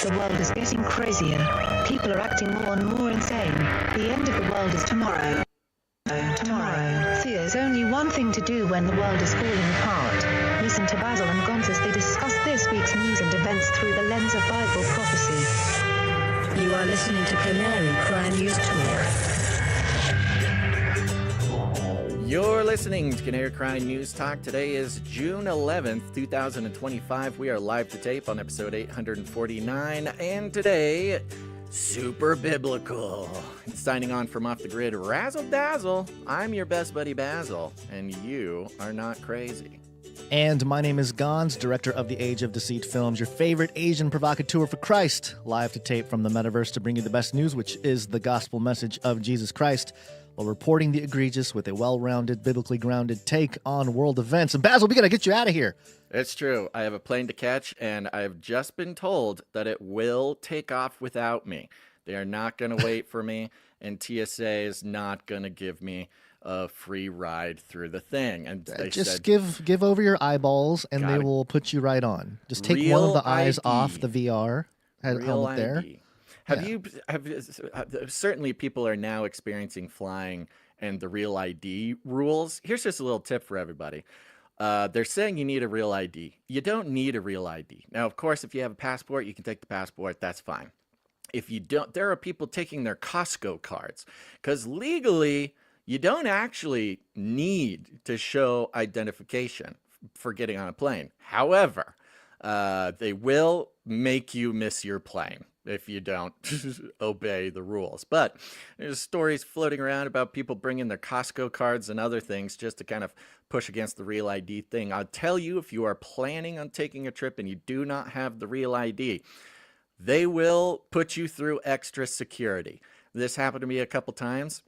The world is getting crazier. People are acting more and more insane. The end of the world is tomorrow. Tomorrow. There's only one thing to do when the world is falling apart. Listen to Basil and Gonz as they discuss this week's news and events through the lens of Bible prophecy. You are listening to Canary Crime News Talk. You're listening to Canary Crime News Talk. Today is June 11th, 2025. We are live to tape on episode 849, and today, super biblical. Signing on from Off the Grid, Razzle Dazzle. I'm your best buddy Basil, and you are not crazy. And my name is Gonz, director of the Age of Deceit films, your favorite Asian provocateur for Christ, live to tape from the metaverse to bring you the best news, which is the gospel message of Jesus Christ, while reporting the egregious with a well-rounded, biblically grounded take on world events. And Basil, we gotta get you out of here. It's true. I have a plane to catch, and I've just been told that it will take off without me. They are not going to wait for me, and TSA is not going to give me a free ride through the thing. And they just said, give over your eyeballs, and they will put you right on. Just take one of the eyes off the VR helmet there. Certainly people are now experiencing flying and the real ID rules. Here's just a little tip for everybody. They're saying you need a real ID. You don't need a real ID. Now, of course, if you have a passport, you can take the passport. That's fine. If you don't, there are people taking their Costco cards because legally you don't actually need to show identification for getting on a plane. However, they will make you miss your plane if you don't obey the rules. But there's stories floating around about people bringing their Costco cards and other things just to kind of push against the real ID thing. I'll tell you, if you are planning on taking a trip and you do not have the real ID, they will put you through extra security. This happened to me a couple times.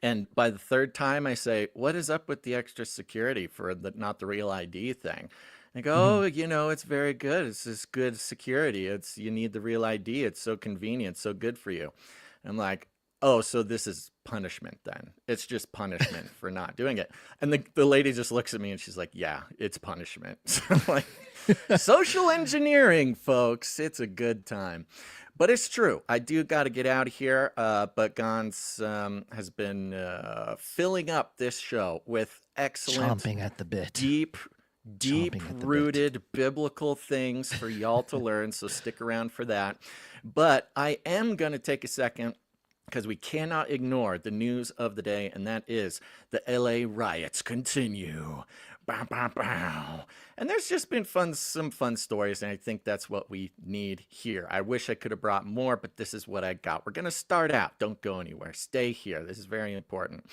And by the third time, I say, what is up with the extra security for the not the real ID thing? I go, oh, it's very good. It's just good security. You need the real ID. It's so convenient, so good for you. And I'm like, oh, so this is punishment then. It's just punishment for not doing it. And the lady just looks at me and she's like, yeah, it's punishment. So I'm like, social engineering, folks. It's a good time. But it's true. I do got to get out of here. But Gonz has been filling up this show with excellent, chomping at the bit, deep-rooted biblical things for y'all to learn, so stick around for that. But I am going to take a second because we cannot ignore the news of the day, and that is the LA riots continue. Bow, bow, bow. And there's just been some fun stories, and I think that's what we need here. I wish I could have brought more, but this is what I got. We're going to start out. Don't go anywhere. Stay here. This is very important.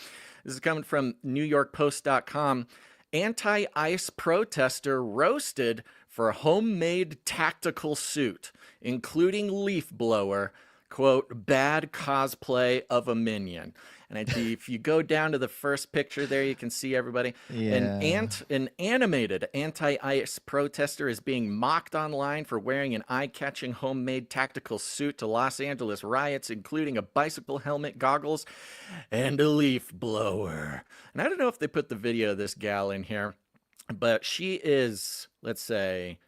This is coming from NewYorkPost.com. Anti-ICE protester roasted for homemade tactical suit, including leaf blower, quote, bad cosplay of a Minion. And if you go down to the first picture there, you can see everybody. Yeah. An animated anti-ICE protester is being mocked online for wearing an eye-catching homemade tactical suit to Los Angeles riots, including a bicycle helmet, goggles, and a leaf blower. And I don't know if they put the video of this gal in here, but she is, let's say,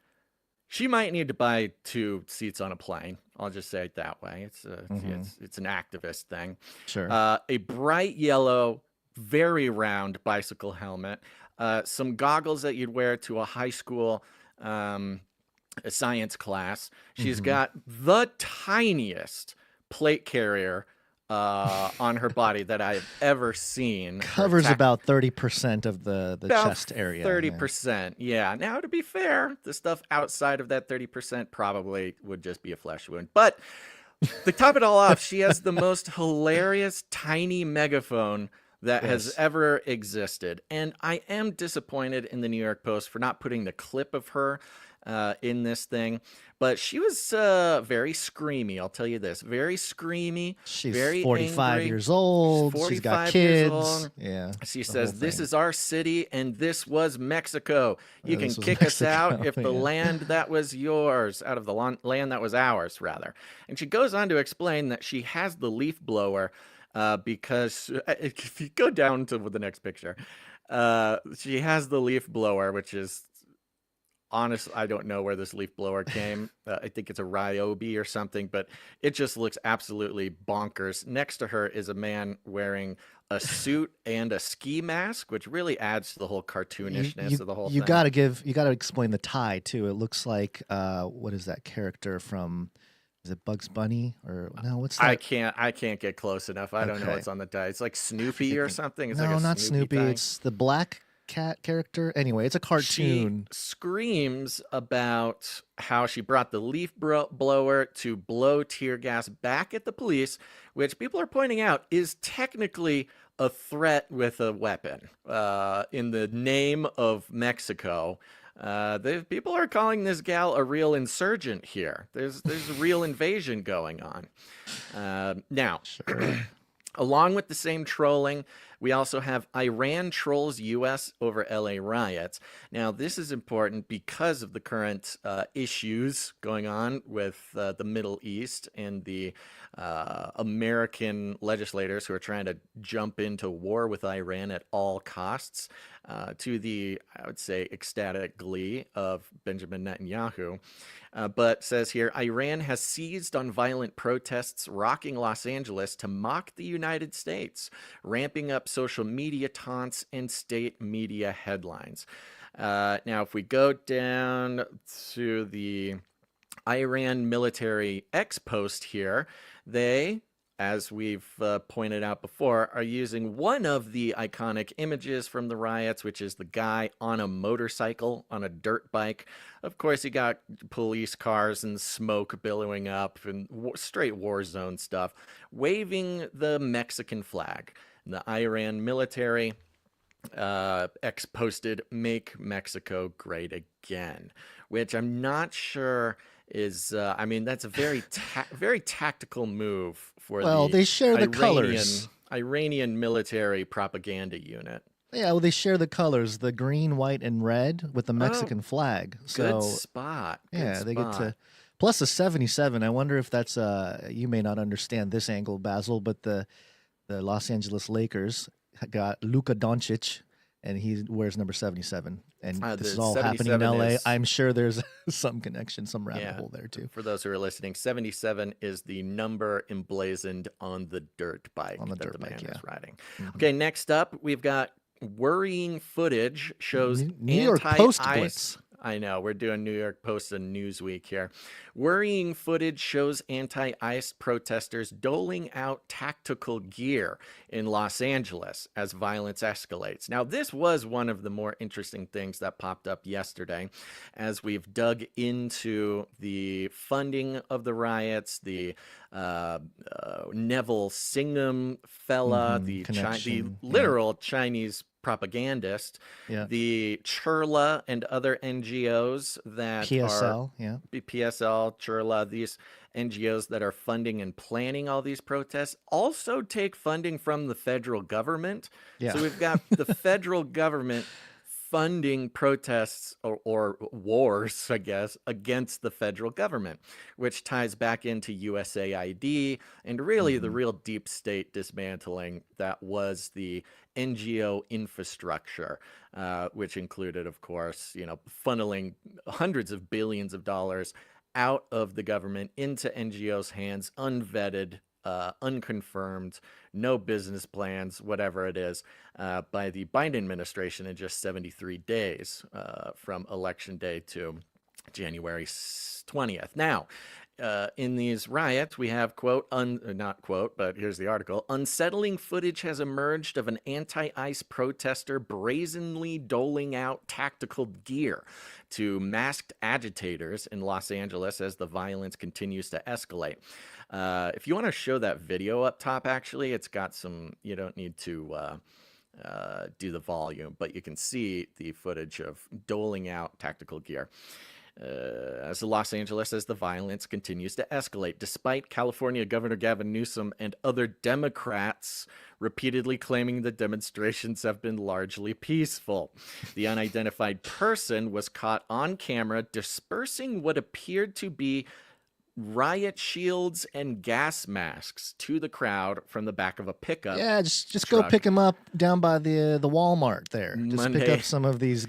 she might need to buy 2 seats on a plane. I'll just say it that way. It's an activist thing. Sure. A bright yellow, very round bicycle helmet. Some goggles that you'd wear to a high school science class. She's got the tiniest plate carrier on her body that I've ever seen. Covers about 30% of the chest area. 30%, yeah. Now, to be fair, the stuff outside of that 30% probably would just be a flesh wound. But to top it all off, she has the most hilarious tiny megaphone that has ever existed. And I am disappointed in the New York Post for not putting the clip of her in this thing. But she was very screamy, I'll tell you this. Very screamy. She's very 45 angry. years old. She's got kids. Yeah. She says, this is our city and this was Mexico. You can kick us out if the land that was yours, out of the land that was ours, rather. And she goes on to explain that she has the leaf blower because if you go down to the next picture, she has the leaf blower, which is honestly, I don't know where this leaf blower came. I think it's a Ryobi or something, but it just looks absolutely bonkers. Next to her is a man wearing a suit and a ski mask, which really adds to the whole cartoonishness of the whole you thing. gotta explain the tie too. It looks like what is that character from? Is it Bugs Bunny or no? What's that? I can't get close enough. I don't know what's on the tie. It's like Snoopy or something. It's no, like a not Snoopy. It's the black cat character. Anyway, it's a cartoon. She screams about how she brought the leaf blower to blow tear gas back at the police, which people are pointing out is technically a threat with a weapon in the name of Mexico. People are calling this gal a real insurgent here. There's a real invasion going on. Now, along with the same trolling, we also have Iran trolls U.S. over LA riots. Now, this is important because of the current issues going on with the Middle East and the American legislators who are trying to jump into war with Iran at all costs, to the, I would say, ecstatic glee of Benjamin Netanyahu. But says here, Iran has seized on violent protests rocking Los Angeles to mock the United States, ramping up social media taunts and state media headlines. Now, if we go down to the Iran military ex-post here, they, as we've pointed out before, are using one of the iconic images from the riots, which is the guy on a motorcycle on a dirt bike. Of course, you got police cars and smoke billowing up and straight war zone stuff, waving the Mexican flag. And the Iran military posted "Make Mexico Great Again," which I'm not sure is I mean, that's a very tactical move for they share the colors. Iranian military propaganda unit. Yeah, well, they share the colors, the green, white, and red with the Mexican flag. So good spot. Yeah, they get to plus a 77. I wonder if that's you may not understand this angle, Basil, but the Los Angeles Lakers got Luka Doncic, and he wears number 77. And this is all happening in LA. I'm sure there's some connection, some rabbit hole there too. For those who are listening, 77 is the number emblazoned on the dirt bike that the man is riding. Okay, next up, we've got worrying footage shows New York Post Blitz. I know, we're doing New York Post and Newsweek here. Worrying footage shows anti-ICE protesters doling out tactical gear in Los Angeles as violence escalates. Now, this was one of the more interesting things that popped up yesterday as we've dug into the funding of the riots, the Neville Singham fella, the literal Chinese propagandist, the Churla and other NGOs that PSL, PSL, Churla, these NGOs that are funding and planning all these protests also take funding from the federal government. So we've got the federal government funding protests or wars, I guess, against the federal government, which ties back into USAID and really the real deep state dismantling that was the NGO infrastructure, which included, of course, funneling hundreds of billions of dollars out of the government into NGOs' hands, unvetted, unconfirmed, no business plans, whatever it is, by the Biden administration in just 73 days from election day to January 20th. Now, in these riots, we have, quote, not quote, but here's the article, unsettling footage has emerged of an anti-ICE protester brazenly doling out tactical gear to masked agitators in Los Angeles as the violence continues to escalate. If you want to show that video up top, actually, it's got some, you don't need to do the volume, but you can see the footage of doling out tactical gear. As Los Angeles, as the violence continues to escalate, despite California Governor Gavin Newsom and other Democrats repeatedly claiming the demonstrations have been largely peaceful. The unidentified person was caught on camera dispersing what appeared to be riot shields and gas masks to the crowd from the back of a pickup. Yeah, just go pick him up down by the Walmart there. Just pick up some of these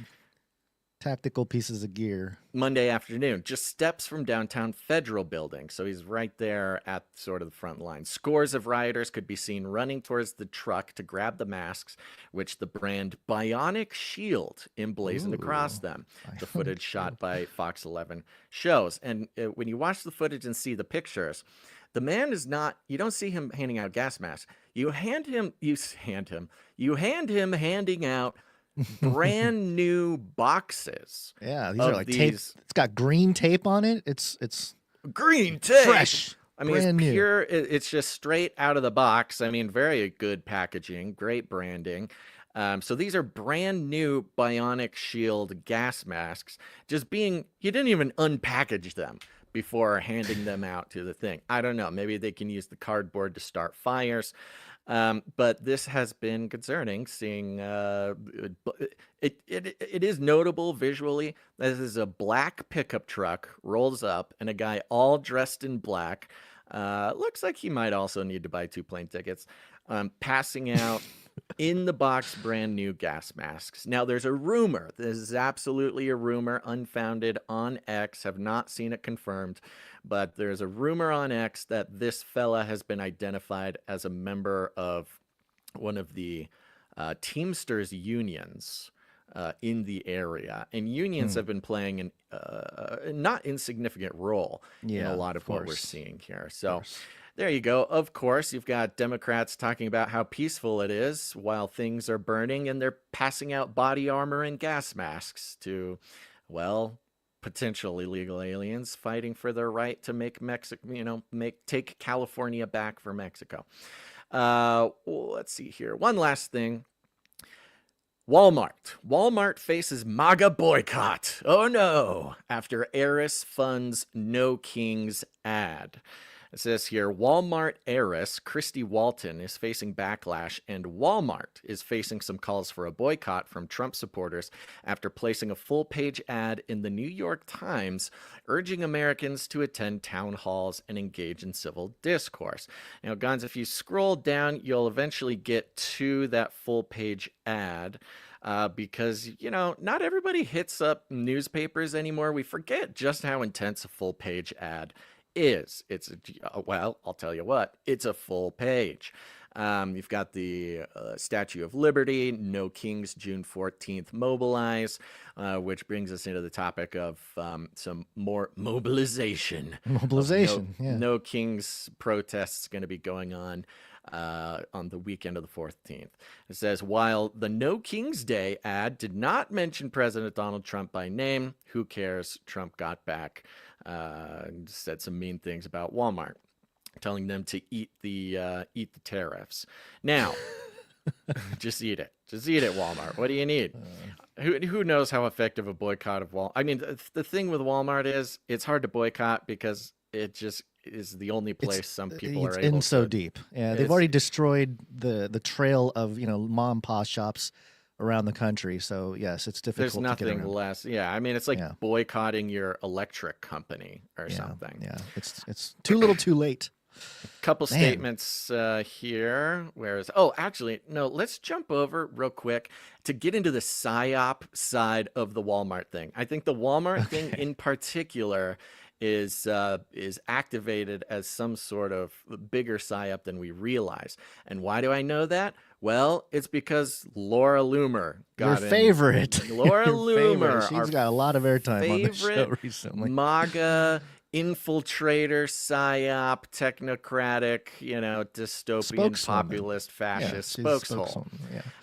tactical pieces of gear. Monday afternoon, just steps from downtown Federal Building. So he's right there at sort of the front line. Scores of rioters could be seen running towards the truck to grab the masks, which the brand Bionic Shield emblazoned across them. The footage shot by Fox 11 shows. And when you watch the footage and see the pictures, the man is not, you don't see him handing out gas masks. You hand him handing out brand new boxes. Yeah, these are like tape. It's got green tape on it. It's green tape, fresh. I mean, it's pure. It's just straight out of the box. I mean, very good packaging, great branding. So these are brand new Bionic Shield gas masks. You didn't even unpackage them before handing them out to the thing. I don't know. Maybe they can use the cardboard to start fires. But this has been concerning, seeing it is notable visually. This is a black pickup truck rolls up and a guy all dressed in black. Looks like he might also need to buy 2 plane tickets, passing out in the box brand new gas masks. Now there's a rumor. This is absolutely a rumor, unfounded on X. Have not seen it confirmed. But there's a rumor on X that this fella has been identified as a member of one of the Teamsters unions in the area. And unions have been playing a not insignificant role in a lot of what we're seeing here. So there you go. Of course, you've got Democrats talking about how peaceful it is while things are burning, and they're passing out body armor and gas masks to, well, potential illegal aliens fighting for their right to make Mexico, take California back for Mexico. Let's see here. One last thing. Walmart faces MAGA boycott. Oh no, after heiress funds No Kings ad. It says here, Walmart heiress Christy Walton is facing backlash, and Walmart is facing some calls for a boycott from Trump supporters after placing a full-page ad in the New York Times urging Americans to attend town halls and engage in civil discourse. Now, Gons, if you scroll down, you'll eventually get to that full-page ad. Because, not everybody hits up newspapers anymore. We forget just how intense a full-page ad is. I'll tell you what, it's a full page. You've got the Statue of Liberty, No Kings, June 14th, mobilize, which brings us into the topic of some more mobilization. No Kings protests going to be going on the weekend of the 14th. It says, while the No Kings Day ad did not mention President Donald Trump by name, who cares? Trump got back, said some mean things about Walmart, telling them to eat the tariffs. Now, just eat it. Just eat it, Walmart. What do you need? Who knows how effective a boycott of Walmart? I mean, the thing with Walmart is it's hard to boycott because it just is the only place some people are able to. It's in so deep. Yeah, they've already destroyed the trail of mom and pop shops around the country. So yes, it's difficult. There's nothing less. Yeah, I mean, it's like boycotting your electric company or something. Yeah, it's too little, too late. Couple statements here. Actually, no, let's jump over real quick to get into the PSYOP side of the Walmart thing. I think the Walmart thing in particular is activated as some sort of bigger PSYOP than we realize. And why do I know that? Well, it's because Laura Loomer got your favorite. Laura Loomer, she's got a lot of airtime on the show recently. MAGA infiltrator, PSYOP, technocratic, dystopian, populist, fascist spokeshole.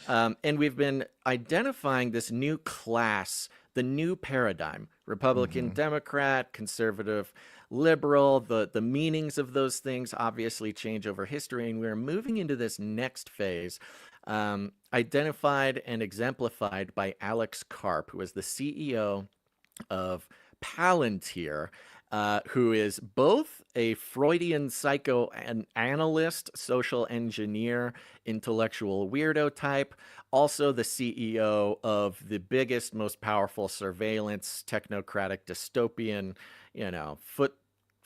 And we've been identifying this new class, the new paradigm, Republican, Democrat, conservative, liberal. The meanings of those things obviously change over history, and we're moving into this next phase, identified and exemplified by Alex Karp, who is the CEO of Palantir, who is both a Freudian psychoanalyst, social engineer, intellectual weirdo type, also the CEO of the biggest, most powerful surveillance, technocratic, dystopian, foot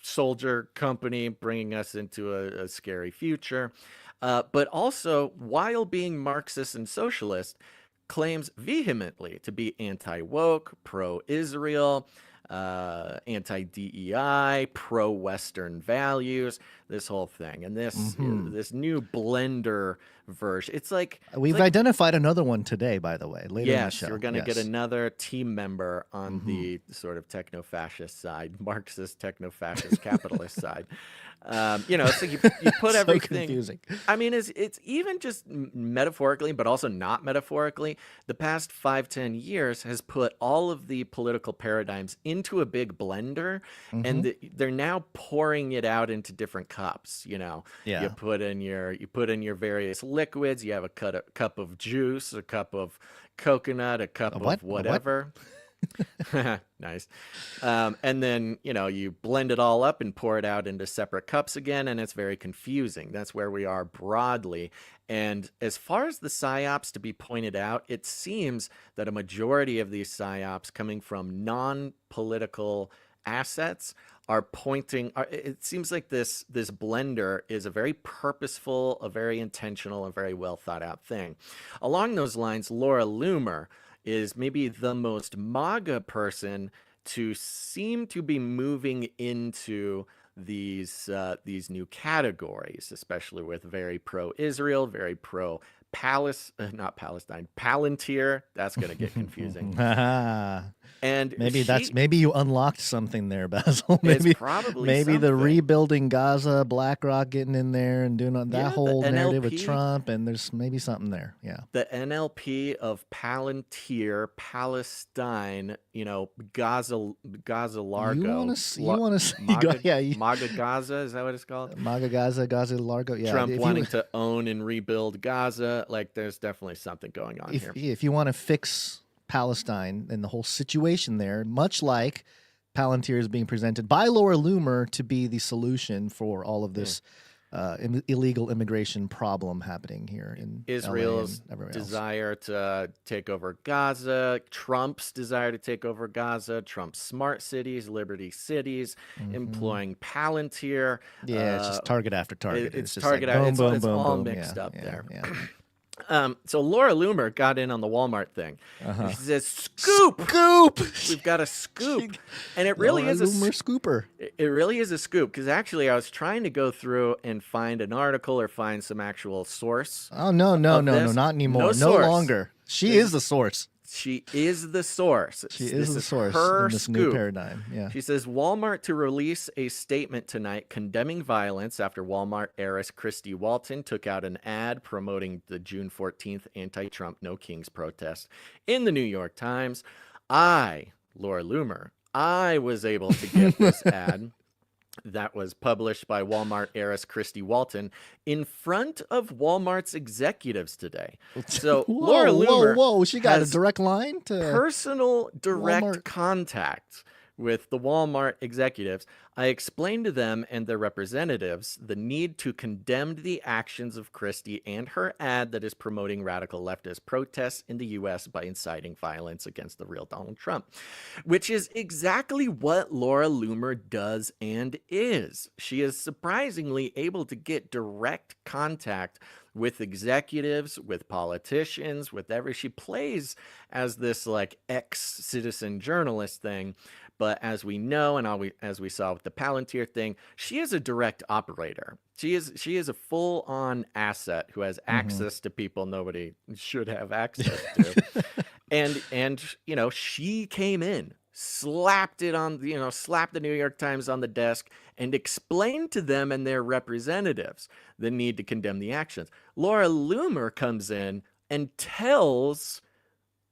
soldier company, bringing us into a scary future. But also, while being Marxist and socialist, claims vehemently to be anti-woke, pro-Israel, anti-DEI, pro-Western values, this whole thing. And this this new blender version, it's like... We've identified another one today, by the way, later in the show. Yes, we're going to get another team member on the sort of techno-fascist side, Marxist, techno-fascist, capitalist side. You know, it's like you put So everything... confusing. I mean, it's even just metaphorically, but also not metaphorically. The past 5-10 years has put all of the political paradigms into a big blender, and they're now pouring it out into different cups. You know, Yeah. you put in your various liquids. You have a cup of juice, a cup of coconut, a cup of whatever. Nice. And then, you know, you blend it all up and pour it out into separate cups again, and it's very confusing. That's where we are broadly. And as far as the psyops to be pointed out, it seems that a majority of these psyops coming from non-political assets are pointing... it seems like this blender is a very purposeful, a very intentional, and very well thought out thing. Along those lines, Laura Loomer is maybe the most MAGA person to seem to be moving into these new categories, especially with very pro-Israel, very not Palestine, Palantir. That's going to get confusing. And maybe you unlocked something there, Basil. Maybe it's probably maybe the something. rebuilding Gaza, BlackRock getting in there and doing that whole narrative with NLP. Trump, and there's maybe something there. Yeah. The NLP of Palantir, Palestine, you know, Gaza Largo. You want to see? MAGA Gaza, is that what it's called? MAGA Gaza Largo. Yeah. Trump wanting to own and rebuild Gaza. Like, there's definitely something going on here. If you want to fix Palestine and the whole situation there, much like Palantir is being presented by Laura Loomer to be the solution for all of this illegal immigration problem happening here in Israel's LA and everywhere else. desire to take over Gaza, Trump's desire to take over Gaza, Trump's smart cities, Liberty cities, employing Palantir. Yeah, it's just target after target. It's just target like after. boom, It's boom, all boom. mixed Yeah, up there. Yeah. So Laura Loomer got in on the Walmart thing. She says, "Scoop, we've got a scoop," and it really is a scooper. It really is a scoop, because actually I was trying to go through and find an article or find some actual source. Oh no, not anymore. No longer. She is the source. She is the source. She is the source her in this scoop. new paradigm. Yeah. She says Walmart to release a statement tonight condemning violence after Walmart heiress Christy Walton took out an ad promoting the June 14th anti-Trump No Kings protest in the New York Times. Laura Loomer, I was able to get this ad that was published by Walmart heiress Christy Walton in front of Walmart's executives today. So Laura Loomer she got a has direct line to personal direct Walmart. contact with the Walmart executives. I explained to them and their representatives the need to condemn the actions of Christie and her ad that is promoting radical leftist protests in the U.S. by inciting violence against the real Donald Trump, which is exactly what Laura Loomer does and is. She is surprisingly able to get direct contact with executives, with politicians, she plays as this like ex-citizen journalist thing. But as we know, and as we saw with the Palantir thing, she is a direct operator. She is a full-on asset who has access to people nobody should have access to. and you know, she came in, slapped the New York Times on the desk and explained to them and their representatives the need to condemn the actions. Laura Loomer comes in and tells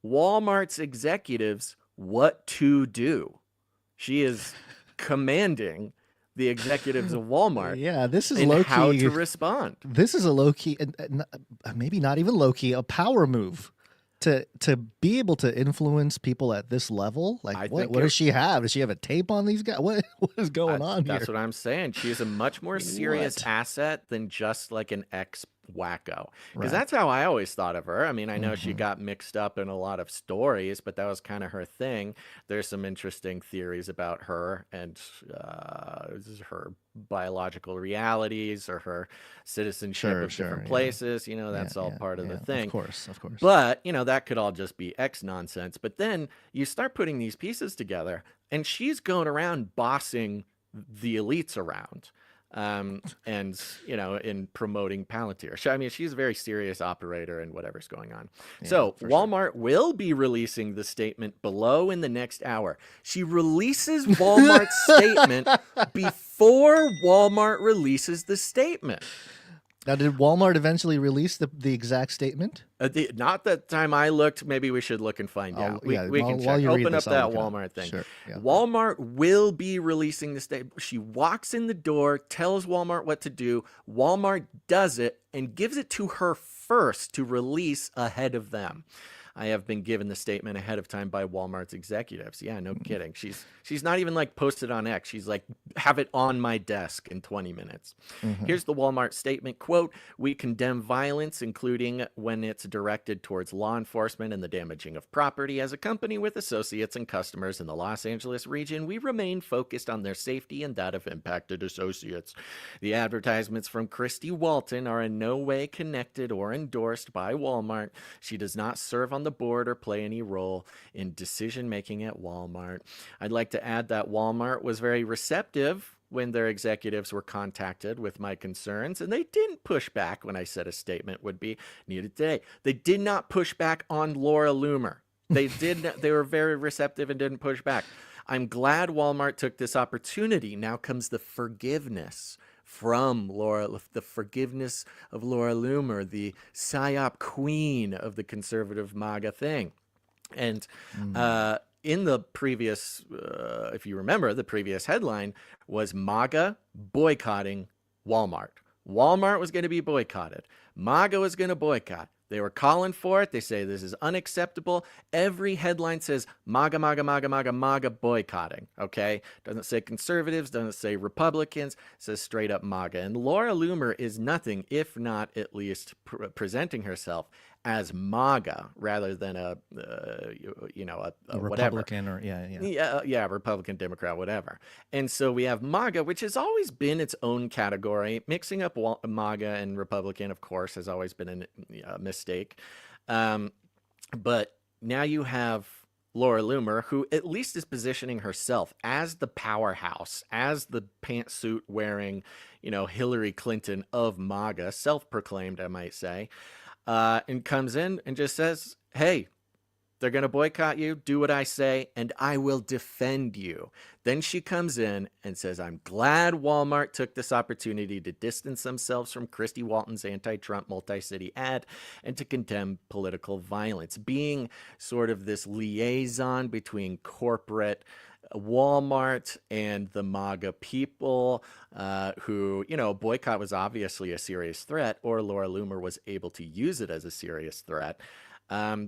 Walmart's executives what to do. She is commanding the executives of Walmart. Yeah, this is and low key. How to respond. This is a low key, maybe not even low key, a power move to be able to influence people at this level. Like, what does she have? Does she have a tape on these guys? What is going on here? That's what I'm saying. She is a much more serious asset than just like an wacko. Because Right. that's how I always thought of her. I mean, I know she got mixed up in a lot of stories, but that was kind of her thing. There's some interesting theories about her and her biological realities or her citizenship of different places. You know, that's all part of the thing. Of course, of course. But, you know, that could all just be X nonsense. But then you start putting these pieces together, and she's going around bossing the elites around. And, you know, in promoting Palantir. I mean, she's a very serious operator in whatever's going on. So Walmart will be releasing the statement below in the next hour. She releases Walmart's statement before Walmart releases the statement. Now, did Walmart eventually release the exact statement? Not that time I looked. Maybe we should look and find out. We can check. Open up that Walmart thing. Sure, yeah. Walmart will be releasing the statement. She walks in the door, tells Walmart what to do. Walmart does it and gives it to her first to release ahead of them. I have been given the statement ahead of time by Walmart's executives. Yeah, no kidding. She's not even like posted on X. She's like, have it on my desk in 20 minutes. Here's the Walmart statement, quote, "We condemn violence, including when it's directed towards law enforcement and the damaging of property. As a company with associates and customers in the Los Angeles region, we remain focused on their safety and that of impacted associates. The advertisements from Christy Walton are in no way connected or endorsed by Walmart. She does not serve on the board or play any role in decision-making at Walmart." I'd like to add that Walmart was very receptive when their executives were contacted with my concerns, and they didn't push back when I said a statement would be needed today. They did not push back on Laura Loomer. They were very receptive and didn't push back. I'm glad Walmart took this opportunity. Now comes the forgiveness from Laura, the forgiveness of Laura Loomer, the PSYOP queen of the conservative MAGA thing. And in the previous, if you remember, the previous headline was MAGA boycotting Walmart. Walmart was going to be boycotted. MAGA was going to boycott. They were calling for it. They say this is unacceptable. Every headline says MAGA, MAGA, MAGA, MAGA, MAGA boycotting. Okay? Doesn't say conservatives, doesn't say Republicans, it says straight up MAGA. And Laura Loomer is nothing if not at least presenting herself as MAGA rather than a Republican whatever. Yeah, Republican, Democrat, whatever. And so we have MAGA, which has always been its own category. Mixing up MAGA and Republican, of course, has always been a mistake. But now you have Laura Loomer, who at least is positioning herself as the powerhouse, as the pantsuit wearing, Hillary Clinton of MAGA, self-proclaimed, I might say. And comes in and just says, hey, they're going to boycott you. Do what I say, and I will defend you. Then she comes in and says, I'm glad Walmart took this opportunity to distance themselves from Christy Walton's anti-Trump multi-city ad and to condemn political violence, being sort of this liaison between corporate Walmart and the MAGA people who, boycott was obviously a serious threat, or Laura Loomer was able to use it as a serious threat.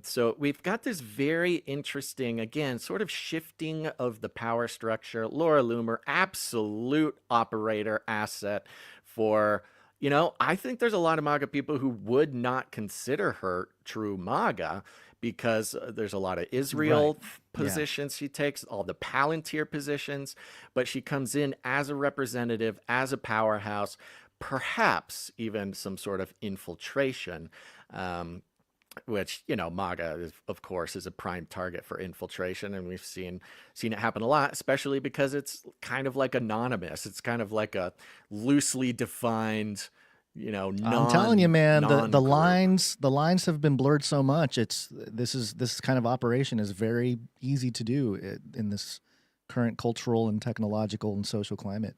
So we've got this very interesting, again, sort of shifting of the power structure. Laura Loomer, absolute operator asset for, I think there's a lot of MAGA people who would not consider her true MAGA, because there's a lot of Israel positions she takes, all the Palantir positions, but she comes in as a representative, as a powerhouse, perhaps even some sort of infiltration, which, MAGA, of course, is a prime target for infiltration, and we've seen it happen a lot, especially because it's kind of like anonymous. It's kind of like a loosely defined, I'm telling you, man, the lines have been blurred so much. This kind of operation is very easy to do in this current cultural and technological and social climate.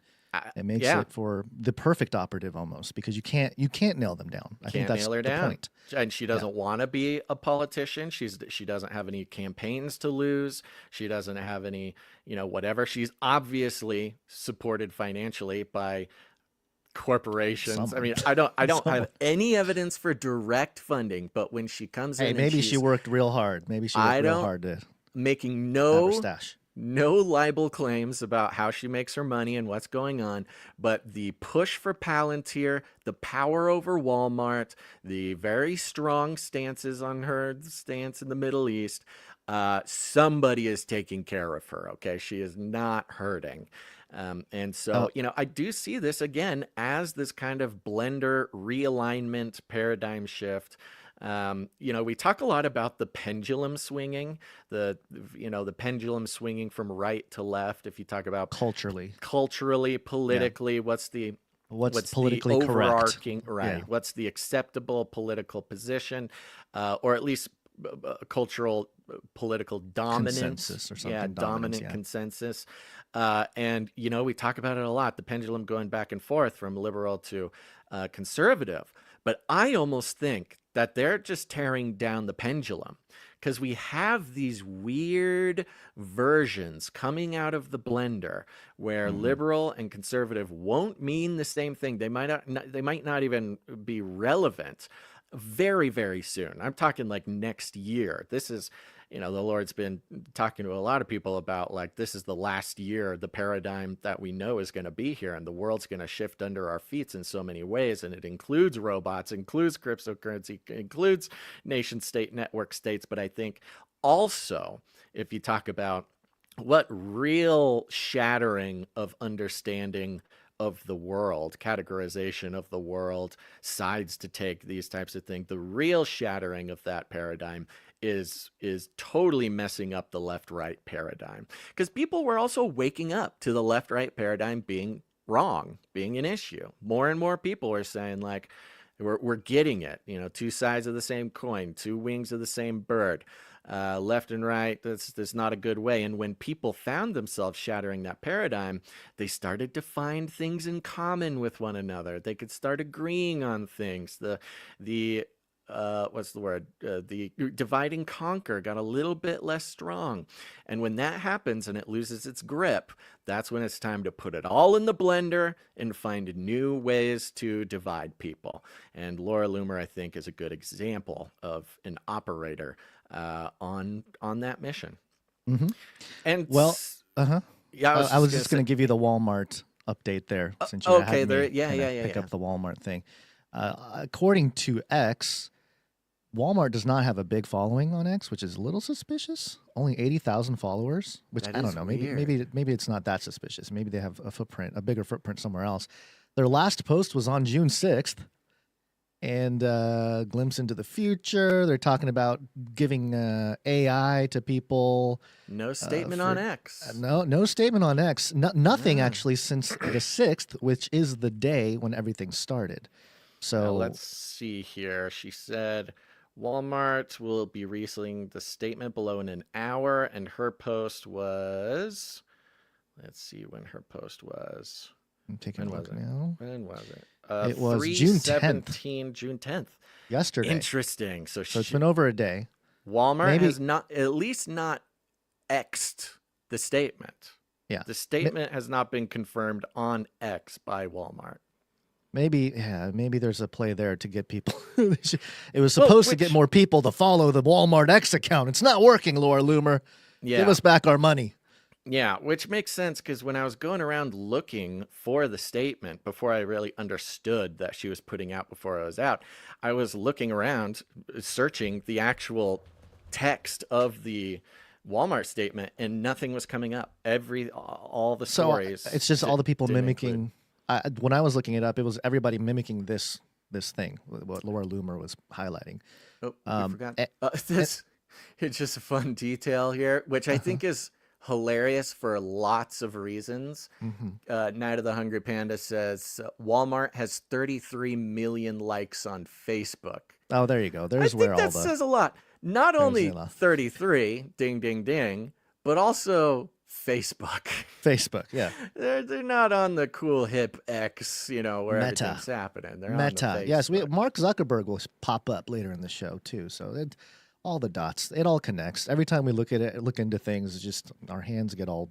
It makes it for the perfect operative almost, because you can't nail them down. I think that's the point. And she doesn't want to be a politician. She doesn't have any campaigns to lose. She doesn't have any, whatever. She's obviously supported financially by corporations. I mean, I don't have any evidence for direct funding, but when she comes in, maybe she worked real hard. Maybe she worked real hard to making have her stash. no libel claims about how she makes her money and what's going on, but the push for Palantir, the power over Walmart, the very strong stances on her stance in the Middle East, somebody is taking care of her, okay? She is not hurting. And so, I do see this again as this kind of blender realignment paradigm shift. We talk a lot about the pendulum swinging, the pendulum swinging from right to left. If you talk about culturally, politically, what's politically the correct, overarching, right? Yeah. What's the acceptable political position, or at least cultural political dominance, consensus or something. Yeah, dominant consensus. And we talk about it a lot, the pendulum going back and forth from liberal to conservative. But I almost think that they're just tearing down the pendulum, because we have these weird versions coming out of the blender where liberal and conservative won't mean the same thing. They might not even be relevant very, very soon. I'm talking like next year. This is, the Lord's been talking to a lot of people about, like, this is the last year, the paradigm that we know is going to be here, and the world's going to shift under our feet in so many ways. And it includes robots, includes cryptocurrency, includes nation state network states. But I think also, if you talk about what real shattering of understanding of the world, categorization of the world, sides to take, these types of things, the real shattering of that paradigm is totally messing up the left-right paradigm, because people were also waking up to the left-right paradigm being wrong, being an issue. More and more people are saying, like, we're getting it, two sides of the same coin, two wings of the same bird, left and right. That's not a good way. And when people found themselves shattering that paradigm, they started to find things in common with one another. They could start agreeing on things. The divide and conquer got a little bit less strong. And when that happens and it loses its grip, that's when it's time to put it all in the blender and find new ways to divide people. And Laura Loomer, I think, is a good example of an operator on that mission. Mm-hmm. And yeah, I was just going to give you the Walmart update there, since you had me pick up the Walmart thing. According to X, Walmart does not have a big following on X, which is a little suspicious. Only 80,000 followers, which I don't know. Maybe it's not that suspicious. Maybe they have a bigger footprint somewhere else. Their last post was on June 6th, and glimpse into the future. They're talking about giving AI to people. No statement on X. No statement on X. Nothing actually since the 6th, which is the day when everything started. So now let's see here. She said Walmart will be releasing the statement below in an hour, and her post was, let's see when her post was. I'm taking a look now. When was it? It was June 10th. June 10th. Yesterday. Interesting. So it's been over a day. Walmart has at least not X'd the statement. Yeah. The statement has not been confirmed on X by Walmart. Maybe there's a play there to get people. It was supposed to get more people to follow the Walmart X account. It's not working, Laura Loomer. Yeah. Give us back our money. Yeah, which makes sense, because when I was going around looking for the statement before I really understood that she was putting out before I was out, I was looking around, searching the actual text of the Walmart statement, and nothing was coming up. All the stories. So it's just all the people mimicking. When I was looking it up, it was everybody mimicking this thing, what Laura Loomer was highlighting. Oh, I forgot. It's just a fun detail here, which I think is hilarious for lots of reasons. Night of the Hungry Panda says Walmart has 33 million likes on Facebook. Oh, there you go. I think that says a lot. Not only 33, ding, ding, ding, but also Facebook. Facebook, yeah. They're not on the cool hip X, where Meta. everything's happening. They're Meta. On the Yes, Mark Zuckerberg will pop up later in the show too. So all the dots, it all connects. Every time we look into things, it's just our hands get all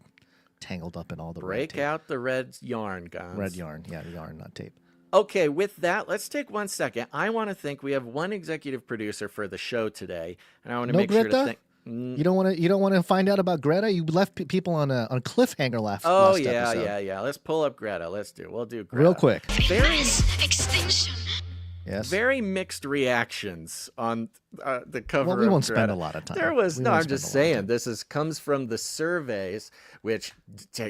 tangled up in all the break out the red yarn, guys. Red yarn, yeah, yarn, not tape. Okay, with that, let's take 1 second. I want to think we have one executive producer for the show today, and I want to make sure to thank. You don't want to find out about Greta. You left people on a cliffhanger last episode. Yeah. Let's pull up Greta. We'll do Greta real quick. Very Extinction. Yes. Very mixed reactions on the cover. Well, we won't of spend Greta. a lot of time. There was We no. won't I'm just spend a lot of saying. This comes from the surveys, which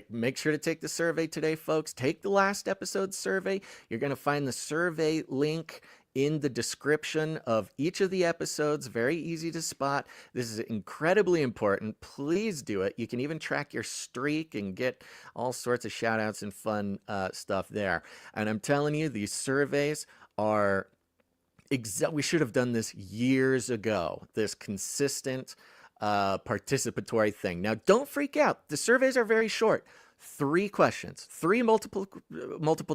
make sure to take the survey today, folks. Take the last episode survey. You're going to find the survey link in the description of each of the episodes. Very easy to spot. This is incredibly important. Please do it. You can even track your streak and get all sorts of shout outs and fun stuff there. And I'm telling you, these surveys are we should have done this years ago, this consistent participatory thing. Now, don't freak out. The surveys are very short. 3 questions, 3 multiple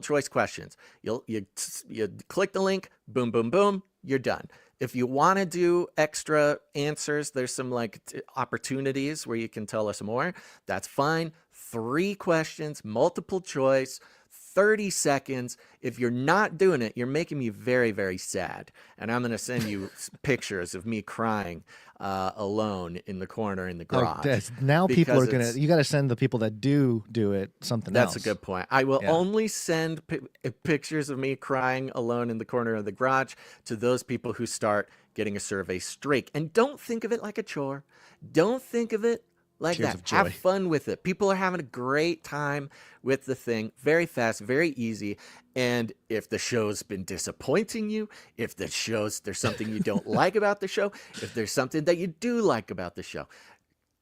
choice questions. You click the link, boom, boom, boom, you're done. If you want to do extra answers, there's some opportunities where you can tell us more. That's fine. 3 questions, multiple choice, 30 seconds. If you're not doing it, you're making me very, very sad. And I'm going to send you pictures of me crying alone in the corner in the garage. Now people are going to, you got to send the people that do it something else. That's a good point. I will only send pictures of me crying alone in the corner of the garage to those people who start getting a survey streak. And don't think of it like a chore. Don't think of it like Tears that. of joy. Have fun with it. People are having a great time with the thing. Very fast, very easy. And if the show's been disappointing you, if there's something you don't like about the show, if there's something that you do like about the show,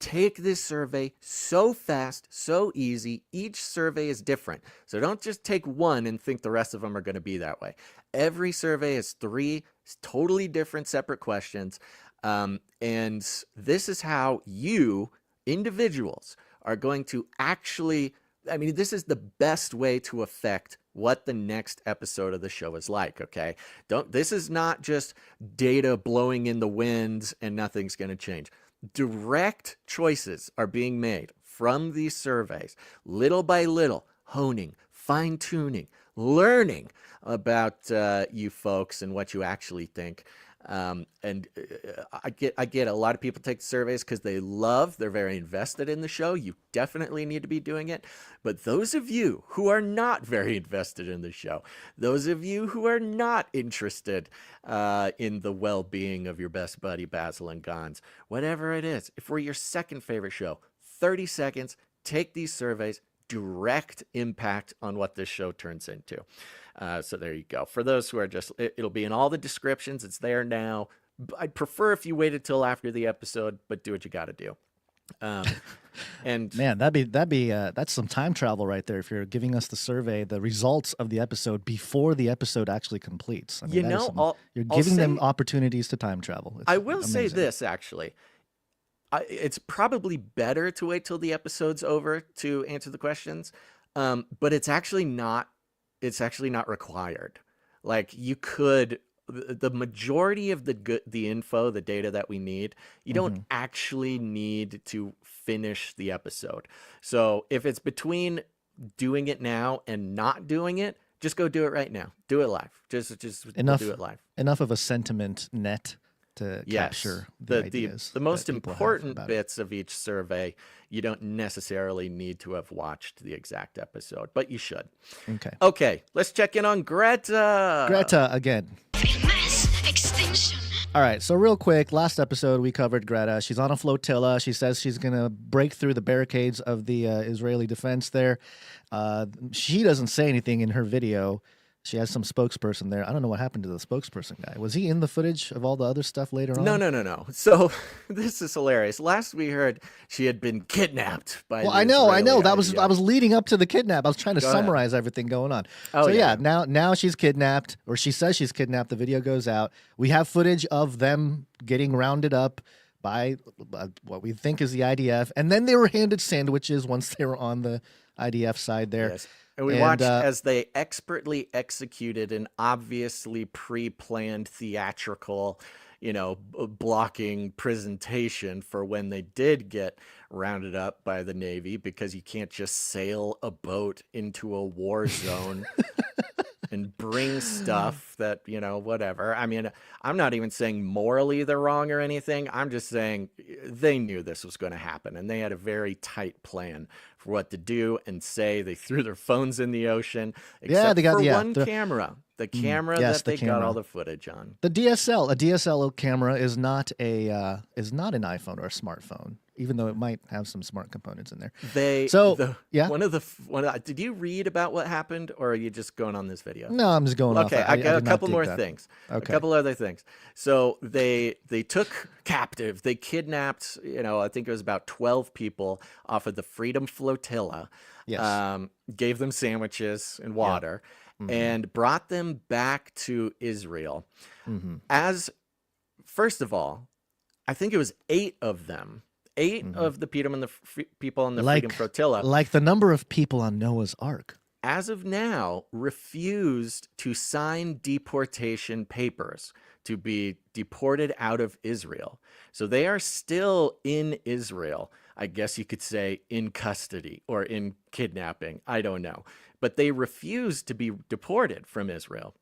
take this survey. So fast, so easy. Each survey is different. So don't just take one and think the rest of them are going to be that way. Every survey is 3 totally different separate questions. And this is how you individuals are going to actually, this is the best way to affect what the next episode of the show is like, okay? This is not just data blowing in the wind and nothing's going to change. Direct choices are being made from these surveys, little by little, honing, fine-tuning, learning about you folks and what you actually think. And I get a lot of people take the surveys because they're very invested in the show. You definitely need to be doing it. But those of you who are not very invested in the show, those of you who are not interested in the well-being of your best buddy Basil and Gons, whatever it is, if we're your second favorite show, 30 seconds, take these surveys, direct impact on what this show turns into. So there you go. For those who are it'll be in all the descriptions. It's there now. I'd prefer if you waited till after the episode, but do what you got to do. And man, that's some time travel right there. If you're giving us the survey, the results of the episode before the episode actually completes, you're giving them opportunities to time travel. I will say this actually. It's probably better to wait till the episode's over to answer the questions, but it's actually not required. Like, you could, the majority of the info, the data that we need, you don't actually need to finish the episode. So if it's between doing it now and not doing it, just go do it right now. Do it live. Just do it live. Enough of a sentiment net to capture the ideas. The most important bits of each survey, you don't necessarily need to have watched the exact episode, but you should. Okay, let's check in on Greta. Greta again. Mass extinction. All right, so real quick, last episode we covered Greta. She's on a flotilla. She says she's going to break through the barricades of the Israeli defense there. She doesn't say anything in her video. She has some spokesperson there. I don't know what happened to the spokesperson guy. Was he in the footage of all the other stuff later on? No. So this is hilarious. Last we heard she had been kidnapped by. Well, I know. I was leading up to the kidnap. I was trying to summarize everything going on. Now she's kidnapped, or she says she's kidnapped. The video goes out. We have footage of them getting rounded up by what we think is the IDF, and then they were handed sandwiches once they were on the IDF side there. Yes. And we watched as they expertly executed an obviously pre-planned theatrical, blocking presentation for when they did get rounded up by the Navy, because you can't just sail a boat into a war zone and bring stuff that, you know, whatever. I mean, I'm not even saying morally they're wrong or anything. I'm just saying they knew this was going to happen, and they had a very tight plan for what to do and say. They threw their phones in the ocean, except they got for the one camera. The camera that they got all the footage on. The DSL, a DSL camera is not an iPhone or a smartphone, even though it might have some smart components in there. Did you read about what happened, or are you just going on this video? No, I'm just going off. Okay, I got a couple more that. things. Okay. A couple other things. So they took captive, they kidnapped, you know, I think it was about 12 people off of the Freedom Flotilla. Yes. Gave them sandwiches and water. And brought them back to Israel. First of all, I think it was 8 of them. 8 of the people on the Freedom Flotilla. Like the number of people on Noah's Ark. As of now, refused to sign deportation papers to be deported out of Israel. So they are still in Israel. I guess you could say in custody or in kidnapping. I don't know. But they refused to be deported from Israel.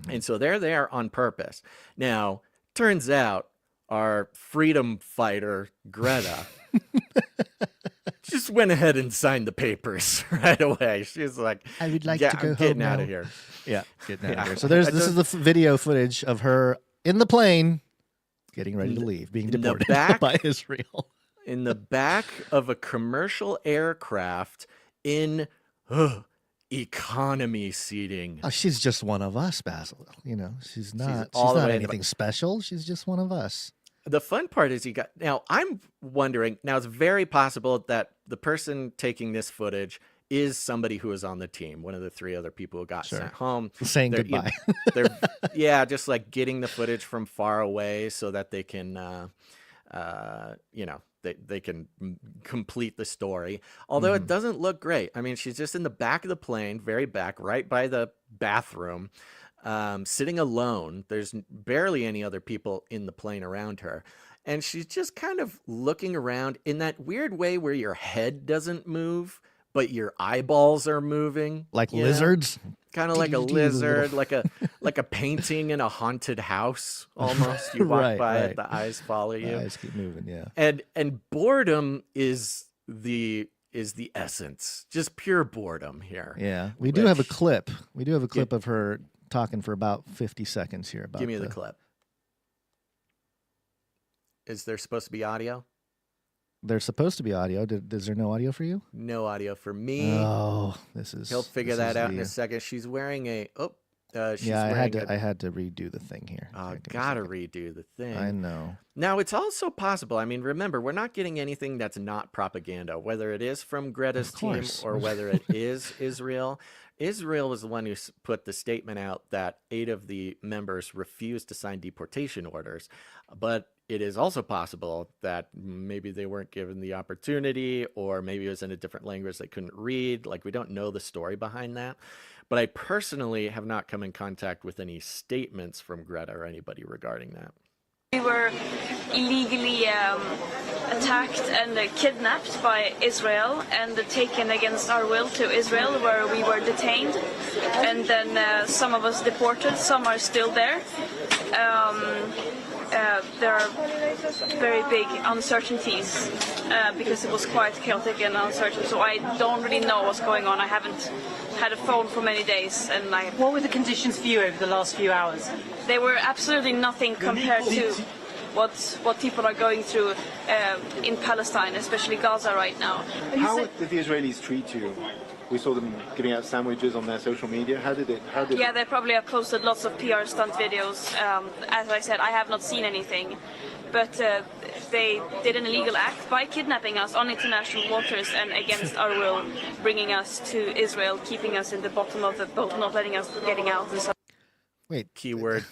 And so they're there on purpose. Now, turns out our freedom fighter, Greta, just went ahead and signed the papers right away. She's like, I would like to go I'm getting home out now. of here. Yeah, getting out of here. So this is the video footage of her in the plane getting ready to leave, being deported by Israel. In the back of a commercial aircraft in economy seating. Oh, she's just one of us, Basil. You know, she's not anything special. She's just one of us. The fun part is now I'm wondering, now it's very possible that the person taking this footage is somebody who was on the team, one of the 3 other people who got sent home. Saying goodbye. They're just like getting the footage from far away so that they can, you know, they can complete the story. Although it doesn't look great. I mean, she's just in the back of the plane, very back, right by the bathroom, sitting alone. There's barely any other people in the plane around her. And she's just kind of looking around in that weird way where your head doesn't move, but your eyeballs are moving. Like lizards? Kind of like a lizard, like a painting in a haunted house almost. You walk by it, the eyes follow you. The eyes keep moving, yeah. And boredom is the essence. Just pure boredom here. Yeah. We do have a clip. We do have a clip of her talking for about 50 seconds here. Give me the clip. Is there supposed to be audio? There's supposed to be audio. Is there no audio for you? No audio for me. Oh, this is. He'll figure that out in a second. She's wearing a. I had to redo the thing here. Oh, gotta redo the thing. I know. Now it's also possible. I mean, remember, we're not getting anything that's not propaganda, whether it is from Greta's team or whether it is Israel. Israel was the one who put the statement out that 8 of the members refused to sign deportation orders, but it is also possible that maybe they weren't given the opportunity, or maybe it was in a different language they couldn't read. Like, we don't know the story behind that. But I personally have not come in contact with any statements from Greta or anybody regarding that. We were illegally attacked and kidnapped by Israel and taken against our will to Israel, where we were detained. And then some of us deported, some are still there. There are very big uncertainties because it was quite chaotic and uncertain. So I don't really know what's going on. I haven't had a phone for many days. And what were the conditions for you over the last few hours? They were absolutely nothing compared to what people are going through in Palestine, especially Gaza right now. How did the Israelis treat you? We saw them giving out sandwiches on their social media. How did Yeah, they probably have posted lots of PR stunt videos. As I said, I have not seen anything. But they did an illegal act by kidnapping us on international waters and against our will, bringing us to Israel, keeping us in the bottom of the boat, not letting us getting out and stuff. Wait. Keyword.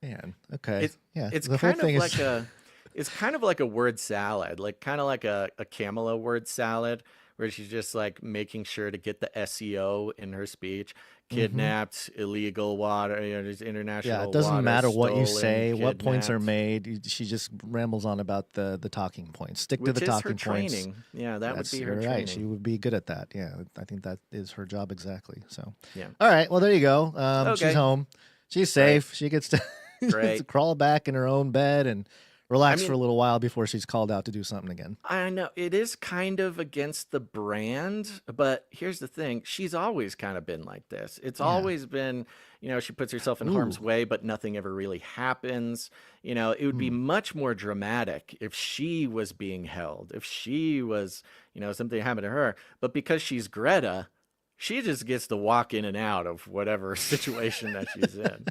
Man, okay. It's kind of like it's kind of like a word salad, like kind of like a Camelot word salad, where she's just like making sure to get the SEO in her speech. Mm-hmm. Kidnapped, illegal water, just international. Yeah, it doesn't water matter what you stolen, say, what points are kidnapped. made. She just rambles on about the talking points. Stick to Which the is her talking points. training. Yeah, that would be her You're training. right. She would be good at that. Yeah, I think that is her job exactly. So, Yeah. all right. Well, there you go. Okay. She's home. She's safe. She gets to, Great. to crawl back in her own bed and relax I for a mean- little while before she's called out to do something again. I know it is kind of against the brand, but here's the thing. She's always kind of been like this. It's always been, she puts herself in harm's way, but nothing ever really happens. It would be much more dramatic if she was being held, if she was, something happened to her. But because she's Greta, she just gets to walk in and out of whatever situation that she's in.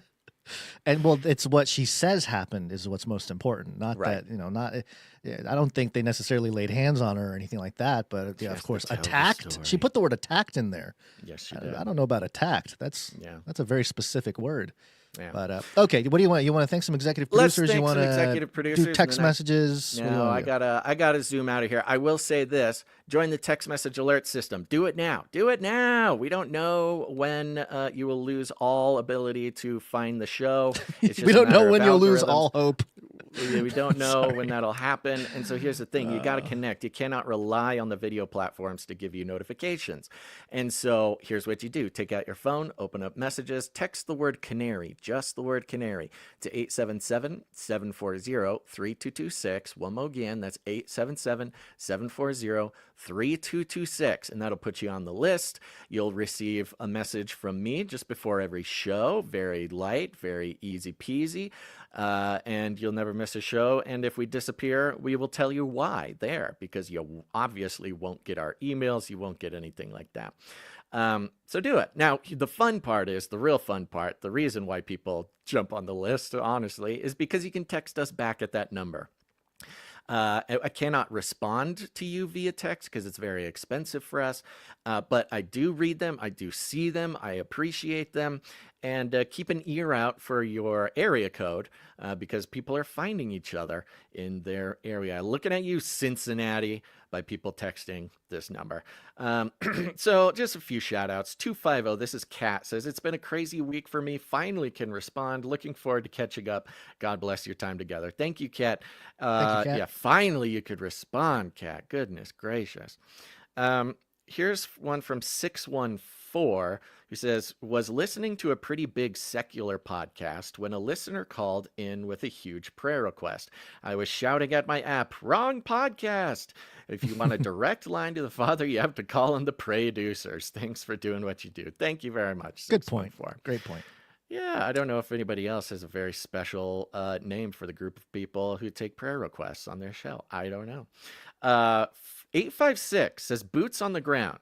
And well, it's what she says happened is what's most important. Not Right. that, not, I don't think they necessarily laid hands on her or anything like that, but yeah, has of to course, tell the attacked. She story. put the word attacked in there. Yes, she did. I don't know about attacked. That's Yeah. a very specific word. Yeah. But okay, what do you want? You want to thank some executive Let's producers? thank You want some executive to producers do and text then I- messages? What do you No, wanna I do? gotta zoom out of here. I will say this: join the text message alert system. Do it now. Do it now. We don't know when you will lose all ability to find the show. It's just We a don't know matter of when you'll lose algorithms. all hope. We don't know when that'll happen. And so here's the thing. You got to connect. You cannot rely on the video platforms to give you notifications. And so here's what you do. Take out your phone, open up messages, text the word Canary, just the word Canary, to 877-740-3226. One more again, that's 877-740-3226. And that'll put you on the list. You'll receive a message from me just before every show. Very light, very easy peasy. And you'll never miss a show. And if we disappear, we will tell you why there, because you obviously won't get our emails. You won't get anything like that. So do it. Now, the fun part is, the real fun part, the reason why people jump on the list, honestly, is because you can text us back at that number. I cannot respond to you via text because it's very expensive for us, but I do read them, I do see them, I appreciate them, and keep an ear out for your area code because people are finding each other in their area. Looking at you, Cincinnati, by people texting this number. So just a few shout outs. 250, this is Kat, says, it's been a crazy week for me. Finally can respond. Looking forward to catching up. God bless your time together. Thank you, Kat. Kat. Yeah, finally you could respond, Kat. Goodness gracious. Here's one from 614 who says, was listening to a pretty big secular podcast when a listener called in with a huge prayer request. I was shouting at my app, wrong podcast. If you want a direct line to the Father, you have to call in the producers. Thanks for doing what you do. Thank you very much. Good point. 614. Great point. Yeah, I don't know if anybody else has a very special name for the group of people who take prayer requests on their show. I don't know. 856 says boots on the ground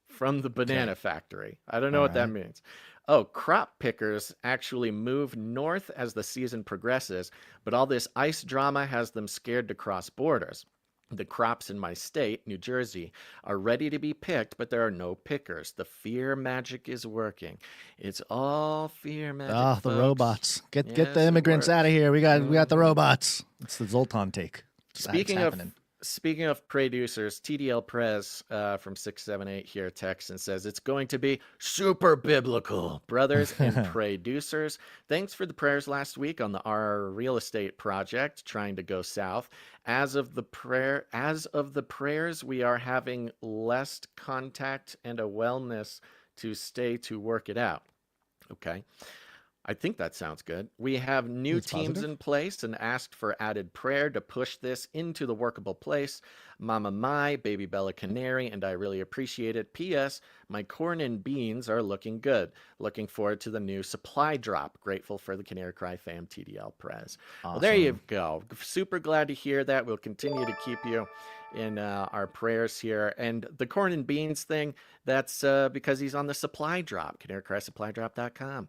from the banana factory. I don't know what that means. Oh, crop pickers actually move north as the season progresses, but all this ice drama has them scared to cross borders. The crops in my state, New Jersey, are ready to be picked, but there are no pickers. The fear magic is working. It's all fear magic. Ah, the folks. robots. Get Yes, the it immigrants works. out of here. We got the robots. It's the Zoltan take. It's happening. Speaking of producers, TDL Prez from 678 here texts and says it's going to be super biblical. Brothers and producers, thanks for the prayers last week on our real estate project trying to go south. As of the prayers, we are having less contact and a wellness to stay to work it out. Okay. I think that sounds good. We have new That's teams positive. in place and asked for added prayer to push this into the workable place. Mama Mai, Baby Bella Canary, and I really appreciate it. P.S. My corn and beans are looking good. Looking forward to the new supply drop. Grateful for the Canary Cry fam, TDL Prez. Well, there you go. Super glad to hear that. We'll continue to keep you in our prayers here. And the corn and beans thing, that's because he's on the supply drop, canarycrysupply.com,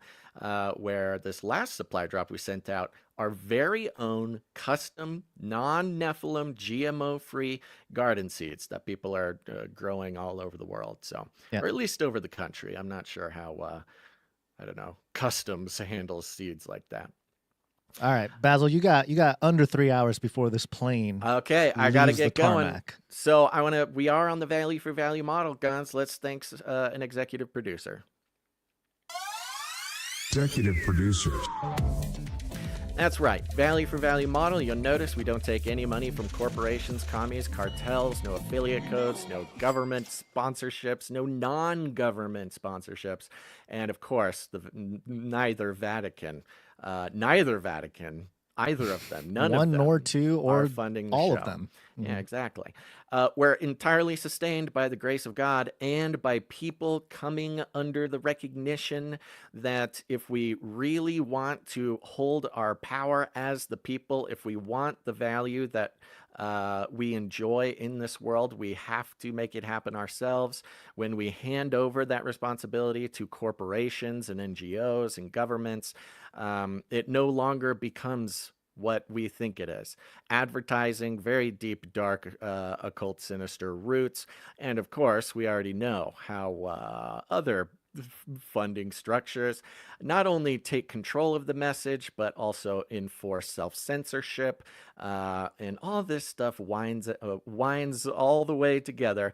where this last supply drop we sent out, our very own custom, non-Nephilim, GMO-free garden seeds that people are growing all over the world. So, Yeah. or at least over the country. I'm not sure how, I don't know, customs handles seeds like that. All right, Basil, you got under 3 hours before this plane. Okay, I got to leaves the get going. tarmac. So we are on the value for value model, guns. Let's thank an executive producer. Executive producers. That's right, value for value model. You'll notice we don't take any money from corporations, commies, cartels, no affiliate codes, no government sponsorships, no non-government sponsorships, and of course, neither Vatican, either of them, none of them, one nor two, or are funding the all show. of them. Yeah, exactly. We're entirely sustained by the grace of God and by people coming under the recognition that if we really want to hold our power as the people, if we want the value that we enjoy in this world, we have to make it happen ourselves. When we hand over that responsibility to corporations and NGOs and governments, it no longer becomes what we think it is. Advertising, very deep, dark, occult, sinister roots. And of course, we already know how other funding structures not only take control of the message, but also enforce self-censorship. And all this stuff winds all the way together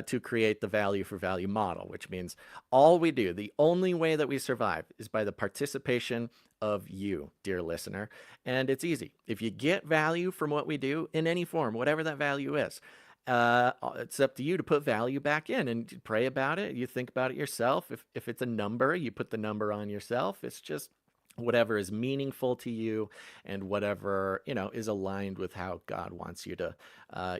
to create the value for value model, which means all we do, the only way that we survive is by the participation of you, dear listener. And it's easy. If you get value from what we do in any form, whatever that value is, it's up to you to put value back in and pray about it. You think about it yourself. If it's a number, you put the number on yourself. It's just whatever is meaningful to you and whatever, is aligned with how God wants you to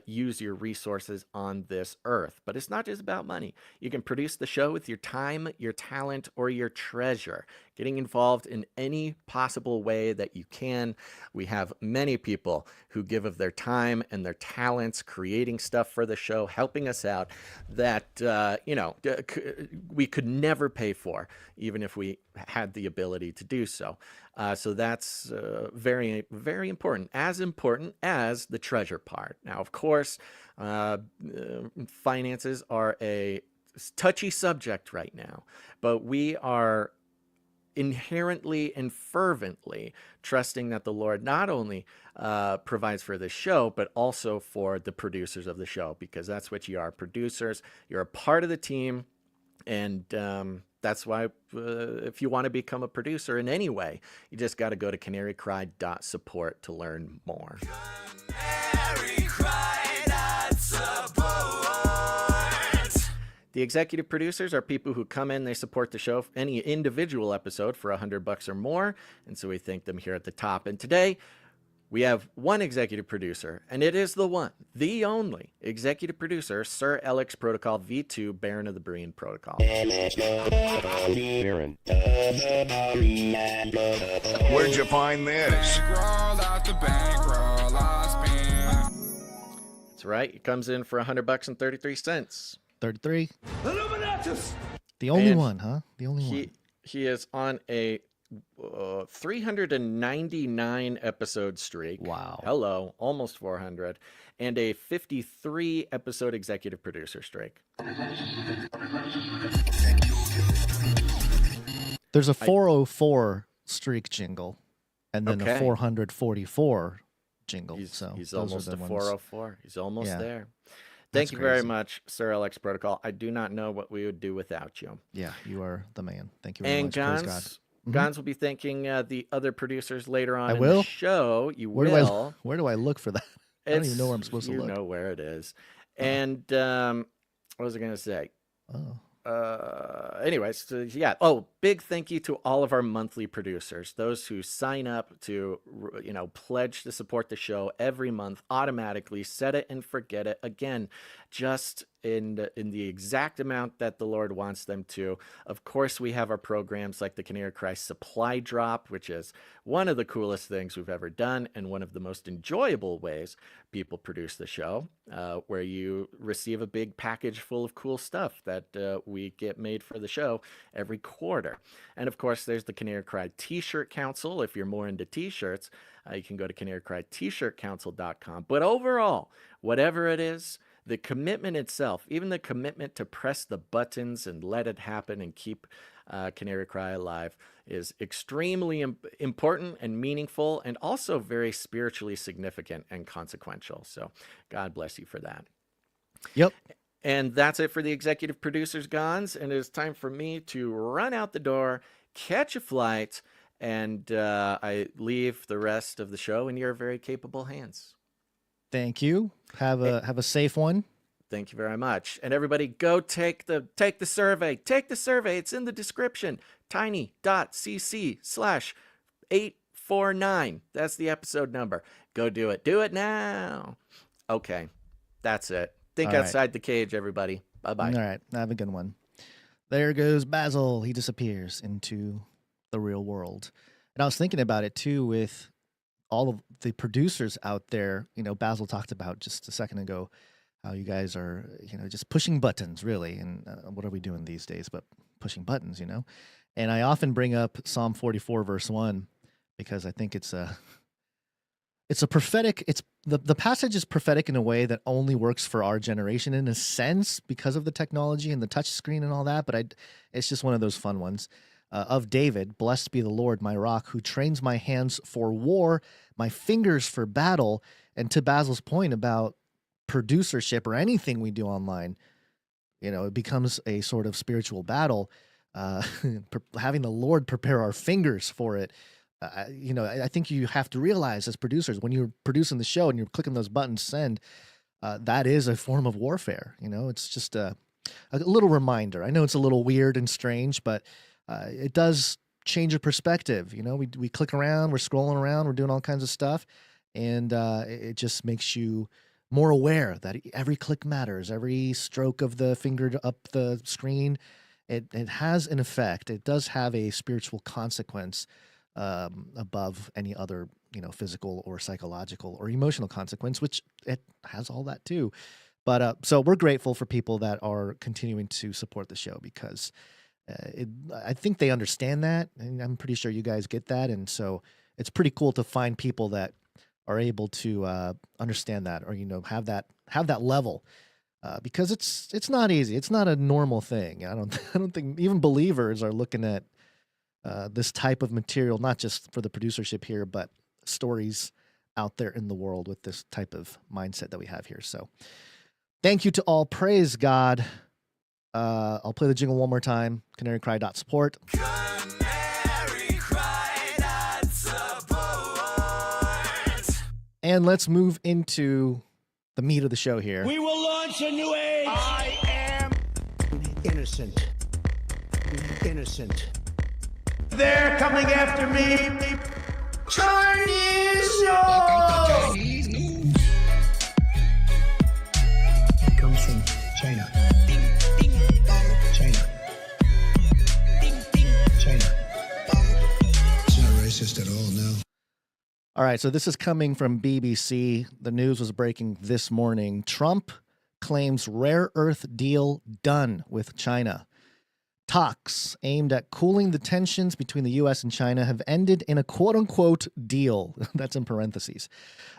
use your resources on this earth. But it's not just about money. You can produce the show with your time, your talent, or your treasure. Getting involved in any possible way that you can. We have many people who give of their time and their talents, creating stuff for the show, helping us out that, we could never pay for, even if we had the ability to do so. So that's very, very important as the treasure part. Now, of course, finances are a touchy subject right now, but we are inherently and fervently trusting that the Lord not only provides for the show, but also for the producers of the show, because that's what you are, producers. You're a part of the team, and that's why if you want to become a producer in any way, you just got to go to canarycry.support to learn more. The executive producers are people who come in, they support the show, any individual episode for $100 or more, and so we thank them here at the top. And today, we have one executive producer, and it is the one, the only executive producer, Sir Alex Protocol V2, Baron of the Berean Protocol. Baron. Where'd you find this? That's right. It comes in for $100 and 33 cents. 33. The only And one, huh? The only one. He is on a 399 episode streak. Wow. Hello, almost 400, and a 53 episode executive producer streak. There's a 404 streak jingle, and then Okay. a 444 jingle. He's so almost those are a the ones. 404. He's almost Yeah. there. That's Thank you very crazy. much, Sir Alex Protocol. I do not know what we would do without you. Yeah, you are the man. Thank you very And much. Praise God. Gons, Mhm. Gons will be thanking the other producers later on I in will? the show. You Where will. where do I look for that? I don't even know where I'm supposed to You look. know where it is. And what was I going to say? Oh. Anyways, so yeah. Oh, big thank you to all of our monthly producers, those who sign up to, pledge to support the show every month automatically, set it and forget it. Again, just in the exact amount that the Lord wants them to. Of course, we have our programs like the Canary Christ Supply Drop, which is one of the coolest things we've ever done and one of the most enjoyable ways people produce the show, where you receive a big package full of cool stuff that we get made for the show every quarter. And of course, there's the Canary Cry T-Shirt Council. If you're more into T-shirts, you can go to canarycrytshirtcouncil.com. But overall, whatever it is, the commitment itself, even the commitment to press the buttons and let it happen and keep Canary Cry alive, is extremely important and meaningful, and also very spiritually significant and consequential. So God bless you for that. Yep. And that's it for the executive producers, Gons. And it is time for me to run out the door, catch a flight, and I leave the rest of the show in your very capable hands. Thank you. Have a safe one. Thank you very much. And everybody, go take the survey. Take the survey. It's in the description. tiny.cc/849. That's the episode number. Go do it. Do it now. Okay. That's it. Think outside the cage, everybody. Bye-bye. All right. Have a good one. There goes Basil. He disappears into the real world. And I was thinking about it, too, with all of the producers out there. You know, Basil talked about just a second ago how you guys are, just pushing buttons, really. And what are we doing these days but pushing buttons, And I often bring up Psalm 44, verse 1, because I think it's a prophetic, the passage is prophetic in a way that only works for our generation in a sense because of the technology and the touch screen and all that, but it's just one of those fun ones. Of David, blessed be the Lord, my rock, who trains my hands for war, my fingers for battle. And to Basil's point about producership or anything we do online, it becomes a sort of spiritual battle. Having the Lord prepare our fingers for it. I think you have to realize as producers, when you're producing the show and you're clicking those buttons, send, that is a form of warfare. It's just a little reminder. I know it's a little weird and strange, but it does change your perspective. We click around, we're scrolling around, we're doing all kinds of stuff. And it just makes you more aware that every click matters, every stroke of the finger up the screen, it has an effect. It does have a spiritual consequence above any other, physical or psychological or emotional consequence, which it has all that too. But so we're grateful for people that are continuing to support the show because I think they understand that, and I'm pretty sure you guys get that. And so it's pretty cool to find people that are able to understand that, or have that level, because it's not easy. It's not a normal thing. I don't think even believers are looking at this type of material, not just for the producership here, but stories out there in the world with this type of mindset that we have here. So thank you to all. Praise God. I'll play the jingle one more time. CanaryCry.support. And let's move into the meat of the show here. We will launch a new age. I am innocent. Innocent. They're coming after me. Chinese news. It comes from China. China. It's not racist at all, no. All right, so this is coming from BBC. The news was breaking this morning. Trump claims rare earth deal done with China. Talks aimed at cooling the tensions between the U.S. and China have ended in a quote-unquote deal. That's in parentheses.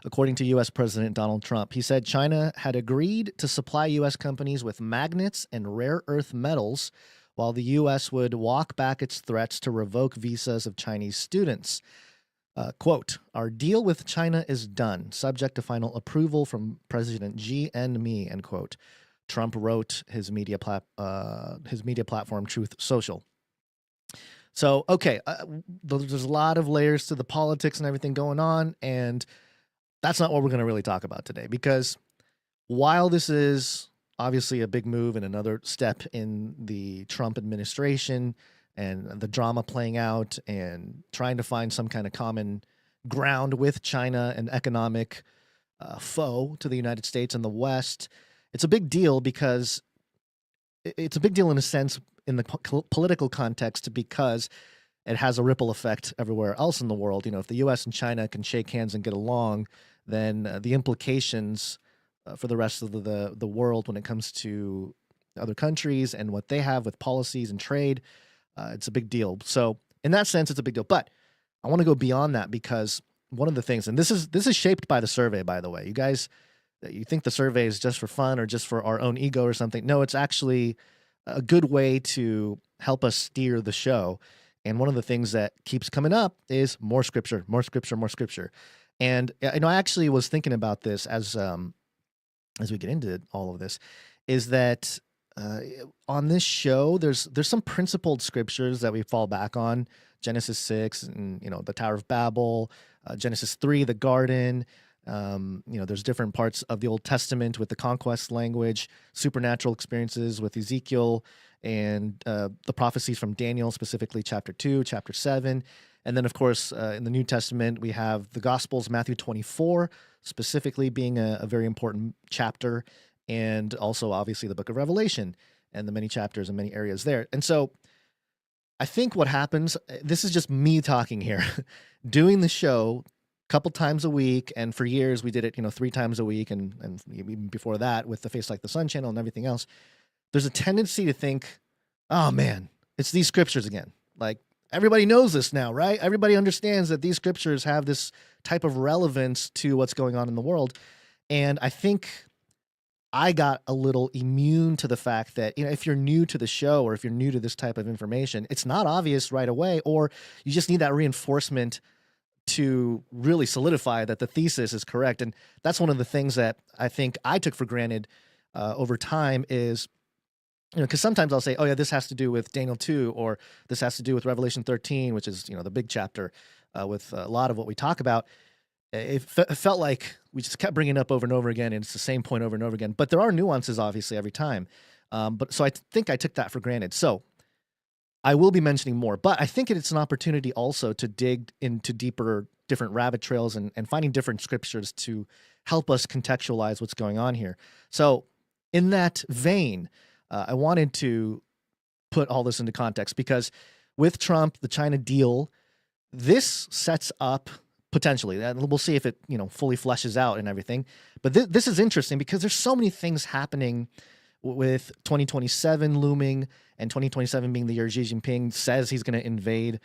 According to U.S. President Donald Trump, he said China had agreed to supply U.S. companies with magnets and rare earth metals, while the U.S. would walk back its threats to revoke visas of Chinese students. Quote, our deal with China is done, subject to final approval from President Xi, end quote. Trump wrote his media platform, Truth Social. So, okay, there's a lot of layers to the politics and everything going on, and that's not what we're going to really talk about today, because while this is obviously a big move and another step in the Trump administration and the drama playing out and trying to find some kind of common ground with China, an economic foe to the United States and the West, it's a big deal because it's a big deal in a sense in the political context because it has a ripple effect everywhere else in the world. If the U.S. and China can shake hands and get along, then the implications for the rest of the world when it comes to other countries and what they have with policies and trade, it's a big deal. So in that sense, it's a big deal. But I want to go beyond that because one of the things, and this is shaped by the survey, by the way. You guys you think the survey is just for fun or just for our own ego or something. No, it's actually a good way to help us steer the show. And one of the things that keeps coming up is more scripture, more scripture, more scripture. And I actually was thinking about this as we get into all of this, is that on this show, there's some principled scriptures that we fall back on. Genesis 6 and, the Tower of Babel, Genesis 3, the garden. There's different parts of the Old Testament with the conquest language, supernatural experiences with Ezekiel, and the prophecies from Daniel, specifically chapter 2, chapter 7. And then, of course, in the New Testament, we have the Gospels, Matthew 24, specifically being a very important chapter, and also, obviously, the book of Revelation and the many chapters and many areas there. And so I think what happens, this is just me talking here, doing the show a couple times a week, and for years we did it, 3 times a week, and even before that with the Face Like the Sun channel and everything else. There's a tendency to think, oh man, it's these scriptures again. Like, everybody knows this now, right? Everybody understands that these scriptures have this type of relevance to what's going on in the world. And I think I got a little immune to the fact that, if you're new to the show or if you're new to this type of information, it's not obvious right away, or you just need that reinforcement to really solidify that the thesis is correct. And that's one of the things that I think I took for granted over time is, because sometimes I'll say, oh yeah, this has to do with Daniel 2, or this has to do with Revelation 13, which is, the big chapter with a lot of what we talk about. It felt like we just kept bringing it up over and over again, and it's the same point over and over again. But there are nuances, obviously, every time. So I think I took that for granted. So I will be mentioning more, but I think it's an opportunity also to dig into deeper, different rabbit trails and finding different scriptures to help us contextualize what's going on here. So in that vein, I wanted to put all this into context, because with Trump, the China deal, this sets up potentially, we'll see if it fully fleshes out and everything. But this is interesting because there's so many things happening with 2027 looming, and 2027 being the year Xi Jinping says he's going to invade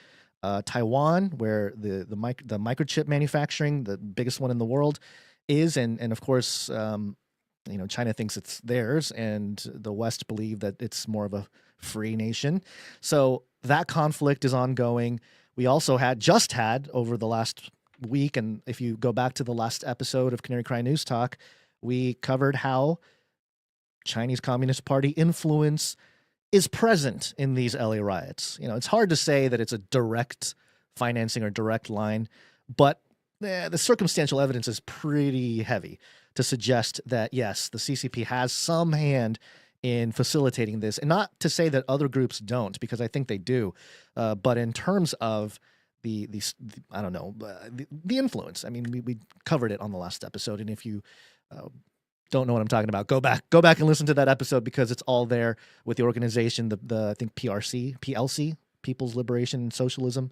Taiwan, where the microchip manufacturing, the biggest one in the world, is, and of course, China thinks it's theirs, and the West believe that it's more of a free nation. So that conflict is ongoing. We also just had over the last week, and if you go back to the last episode of Canary Cry News Talk, we covered how Chinese Communist Party influence is present in these LA riots. It's hard to say that it's a direct financing or direct line, but the circumstantial evidence is pretty heavy to suggest that, yes, the CCP has some hand in facilitating this. And not to say that other groups don't, because I think they do. But in terms of the influence, I mean, we covered it on the last episode. And if you don't know what I'm talking about, go back and listen to that episode, because it's all there with the organization, the I think PLC, People's Liberation and Socialism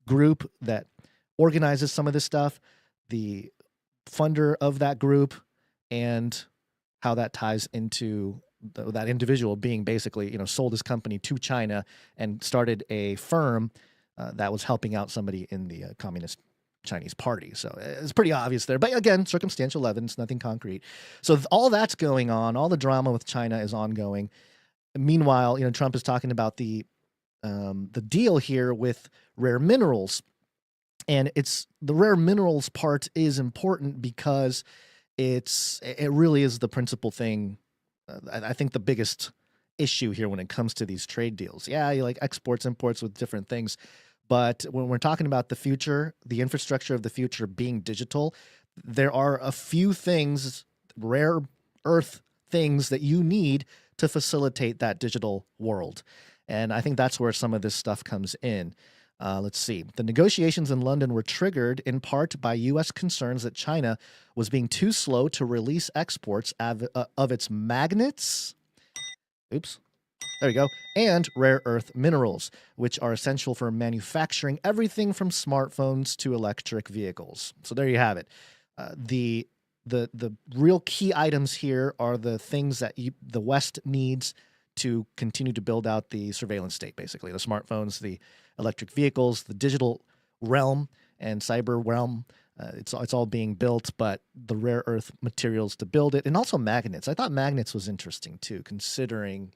group that organizes some of this stuff, the funder of that group, and how that ties into that individual being basically, sold his company to China and started a firm that was helping out somebody in the Communist Chinese Party. So it's pretty obvious there. But again, circumstantial evidence, nothing concrete. So all that's going on. All the drama with China is ongoing. Meanwhile, Trump is talking about the deal here with rare minerals. And it's the rare minerals part is important because it really is the principal thing. I think the biggest issue here when it comes to these trade deals. Yeah, you like exports, imports with different things. But when we're talking about the future, the infrastructure of the future being digital, there are a few things, rare earth things that you need to facilitate that digital world. And I think that's where some of this stuff comes in. Let's see. The negotiations in London were triggered in part by U.S. concerns that China was being too slow to release exports of its magnets. Oops. There you go. And rare earth minerals, which are essential for manufacturing everything from smartphones to electric vehicles. So there you have it. The real key items here are the things that the West needs to continue to build out the surveillance state, basically. The smartphones, the electric vehicles, the digital realm and cyber realm, It's all being built, but the rare earth materials to build it, and also magnets. I thought magnets was interesting too, considering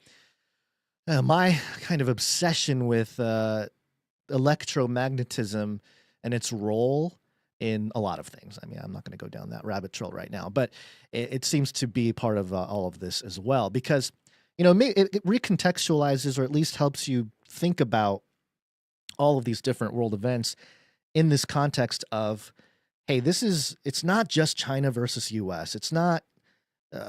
my kind of obsession with electromagnetism and its role in a lot of things. I mean, I'm not going to go down that rabbit trail right now, but it seems to be part of all of this as well, because it recontextualizes, or at least helps you think about all of these different world events in this context of, hey, it's not just China versus US. It's not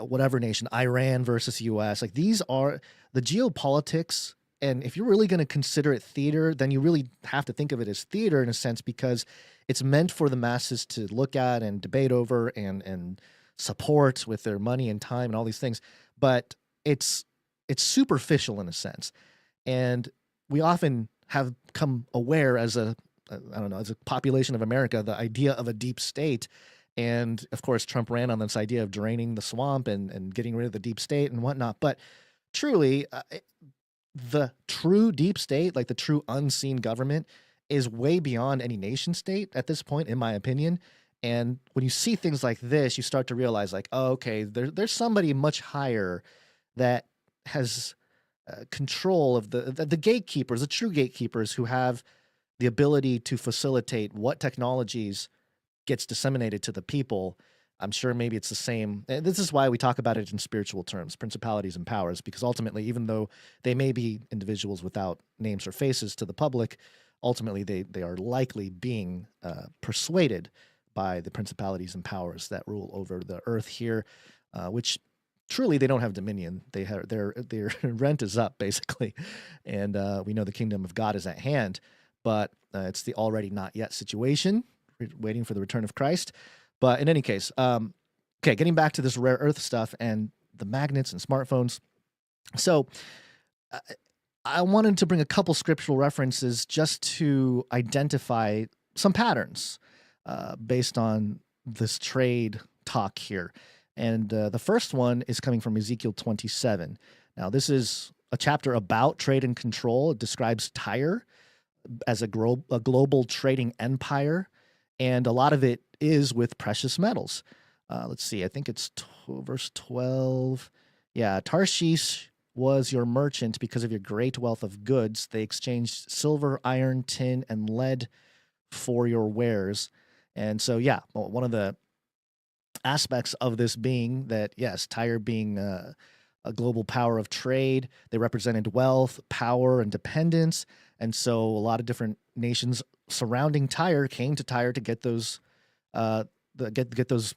whatever nation, Iran versus US. Like, these are the geopolitics. And if you're really going to consider it theater, then you really have to think of it as theater in a sense, because it's meant for the masses to look at and debate over and support with their money and time and all these things. But it's superficial in a sense. And we often have come aware as as a population of America, the idea of a deep state. And of course, Trump ran on this idea of draining the swamp and getting rid of the deep state and whatnot. But truly, the true deep state, like the true unseen government, is way beyond any nation state at this point, in my opinion. And when you see things like this, you start to realize, like, oh, okay, there's somebody much higher that has control of the gatekeepers, the true gatekeepers, who have the ability to facilitate what technologies gets disseminated to the people. I'm sure maybe it's the same. And this is why we talk about it in spiritual terms, principalities and powers, because ultimately, even though they may be individuals without names or faces to the public, ultimately they are likely being persuaded by the principalities and powers that rule over the earth here, which truly they don't have dominion. Their rent is up, basically. And we know the kingdom of God is at hand, but it's the already not yet situation, waiting for the return of Christ. But in any case, okay, getting back to this rare earth stuff and the magnets and smartphones. So I wanted to bring a couple scriptural references just to identify some patterns based on this trade talk here. And the first one is coming from Ezekiel 27. Now, this is a chapter about trade and control. It describes Tyre as a global trading empire, and a lot of it is with precious metals. Let's see, I think it's verse 12. Yeah, Tarshish was your merchant because of your great wealth of goods. They exchanged silver, iron, tin, and lead for your wares. And so, yeah, one of the aspects of this being that, yes, Tyre being a global power of trade, they represented wealth, power, and dependence. And so a lot of different nations surrounding Tyre came to Tyre to get those get those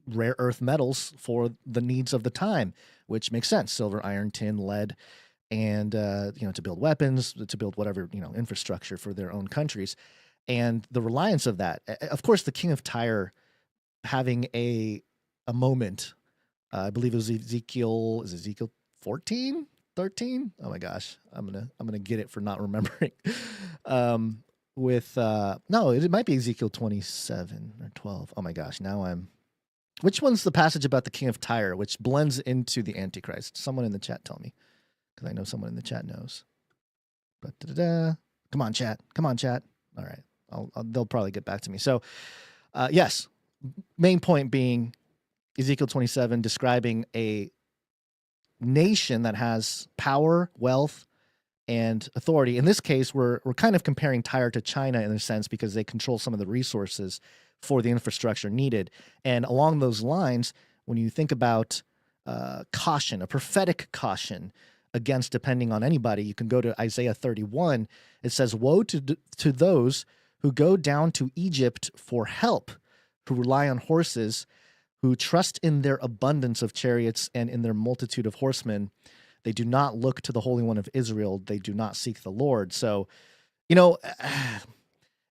rare earth metals for the needs of the time, which makes sense: silver, iron, tin, lead, and to build weapons, to build whatever infrastructure for their own countries. And the reliance of that, of course, the king of Tyre having a moment. I believe it was Ezekiel. Is Ezekiel 14? 13? Oh my gosh, I'm gonna get it for not remembering. No, it might be Ezekiel 27 or 12. Oh my gosh, which one's the passage about the king of Tyre, which blends into the Antichrist? Someone in the chat tell me, because I know someone in the chat knows. But come on, chat. All right, they'll probably get back to me. So, yes, main point being Ezekiel 27 describing a nation that has power, wealth, and authority. In this case, we're kind of comparing Tyre to China in a sense, because they control some of the resources for the infrastructure needed. And along those lines, when you think about caution, a prophetic caution against depending on anybody, you can go to Isaiah 31. It says, "Woe to those who go down to Egypt for help, who rely on horses, who trust in their abundance of chariots and in their multitude of horsemen. They do not look to the Holy One of Israel. They do not seek the Lord." So,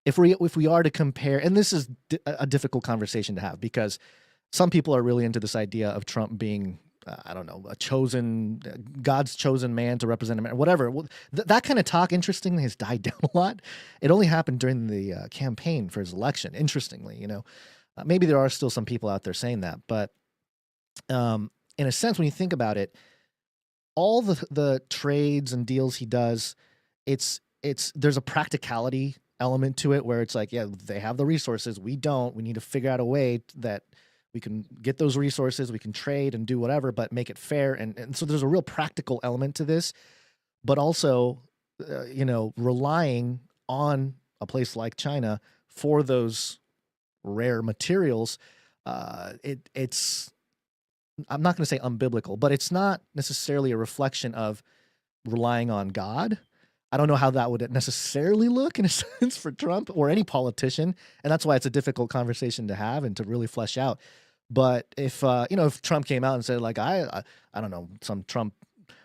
if we are to compare, and this is a difficult conversation to have, because some people are really into this idea of Trump being, God's chosen man to represent America, whatever. That kind of talk, interestingly, has died down a lot. It only happened during the campaign for his election, interestingly, maybe there are still some people out there saying that, but in a sense, when you think about it, all the trades and deals he does, there's a practicality element to it where it's like, yeah, they have the resources, we don't. We need to figure out a way that we can get those resources, we can trade and do whatever, but make it fair. And so there's a real practical element to this, but also, relying on a place like China for those rare materials. It's, I'm not going to say unbiblical, but it's not necessarily a reflection of relying on God. I don't know how that would necessarily look in a sense for Trump or any politician. And that's why it's a difficult conversation to have and to really flesh out. But if, if Trump came out and said, like, I don't know, some Trump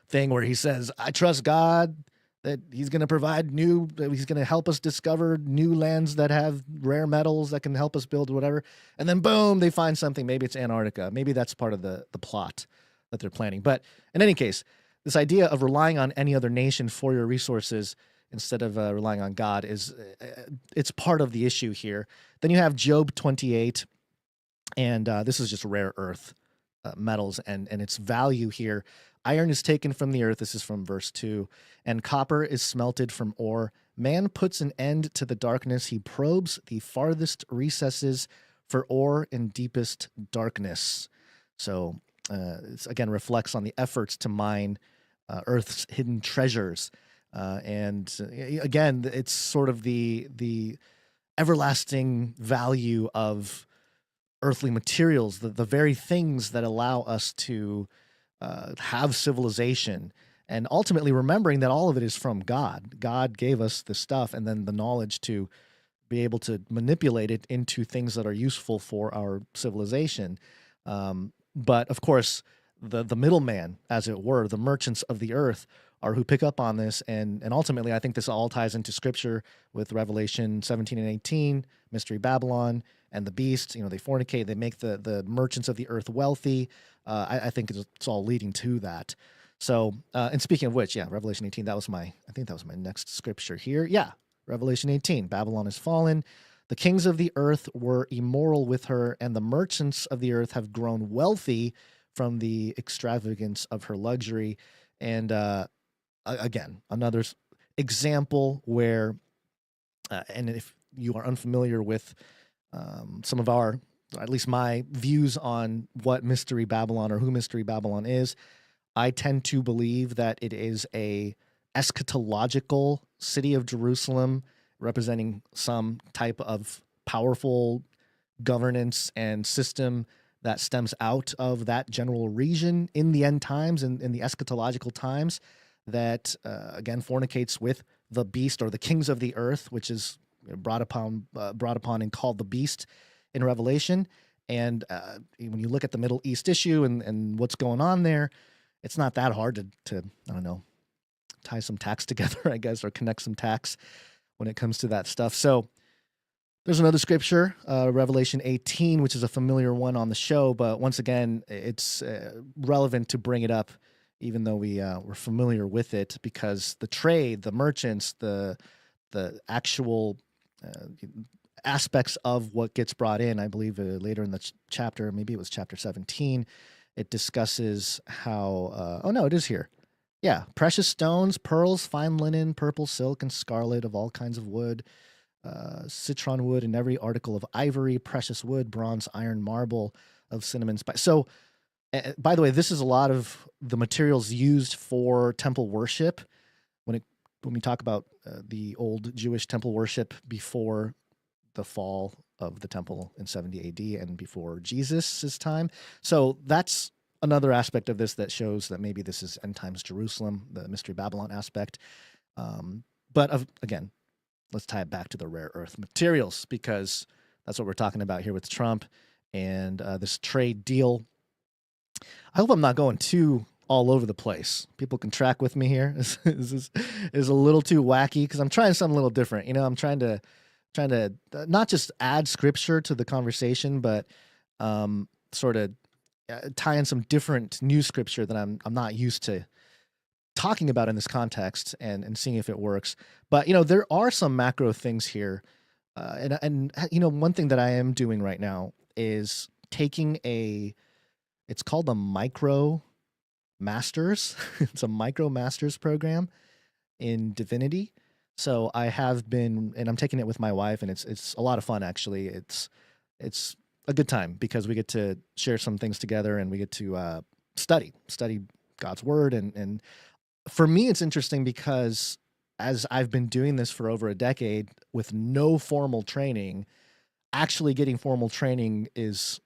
thing where he says, I trust God that he's going to provide he's going to help us discover new lands that have rare metals that can help us build whatever. And then boom, they find something. Maybe it's Antarctica. Maybe that's part of the plot that they're planning. But in any case, this idea of relying on any other nation for your resources instead of relying on God it's part of the issue here. Then you have Job 28, and this is just rare earth metals and its value here. Iron is taken from the earth, this is from verse 2, and copper is smelted from ore. Man puts an end to the darkness. He probes the farthest recesses for ore in deepest darkness. So it again reflects on the efforts to mine Earth's hidden treasures. And again, it's sort of the everlasting value of earthly materials, the very things that allow us to have civilization, and ultimately remembering that all of it is from God. God gave us the stuff and then the knowledge to be able to manipulate it into things that are useful for our civilization. But of course, the middleman, as it were, the merchants of the earth are who pick up on this. And ultimately, I think this all ties into scripture with Revelation 17 and 18, Mystery Babylon and the beast. They fornicate, they make the merchants of the earth wealthy. I think it's all leading to that. So, and speaking of which, Revelation 18, I think that was my next scripture here. Yeah, Revelation 18, Babylon is fallen. The kings of the earth were immoral with her, and the merchants of the earth have grown wealthy from the extravagance of her luxury. And again, another example where, and if you are unfamiliar with some of our, at least my views on what Mystery Babylon or who Mystery Babylon is, I tend to believe that it is a eschatological city of Jerusalem representing some type of powerful governance and system that stems out of that general region in the end times and in the eschatological times that, again, fornicates with the beast or the kings of the earth, which is brought upon and called the beast in Revelation. And when you look at the Middle East issue and what's going on there, it's not that hard to I don't know, tie some tacks together, I guess, or connect some tacks when it comes to that stuff. So there's another scripture, Revelation 18, which is a familiar one on the show, but once again, it's relevant to bring it up, even though we're familiar with it, because the trade, the merchants, the actual aspects of what gets brought in, I believe later in the chapter, maybe it was chapter 17, it discusses how, oh no, it is here. Yeah, precious stones, pearls, fine linen, purple silk, and scarlet of all kinds of wood, citron wood, and every article of ivory, precious wood, bronze, iron, marble, of cinnamon spice. So, by the way, this is a lot of the materials used for temple worship. When we talk about the old Jewish temple worship before the fall of the temple in 70 AD and before Jesus's time. So that's another aspect of this that shows that maybe this is end times Jerusalem, the Mystery Babylon aspect. Again, let's tie it back to the rare earth materials, because that's what we're talking about here with Trump and this trade deal. I hope I'm not going too all over the place. People can track with me here. This is a little too wacky because I'm trying something a little different. I'm trying to not just add scripture to the conversation, but sort of tie in some different new scripture that I'm not used to talking about in this context and seeing if it works. But there are some macro things here, and one thing that I am doing right now is taking it's called a micro masters. It's a micro masters program in divinity. So I have been, and I'm taking it with my wife, and it's a lot of fun actually. It's a good time because we get to share some things together, and we get to study God's word, and for me it's interesting because as I've been doing this for over a decade with no formal training, actually getting formal training is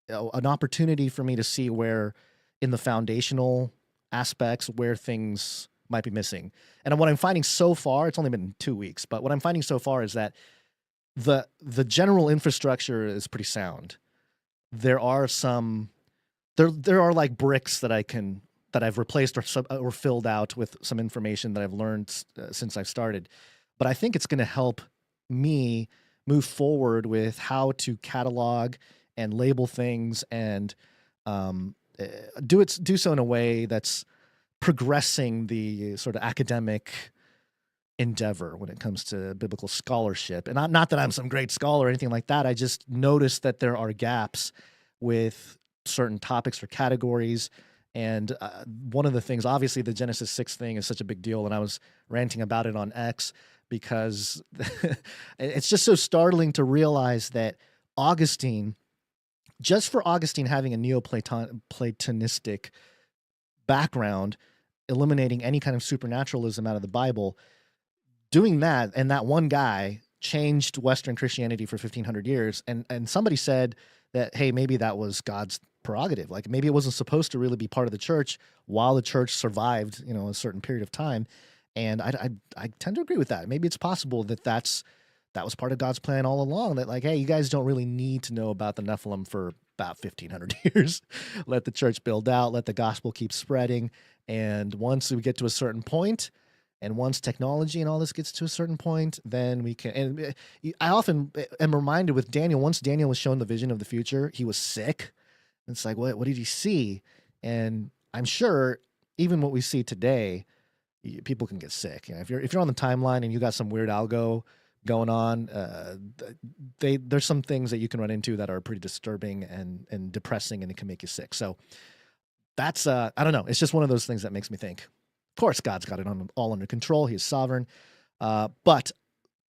an opportunity for me to see where in the foundational aspects where things might be missing. And what I'm finding so far, it's only been 2 weeks, but what I'm finding so far is that the general infrastructure is pretty sound. There are some there are like bricks that I've replaced or filled out with some information that I've learned since I've started. But I think it's going to help me move forward with how to catalog and label things and do so in a way that's progressing the sort of academic endeavor when it comes to biblical scholarship. And not that I'm some great scholar or anything like that. I just noticed that there are gaps with certain topics or categories. And one of the things, obviously the Genesis 6 thing is such a big deal. And I was ranting about it on X because it's just so startling to realize that Augustine, just for Augustine having a Neoplatonistic background, eliminating any kind of supernaturalism out of the Bible, doing that, and that one guy changed Western Christianity for 1,500 years. And somebody said that, hey, maybe that was God's prerogative. Like maybe it wasn't supposed to really be part of the church while the church survived, a certain period of time. And I tend to agree with that. Maybe it's possible that that was part of God's plan all along, that like, hey, you guys don't really need to know about the Nephilim for about 1,500 years. Let the church build out, let the gospel keep spreading. And once we get to a certain point, and once technology and all this gets to a certain point, then we can. And I often am reminded with Daniel, once Daniel was shown the vision of the future, he was sick. It's like, what did he see? And I'm sure even what we see today, people can get sick. If you're on the timeline and you got some weird algo going on, there's some things that you can run into that are pretty disturbing and depressing, and it can make you sick. So that's I don't know. It's just one of those things that makes me think. Of course, God's got it all under control. He is sovereign. But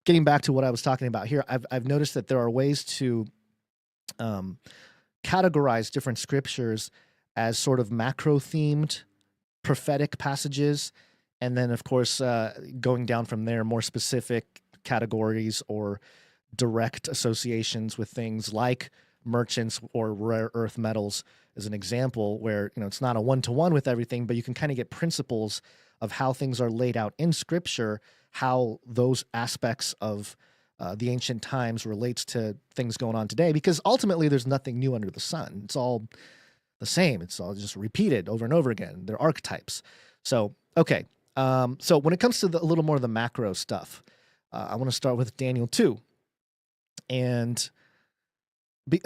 getting back to what I was talking about here, I've noticed that there are ways to categorize different scriptures as sort of macro-themed prophetic passages, and then, of course, going down from there, more specific categories or direct associations with things like merchants or rare earth metals as an example, where it's not a one-to-one with everything, but you can kind of get principles of how things are laid out in Scripture, how those aspects of the ancient times relates to things going on today, because ultimately there's nothing new under the sun. It's all the same. It's all just repeated over and over again. They're archetypes. So, okay. So when it comes to a little more of the macro stuff, I want to start with Daniel 2. And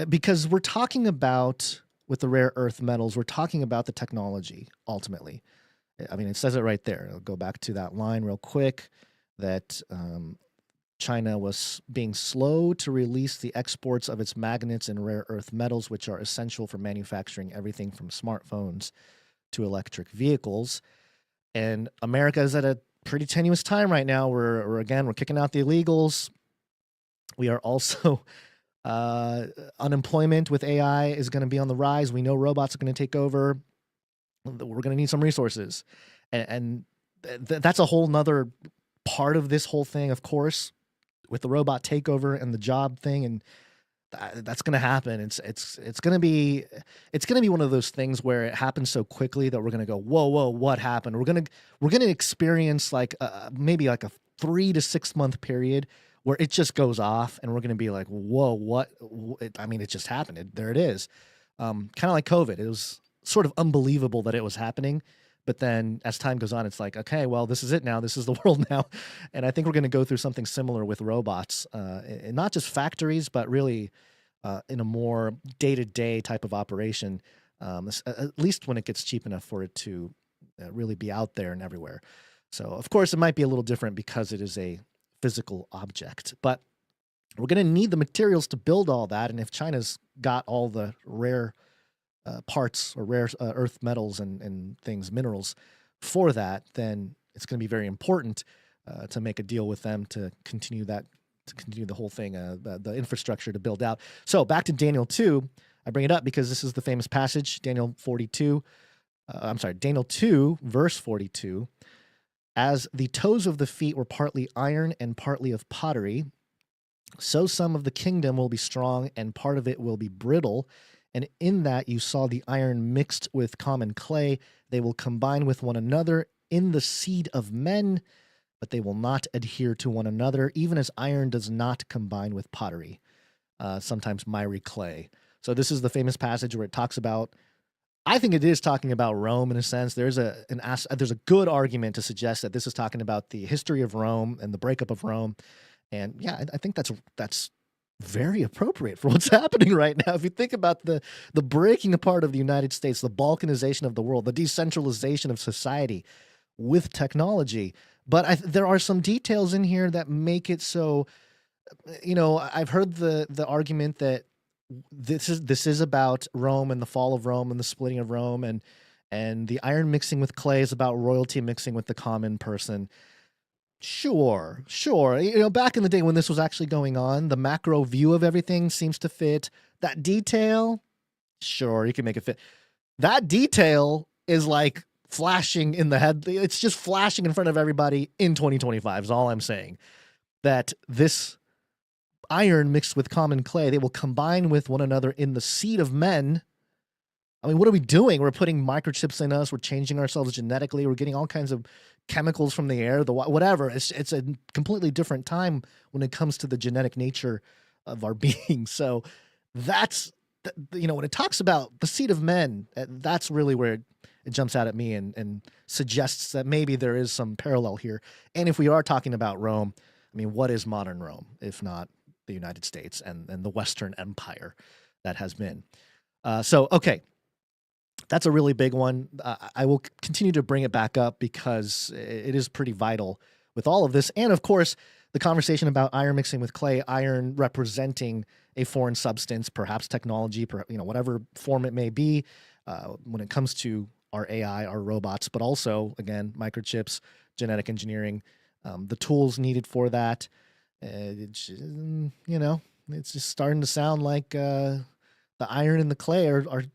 because we're talking about, with the rare earth metals, we're talking about the technology, ultimately. I mean, it says it right there. I'll go back to that line real quick, that China was being slow to release the exports of its magnets and rare earth metals, which are essential for manufacturing everything from smartphones to electric vehicles. And America is at a pretty tenuous time right now. We're kicking out the illegals. We are also unemployment with AI is going to be on the rise. We know robots are going to take over. We're going to need some resources, and that's a whole nother part of this whole thing, of course, with the robot takeover and the job thing, and that's going to happen. It's going to be one of those things where it happens so quickly that we're going to go, whoa, what happened? We're going to experience like maybe like a 3 to 6 month period where it just goes off, and we're going to be like, whoa, what? It just happened. There it is. Kind of like COVID. It was sort of unbelievable that it was happening. But then as time goes on, it's like, okay, well, this is it now. This is the world now. And I think we're going to go through something similar with robots, and not just factories, but really in a more day-to-day type of operation, at least when it gets cheap enough for it to really be out there and everywhere. So, of course, it might be a little different because it is a physical object. But we're going to need the materials to build all that. And if China's got all the rare parts or rare earth metals and things, minerals for that, then it's going to be very important. to make a deal with them to continue the whole thing, the infrastructure to build out. So back to Daniel 2. I bring it up because this is the famous passage, Daniel 2, verse 42. As the toes of the feet were partly iron and partly of pottery, so some of the kingdom will be strong and part of it will be brittle. And in that you saw the iron mixed with common clay. They will combine with one another in the seed of men, but they will not adhere to one another, even as iron does not combine with pottery, sometimes miry clay. So this is the famous passage where it talks about, I think it is talking about Rome in a sense. There's a good argument to suggest that this is talking about the history of Rome and the breakup of Rome. And yeah, I think that's very appropriate for what's happening right now. If you think about the breaking apart of the United States, the balkanization of the world, the decentralization of society with technology. But there are some details in here that make it so, I've heard the argument that this is about Rome and the fall of Rome and the splitting of Rome, and the iron mixing with clay is about royalty mixing with the common person. Sure. Back in the day when this was actually going on, the macro view of everything seems to fit. That detail, sure, you can make it fit. That detail is like flashing in the head. It's just flashing in front of everybody in 2025 is all I'm saying. That this iron mixed with common clay, they will combine with one another in the seed of men. I mean, what are we doing? We're putting microchips in us. We're changing ourselves genetically. We're getting all kinds of chemicals from the air, whatever. It's a completely different time when it comes to the genetic nature of our being. So that's, when it talks about the seed of men, that's really where it jumps out at me and suggests that maybe there is some parallel here. And if we are talking about Rome, I mean, what is modern Rome, if not the United States and the Western Empire that has been? Okay. That's a really big one. I will continue to bring it back up because it is pretty vital with all of this. And of course, the conversation about iron mixing with clay, iron representing a foreign substance, perhaps technology, whatever form it may be, when it comes to our AI, our robots, but also, again, microchips, genetic engineering, the tools needed for that. It's just starting to sound like the iron and the clay are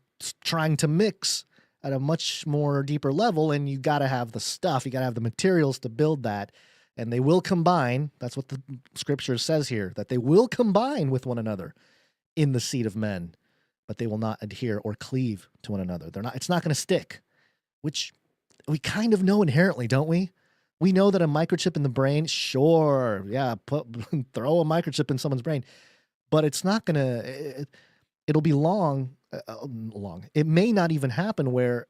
trying to mix at a much more deeper level, and you got to have the stuff, you got to have the materials to build that, and they will combine. That's what the scripture says here, that they will combine with one another in the seed of men, but they will not adhere or cleave to one another. It's not going to stick, which we kind of know inherently, don't we? We know that a microchip in the brain, sure, yeah, throw a microchip in someone's brain, but it's not going to, it'll be long. It may not even happen where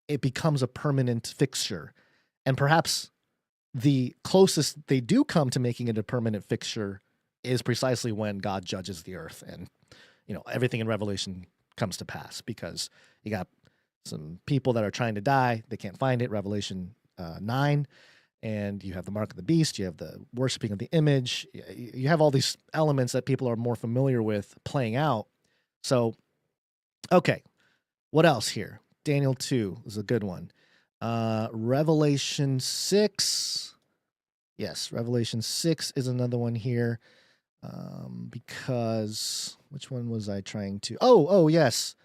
it becomes a permanent fixture. And perhaps the closest they do come to making it a permanent fixture is precisely when God judges the earth and, everything in Revelation comes to pass, because you got some people that are trying to die. They can't find it. Revelation 9. And you have the mark of the beast. You have the worshiping of the image. You have all these elements that people are more familiar with playing out. So, okay, what else here? Daniel 2 is a good one. Revelation 6. Yes, Revelation 6 is another one here. Because, which one was I trying to? Oh, yes.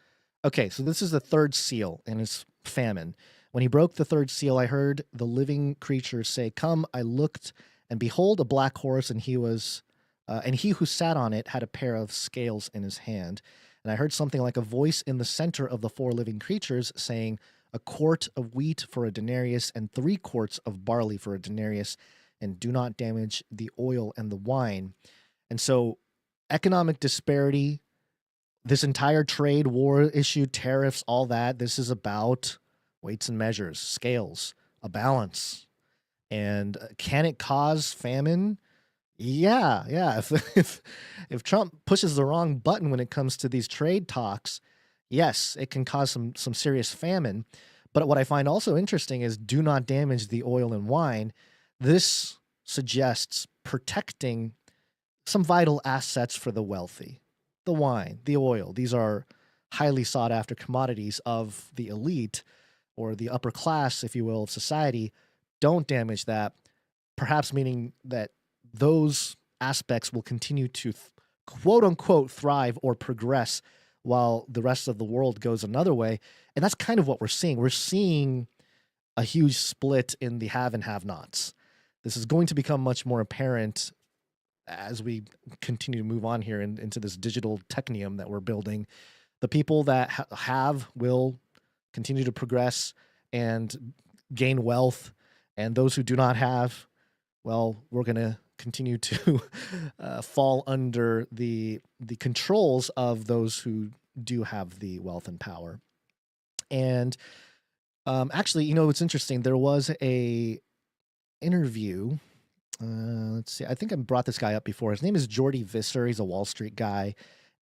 Okay, so this is the third seal, and it's famine. When he broke the third seal, I heard the living creature say, "Come." I looked, and behold, a black horse, and he who sat on it had a pair of scales in his hand. And I heard something like a voice in the center of the four living creatures saying, "A quart of wheat for a denarius, and 3 quarts of barley for a denarius, and do not damage the oil and the wine." And so economic disparity, this entire trade war issue, tariffs, all that, this is about weights and measures, scales, a balance. And can it cause famine? Yeah. If Trump pushes the wrong button when it comes to these trade talks, yes, it can cause some serious famine. But what I find also interesting is do not damage the oil and wine. This suggests protecting some vital assets for the wealthy. The wine, the oil, these are highly sought after commodities of the elite or the upper class, if you will, of society. Don't damage that. perhaps meaning that those aspects will continue to quote unquote thrive or progress while the rest of the world goes another way. And that's kind of what we're seeing. We're seeing a huge split in the have and have nots. This is going to become much more apparent as we continue to move on here into this digital technium that we're building. The people that have will continue to progress and gain wealth, and those who do not have, well, we're going to continue to fall under the controls of those who do have the wealth and power. And actually, you know, it's interesting. There was a interview. Let's see. I think I brought this guy up before. His name is Jordy Visser. He's a Wall Street guy,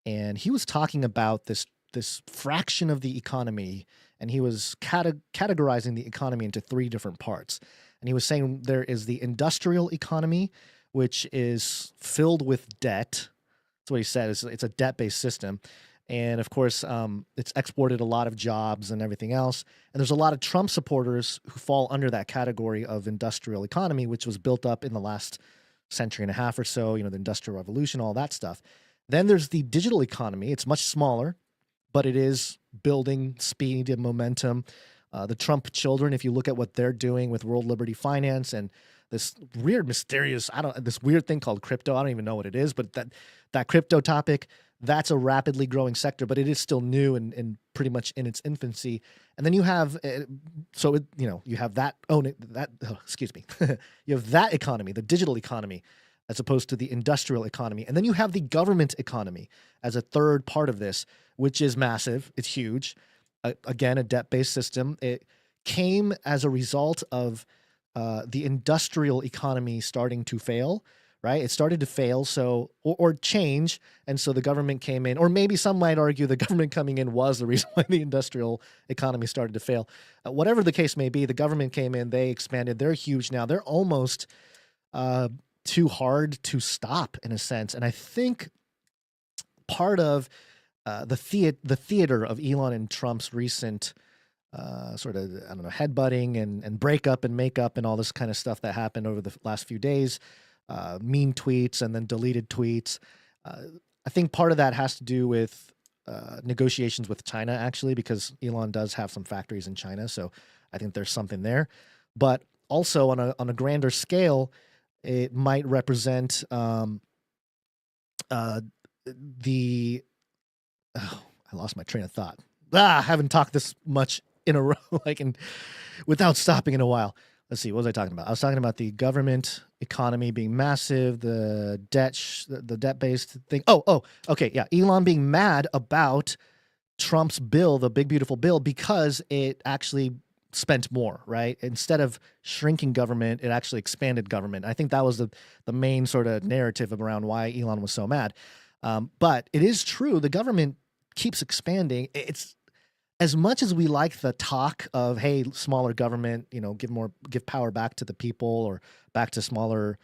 and he was talking about this fraction of the economy, and he was categorizing the economy into 3 different parts. And he was saying there is the industrial economy, which is filled with debt. That's what he said. It's a debt-based system. And of course, it's exported a lot of jobs and everything else. And there's a lot of Trump supporters who fall under that category of industrial economy, which was built up in the last century and a half or so, you know, the Industrial Revolution, all that stuff. Then there's the digital economy. It's much smaller, but it is building speed and momentum. The Trump children, if you look at what they're doing with World Liberty Finance and this weird, mysterious, this weird thing called crypto. I don't even know what it is, but that crypto topic, that's a rapidly growing sector, but it is still new and pretty much in its infancy. And then you have, you have that you have that economy, the digital economy, as opposed to the industrial economy. And then you have the government economy as a third part of this, which is massive. It's huge. Again, a debt-based system. It came as a result of the industrial economy starting to fail, right? It started to fail, or change, and so the government came in, or maybe some might argue the government coming in was the reason why the industrial economy started to fail. Whatever the case may be, the government came in, they expanded, they're huge now. They're almost too hard to stop in a sense, and I think part of the theater of Elon and Trump's recent sort of, headbutting and breakup and makeup and all this kind of stuff that happened over the last few days, mean tweets and then deleted tweets. I think part of that has to do with negotiations with China, actually, because Elon does have some factories in China. So I think there's something there. But also on a grander scale, it might represent I lost my train of thought. I haven't talked this much in a row, without stopping in a while. Let's see, what was I talking about? I was talking about the government economy being massive, the debt-based thing. Okay, yeah. Elon being mad about Trump's bill, the big beautiful bill, because it actually spent more, right? Instead of shrinking government, it actually expanded government. I think that was the main sort of narrative around why Elon was so mad. But it is true, the government keeps expanding. It's as much as we like the talk of, hey, smaller government, give power back to the people or back to smaller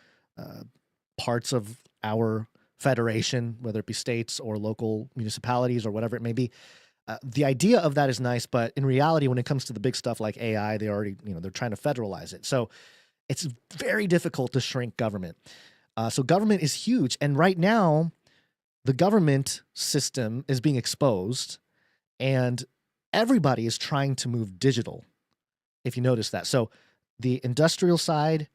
parts of our federation, whether it be states or local municipalities or whatever it may be. The idea of that is nice, but in reality, when it comes to the big stuff like AI, they already, they're trying to federalize it. So it's very difficult to shrink government. So government is huge. And right now, the government system is being exposed and everybody is trying to move digital, if you notice that. So the industrial side,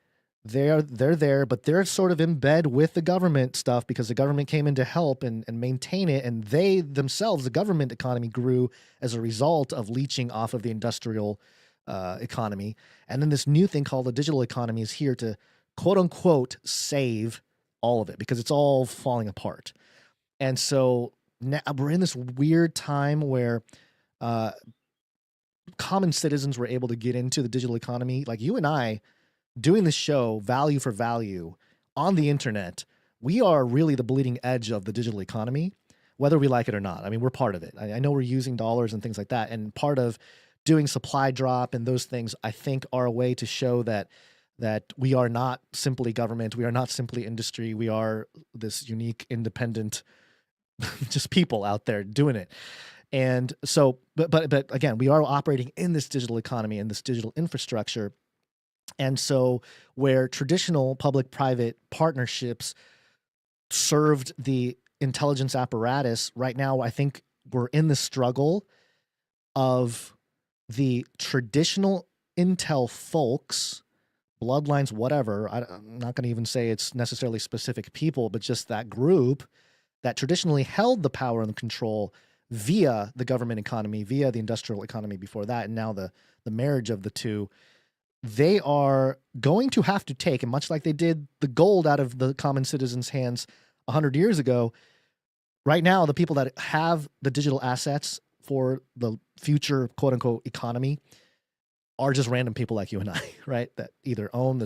they're there, but they're sort of in bed with the government stuff because the government came in to help and maintain it. And they themselves, the government economy, grew as a result of leeching off of the industrial economy. And then this new thing called the digital economy is here to, quote unquote, save all of it because it's all falling apart. And so now we're in this weird time where common citizens were able to get into the digital economy. Like you and I doing this show, value for value, on the internet, we are really the bleeding edge of the digital economy, whether we like it or not. I mean, we're part of it. I know we're using dollars and things like that. And part of doing supply drop and those things, I think, are a way to show that we are not simply government. We are not simply industry. We are this unique, independent, just people out there doing it. And so, but again, we are operating in this digital economy and this digital infrastructure. And so where traditional public-private partnerships served the intelligence apparatus, right now I think we're in the struggle of the traditional intel folks, bloodlines, whatever. I'm not going to even say it's necessarily specific people, but just that group that traditionally held the power and the control via the government economy, via the industrial economy before that, and now the marriage of the two. They are going to have to take, and much like they did the gold out of the common citizen's hands 100 years ago, right now, the people that have the digital assets for the future quote unquote economy are just random people like you and I, right? That either own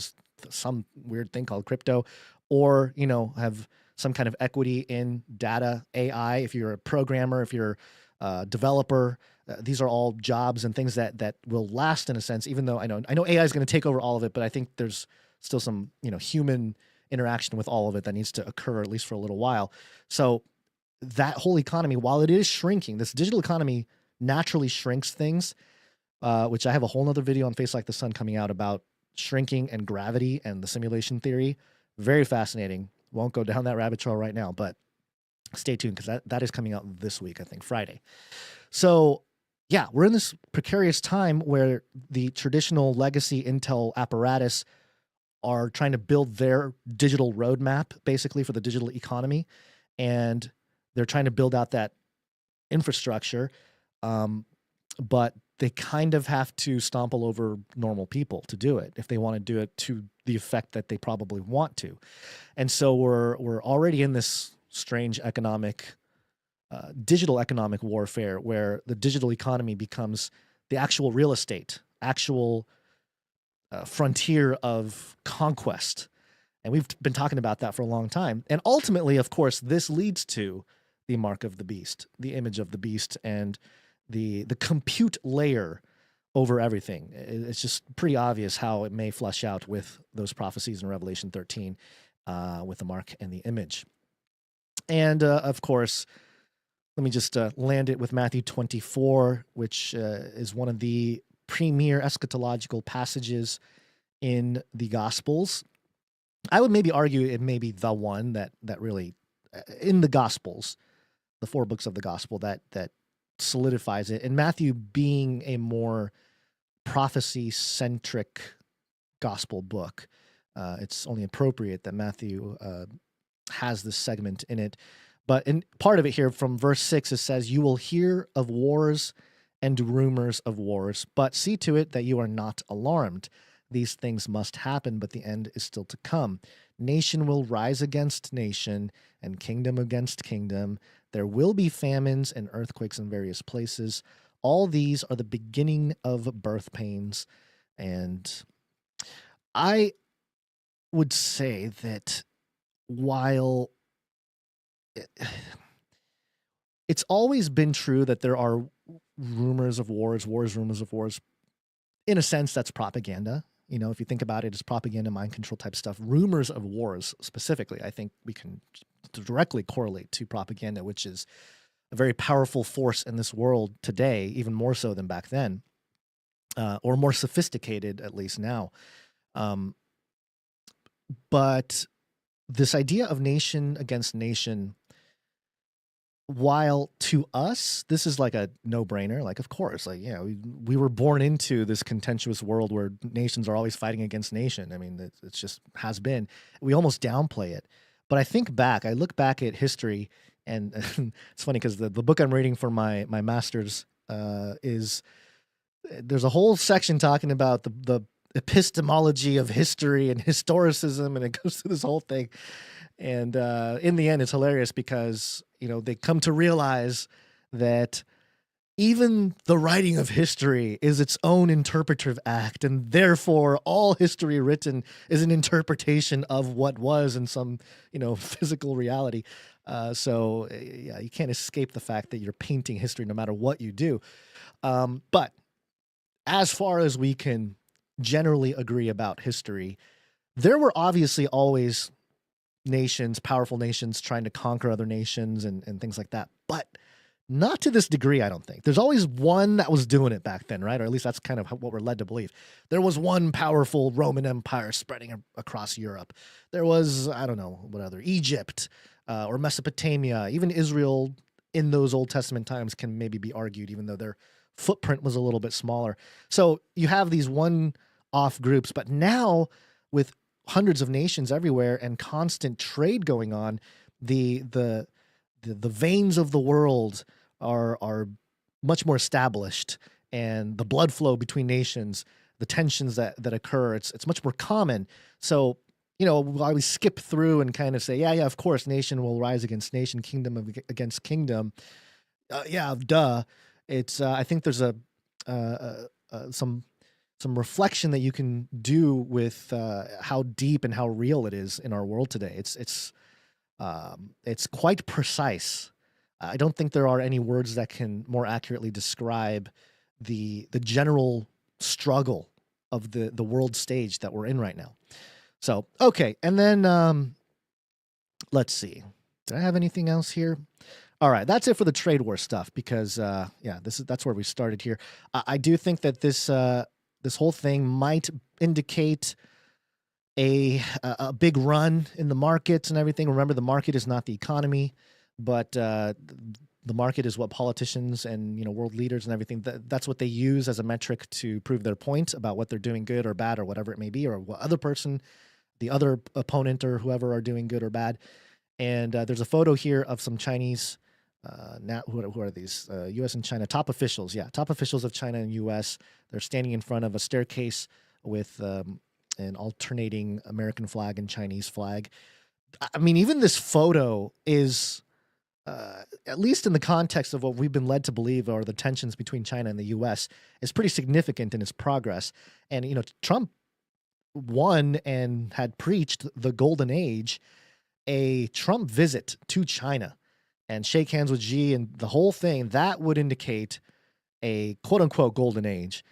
some weird thing called crypto, or, you know, have some kind of equity in data, AI. If you're a programmer, if you're a developer, these are all jobs and things that will last in a sense, even though I know AI is going to take over all of it, but I think there's still some, you know, human interaction with all of it that needs to occur at least for a little while. So that whole economy, while it is shrinking, this digital economy naturally shrinks things, which I have a whole nother video on Face Like the Sun coming out about shrinking and gravity and the simulation theory. Very fascinating. Won't go down that rabbit trail right now, but stay tuned because that is coming out this week, I think Friday. So yeah, we're in this precarious time where the traditional legacy Intel apparatus are trying to build their digital roadmap basically for the digital economy. And they're trying to build out that infrastructure. But they kind of have to stomp all over normal people to do it if they want to do it to the effect that they probably want to. And so we're already in this strange economic digital economic warfare where the digital economy becomes the actual real estate, actual frontier of conquest. And we've been talking about that for a long time. And ultimately, of course, this leads to the mark of the beast, the image of the beast, and the compute layer over everything. It's just pretty obvious how it may flush out with those prophecies in Revelation 13 with the mark and the image. And of course, let me just land it with Matthew 24, which is one of the premier eschatological passages in the Gospels. I would maybe argue it may be the one that really, in the Gospels, the 4 books of the Gospel, that solidifies it. And Matthew being a more prophecy-centric Gospel book, it's only appropriate that Matthew has this segment in it. But in part of it here, from verse 6, it says, "You will hear of wars and rumors of wars, but see to it that you are not alarmed. These things must happen, but the end is still to come. Nation will rise against nation, and kingdom against kingdom. There will be famines and earthquakes in various places. All these are the beginning of birth pains." And I would say that while it's always been true that there are rumors of wars, rumors of wars, in a sense, that's propaganda. You know, if you think about it as propaganda, mind control type stuff, rumors of wars specifically, I think we can directly correlate to propaganda, which is a very powerful force in this world today, even more so than back then, or more sophisticated, at least now. But this idea of nation against nation, while to us, this is like a no-brainer, like, of course, like, you know, we were born into this contentious world where nations are always fighting against nation. I mean, it's just has been. We almost downplay it. But I look back at history, and it's funny because the book I'm reading for my master's there's a whole section talking about the epistemology of history and historicism, and it goes through this whole thing. And in the end, it's hilarious because, you know, they come to realize that even the writing of history is its own interpretive act, and therefore all history written is an interpretation of what was in some, you know, physical reality. So yeah, you can't escape the fact that you're painting history no matter what you do. But as far as we can generally agree about history, there were obviously always nations, powerful nations trying to conquer other nations and things like that. But Not to this degree, I don't think. There's always one that was doing it back then, right? Or at least that's kind of what we're led to believe. There was one powerful Roman Empire spreading across Europe. There was, I don't know, what other, Egypt or Mesopotamia, even Israel in those Old Testament times can maybe be argued, even though their footprint was a little bit smaller. So you have these one-off groups, but now with hundreds of nations everywhere and constant trade going on, the veins of the world are much more established, and the blood flow between nations, the tensions that occur, it's much more common. So, you know, while we skip through and kind of say, yeah, of course, nation will rise against nation, kingdom against kingdom. Yeah, duh. It's I think there's some reflection that you can do with how deep and how real it is in our world today. It's quite precise. I don't think there are any words that can more accurately describe the general struggle of the world stage that we're in right now. So, okay. And then, let's see. Did I have anything else here? All right. That's it for the trade war stuff because, yeah, that's where we started here. I do think that this whole thing might indicate a big run in the markets and everything. Remember, the market is not the economy, but the market is what politicians and, you know, world leaders and everything, that's what they use as a metric to prove their point about what they're doing good or bad or whatever it may be, or what the other opponent or whoever are doing good or bad. And there's a photo here of some Chinese, who are these? U.S. and China top officials. Yeah, top officials of China and U.S. They're standing in front of a staircase with an alternating American flag and Chinese flag. I mean, even this photo is, at least in the context of what we've been led to believe are the tensions between China and the U.S., is pretty significant in its progress. And, you know, Trump won and had preached the golden age. A Trump visit to China and shake hands with Xi and the whole thing, that would indicate a quote-unquote golden age.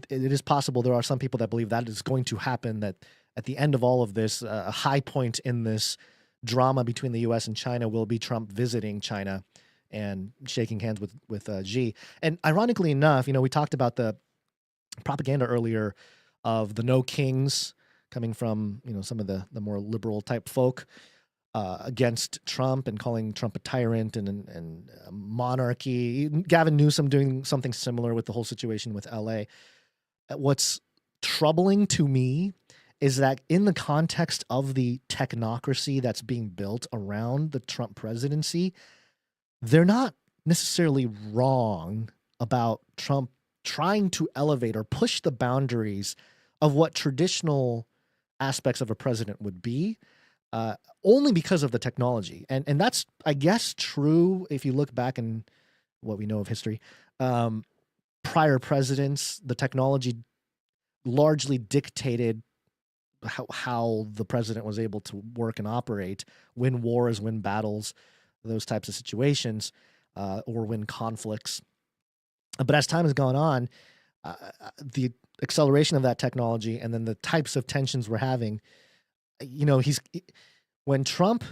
It is possible there are some people that believe that is going to happen, that at the end of all of this, a high point in this drama between the U.S. and China will be Trump visiting China and shaking hands with Xi. And ironically enough, you know, we talked about the propaganda earlier of the no kings coming from, you know, some of the more liberal type folk against Trump and calling Trump a tyrant and monarchy. Gavin Newsom doing something similar with the whole situation with LA. What's troubling to me is that in the context of the technocracy that's being built around the Trump presidency, they're not necessarily wrong about Trump trying to elevate or push the boundaries of what traditional aspects of a president would be, only because of the technology. And that's, I guess, true if you look back in what we know of history. Prior presidents, the technology largely dictated how the president was able to work and operate, win wars, win battles, those types of situations, or win conflicts. But as time has gone on, the acceleration of that technology and then the types of tensions we're having, you know, with Trump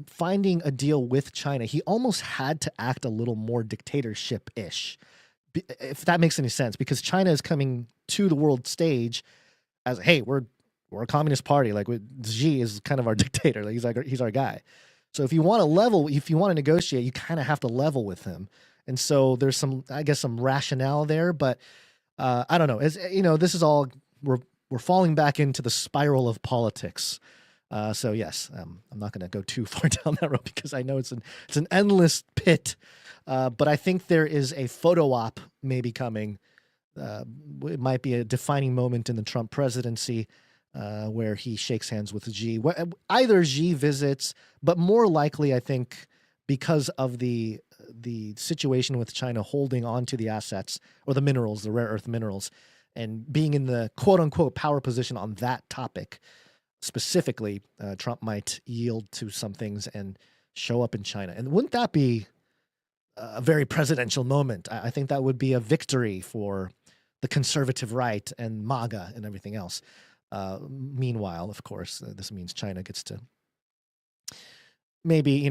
finding a deal with China, he almost had to act a little more dictatorship-ish, if that makes any sense, because China is coming to the world stage as, hey, we're a communist party. Like, Xi is kind of our dictator. Like, he's our guy. So if you want to negotiate, you kind of have to level with him. And so there's some rationale there, but I don't know. As you know, this is all, we're falling back into the spiral of politics. So yes, I'm not going to go too far down that road because I know it's an endless pit. But I think there is a photo op maybe coming. It might be a defining moment in the Trump presidency where he shakes hands with Xi. Either Xi visits, but more likely, I think, because of the situation with China holding on to the assets or the minerals, the rare earth minerals, and being in the quote-unquote power position on that topic specifically, Trump might yield to some things and show up in China. And wouldn't that be a very presidential moment? I think that would be a victory for the conservative right and MAGA and everything else. Meanwhile, of course, this means China gets to maybe,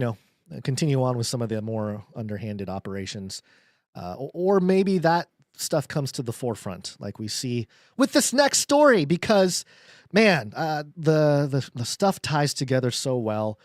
continue on with some of the more underhanded operations, or maybe that stuff comes to the forefront, like we see with this next story, because man, the stuff ties together so well.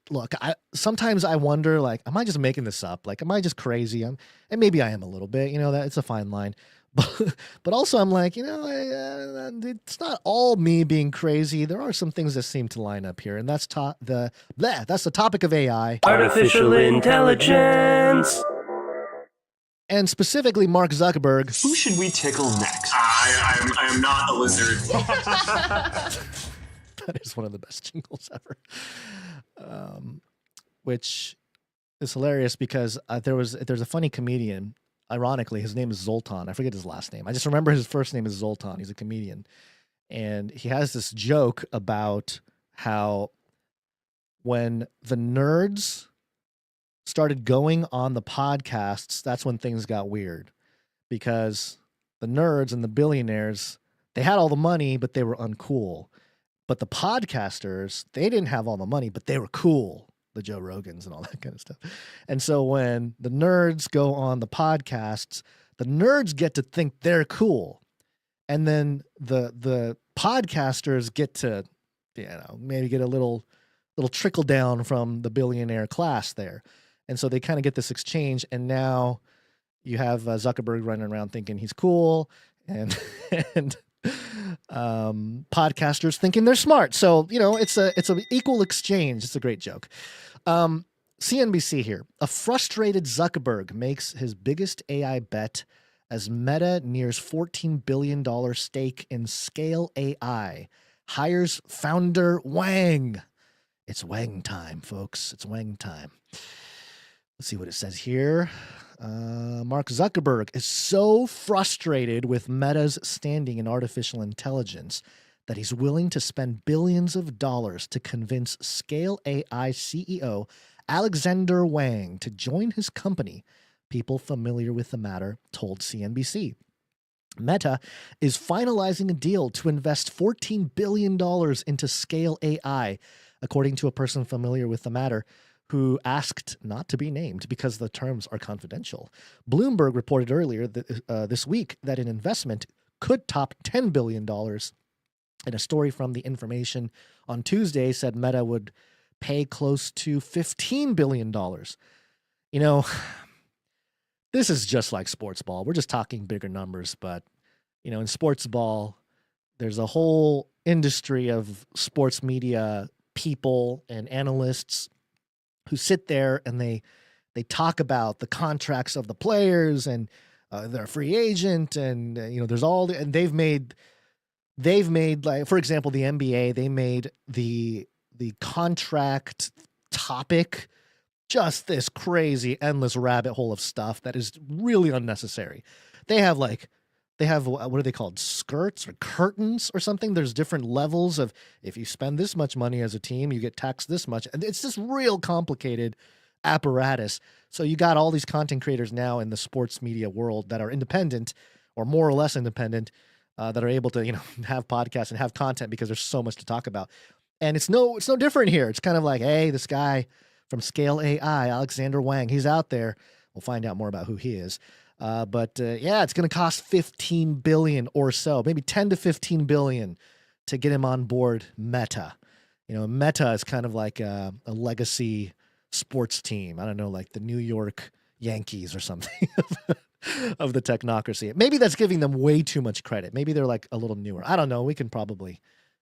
Look, sometimes I wonder, like, am I just making this up? Like, am I just crazy? And maybe I am a little bit, that it's a fine line. But also I'm like, it's not all me being crazy. There are some things that seem to line up here, and that's that's the topic of AI. Artificial intelligence. And specifically Mark Zuckerberg. Who should we tickle next? I am not a lizard. That is one of the best jingles ever. Which is hilarious because there's a funny comedian. Ironically, his name is Zoltan. I forget his last name. I just remember his first name is Zoltan. He's a comedian. And he has this joke about how when the nerds started going on the podcasts, that's when things got weird. Because the nerds and the billionaires, they had all the money, but they were uncool. But the podcasters, they didn't have all the money, but they were cool. The Joe Rogans and all that kind of stuff. And so when the nerds go on the podcasts, the nerds get to think they're cool. And then the podcasters get to, maybe get a little trickle down from the billionaire class there. And so they kind of get this exchange. And now you have Zuckerberg running around thinking he's cool, and podcasters thinking they're smart. So, it's an equal exchange. It's a great joke. CNBC here. A frustrated Zuckerberg makes his biggest AI bet as Meta nears $14 billion stake in Scale AI. Hires founder Wang. It's Wang time, folks. It's Wang time. Let's see what it says here. Mark Zuckerberg is so frustrated with Meta's standing in artificial intelligence that he's willing to spend billions of dollars to convince Scale AI CEO Alexander Wang to join his company, people familiar with the matter told CNBC. Meta is finalizing a deal to invest $14 billion into Scale AI, according to a person familiar with the matter who asked not to be named because the terms are confidential. Bloomberg reported earlier this week that an investment could top $10 billion. And a story from The Information on Tuesday said Meta would pay close to $15 billion. This is just like sports ball. We're just talking bigger numbers, but, in sports ball, there's a whole industry of sports media people and analysts who sit there and they talk about the contracts of the players and their free agent, and there's all and they've made, like, for example, the NBA, they made the contract topic just this crazy endless rabbit hole of stuff that is really unnecessary. They have what are they called, skirts or curtains or something? There's different levels of, if you spend this much money as a team, you get taxed this much. And it's this real complicated apparatus. So you got all these content creators now in the sports media world that are independent or more or less independent, that are able to, have podcasts and have content because there's so much to talk about. And it's no different here. It's kind of like, hey, this guy from Scale AI, Alexander Wang, he's out there. We'll find out more about who he is. But it's going to cost $15 billion or so, maybe $10 to $15 billion to get him on board Meta. Meta is kind of like a legacy sports team. I don't know, like the New York Yankees or something of the technocracy. Maybe that's giving them way too much credit. Maybe they're like a little newer. I don't know. We can probably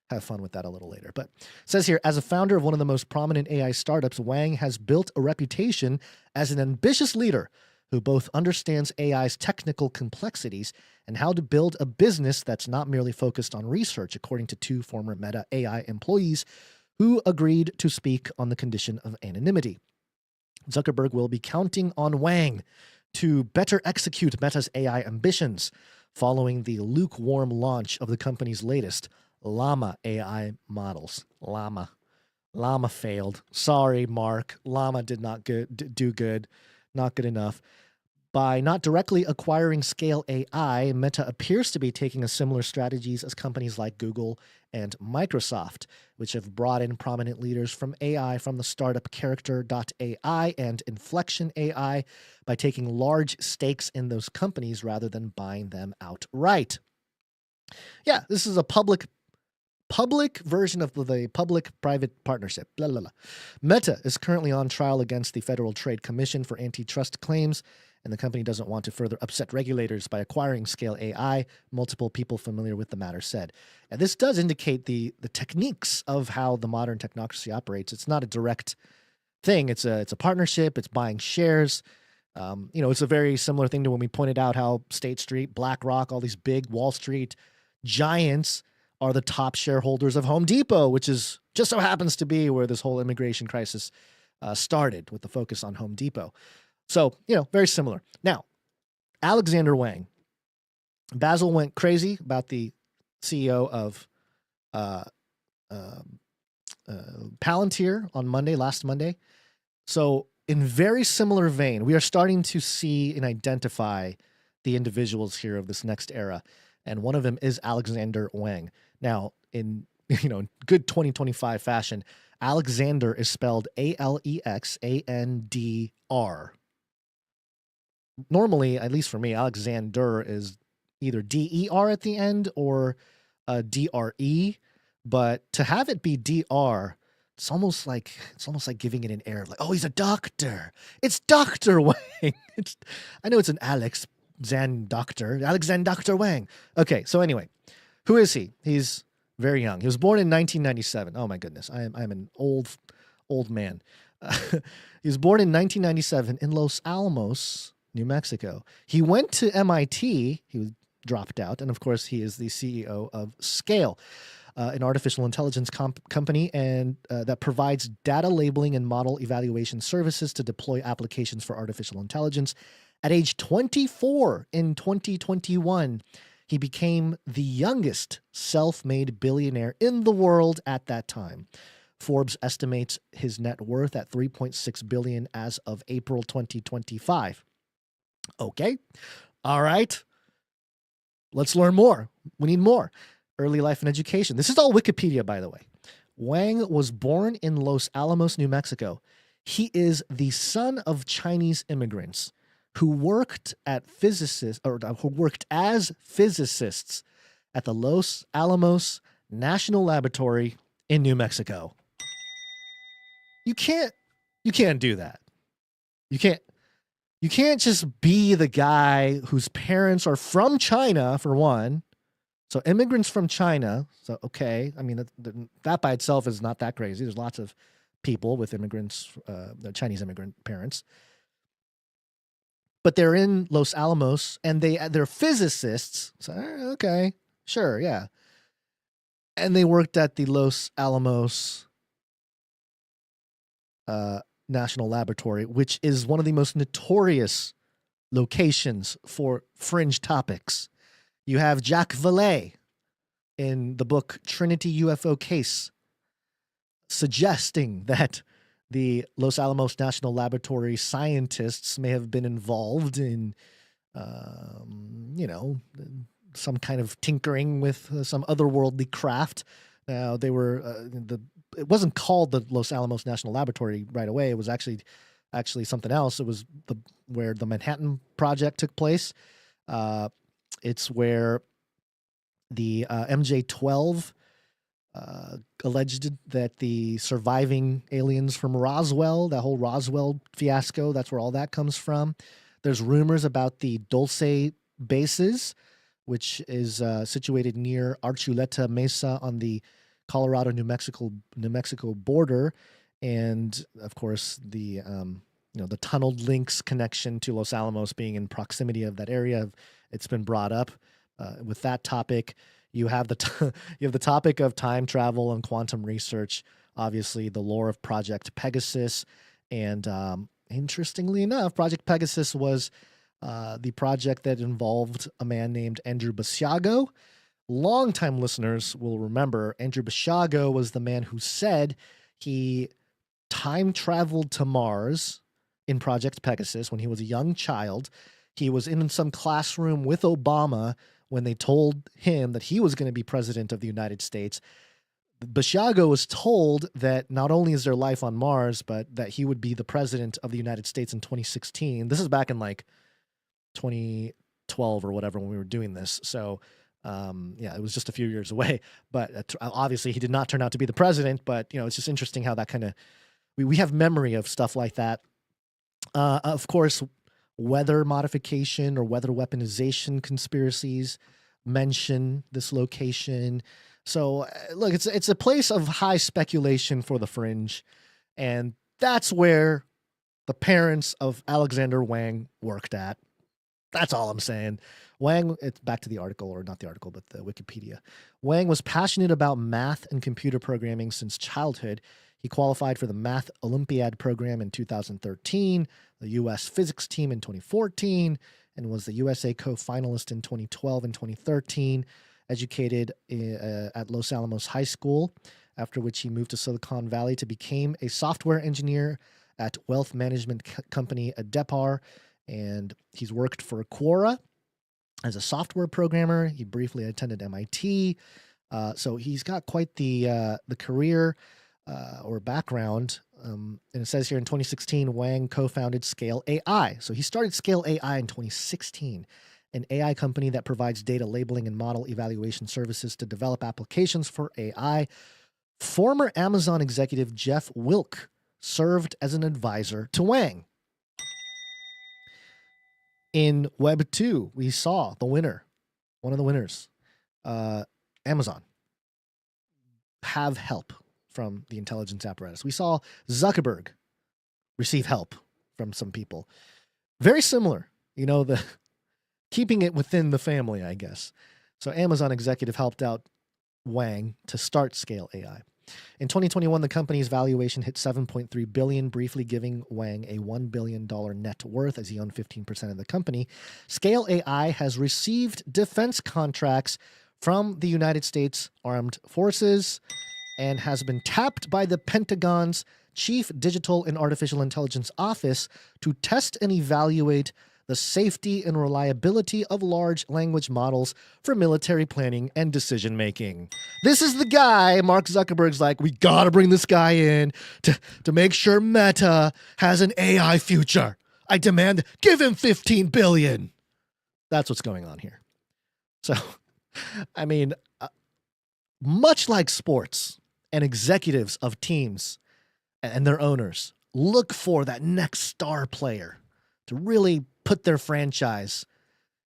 have fun with that a little later. But it says here, as a founder of one of the most prominent AI startups, Wang has built a reputation as an ambitious leader who both understands AI's technical complexities and how to build a business that's not merely focused on research, according to two former Meta AI employees who agreed to speak on the condition of anonymity. Zuckerberg will be counting on Wang to better execute Meta's AI ambitions following the lukewarm launch of the company's latest Llama AI models. Llama failed. Sorry, Mark. Llama did not do good. Not good enough. By not directly acquiring Scale AI, Meta appears to be taking a similar strategies as companies like Google and Microsoft, which have brought in prominent leaders from AI from the startup Character.ai and Inflection AI by taking large stakes in those companies rather than buying them outright. Yeah, this is a public version of the public-private partnership. Blah, blah, blah. Meta is currently on trial against the Federal Trade Commission for antitrust claims, and the company doesn't want to further upset regulators by acquiring Scale AI, multiple people familiar with the matter said. And this does indicate the techniques of how the modern technocracy operates. It's not a direct thing. It's a partnership. It's buying shares. It's a very similar thing to when we pointed out how State Street, BlackRock, all these big Wall Street giants are the top shareholders of Home Depot, which is just so happens to be where this whole immigration crisis started, with the focus on Home Depot. So, very similar. Now, Alexander Wang. Basil went crazy about the CEO of Palantir on last Monday. So, in very similar vein, we are starting to see and identify the individuals here of this next era. And one of them is Alexander Wang. Now, in good 2025 fashion, Alexander is spelled Alexandr. Normally, at least for me, Alexander is either DER at the end or DRE, but to have it be DR, it's almost like giving it an air of like, oh, he's a doctor. It's Dr. Wang. I know it's an Alexander Dr. Wang. Okay, so anyway, who is he? He's very young. He was born in 1997. Oh my goodness, I'm an old man. He was born in 1997 in Los Alamos, New Mexico. He went to MIT. He was dropped out, and of course, he is the CEO of Scale, an artificial intelligence company, and that provides data labeling and model evaluation services to deploy applications for artificial intelligence. At age 24 in 2021, he became the youngest self-made billionaire in the world at that time. Forbes estimates his net worth at $3.6 billion as of April 2025. Okay. All right. Let's learn more. We need more. Early life and education. This is all Wikipedia, by the way. Wang was born in Los Alamos, New Mexico. He is the son of Chinese immigrants who worked as physicists at the Los Alamos National Laboratory in New Mexico. You can't do that. You can't just be the guy whose parents are from China, for one. So immigrants from China. So, okay. I mean, that by itself is not that crazy. There's lots of people with immigrants, Chinese immigrant parents. But they're in Los Alamos, and they're physicists. So, okay, sure, yeah. And they worked at the Los Alamos National Laboratory, which is one of the most notorious locations for fringe topics. You have Jacques Vallée in the book Trinity UFO Case suggesting that the Los Alamos National Laboratory scientists may have been involved in, some kind of tinkering with some otherworldly craft. Now, they were it wasn't called the Los Alamos National Laboratory right away. It was actually something else. It was where the Manhattan Project took place. It's where the MJ-12 alleged that the surviving aliens from Roswell, that whole Roswell fiasco, that's where all that comes from. There's rumors about the Dulce bases, which is situated near Archuleta Mesa on the Colorado-New Mexico border, and of course the tunneled links connection to Los Alamos being in proximity of that area. It's been brought up with that topic. You have the topic of time travel and quantum research. Obviously, the lore of Project Pegasus, and interestingly enough, Project Pegasus was the project that involved a man named Andrew Basiago. Longtime listeners will remember Andrew Basiago was the man who said he time traveled to Mars in Project Pegasus when he was a young child. He was in some classroom with Obama when they told him that he was going to be president of the United States. Basiago was told that not only is there life on Mars, but that he would be the president of the United States in 2016. This is back in like 2012 or whatever when we were doing this. So, yeah, it was just a few years away. But obviously, he did not turn out to be the president. But, you know, it's just interesting how that kind of we have memory of stuff like that. Of course, weather modification or weather weaponization conspiracies mention this location. So look, it's a place of high speculation for the fringe, and that's where the parents of Alexander Wang worked at. That's all I'm saying. Wang, it's back to the article, or not the article, but the Wikipedia. Wang was passionate about math and computer programming since childhood. He qualified for the Math Olympiad program in 2013, the U.S. physics team in 2014, and was the USA co-finalist in 2012 and 2013. Educated at Los Alamos High School, after which he moved to Silicon Valley to become a software engineer at wealth management company Adepar, and he's worked for Quora as a software programmer. He briefly attended MIT, so he's got quite the career or background. And it says here in 2016, Wang co-founded Scale AI. So he started Scale AI in 2016. An AI company that provides data labeling and model evaluation services to develop applications for AI. Former Amazon executive Jeff Wilk served as an advisor to Wang. In Web 2, we saw the winner, one of the winners, Amazon, have help from the intelligence apparatus. We saw Zuckerberg receive help from some people. Very similar, you know, the keeping it within the family, I guess. So Amazon executive helped out Wang to start Scale AI. In 2021, the company's valuation hit $7.3 billion, briefly giving Wang a $1 billion net worth as he owned 15% of the company. Scale AI has received defense contracts from the United States Armed Forces and has been tapped by the Pentagon's Chief Digital and Artificial Intelligence Office to test and evaluate the safety and reliability of large language models for military planning and decision-making. This is the guy, Mark Zuckerberg's like, we gotta bring this guy in to make sure Meta has an AI future. I demand, give him $15 billion. That's what's going on here. So, I mean, much like sports and executives of teams and their owners look for that next star player to really put their franchise,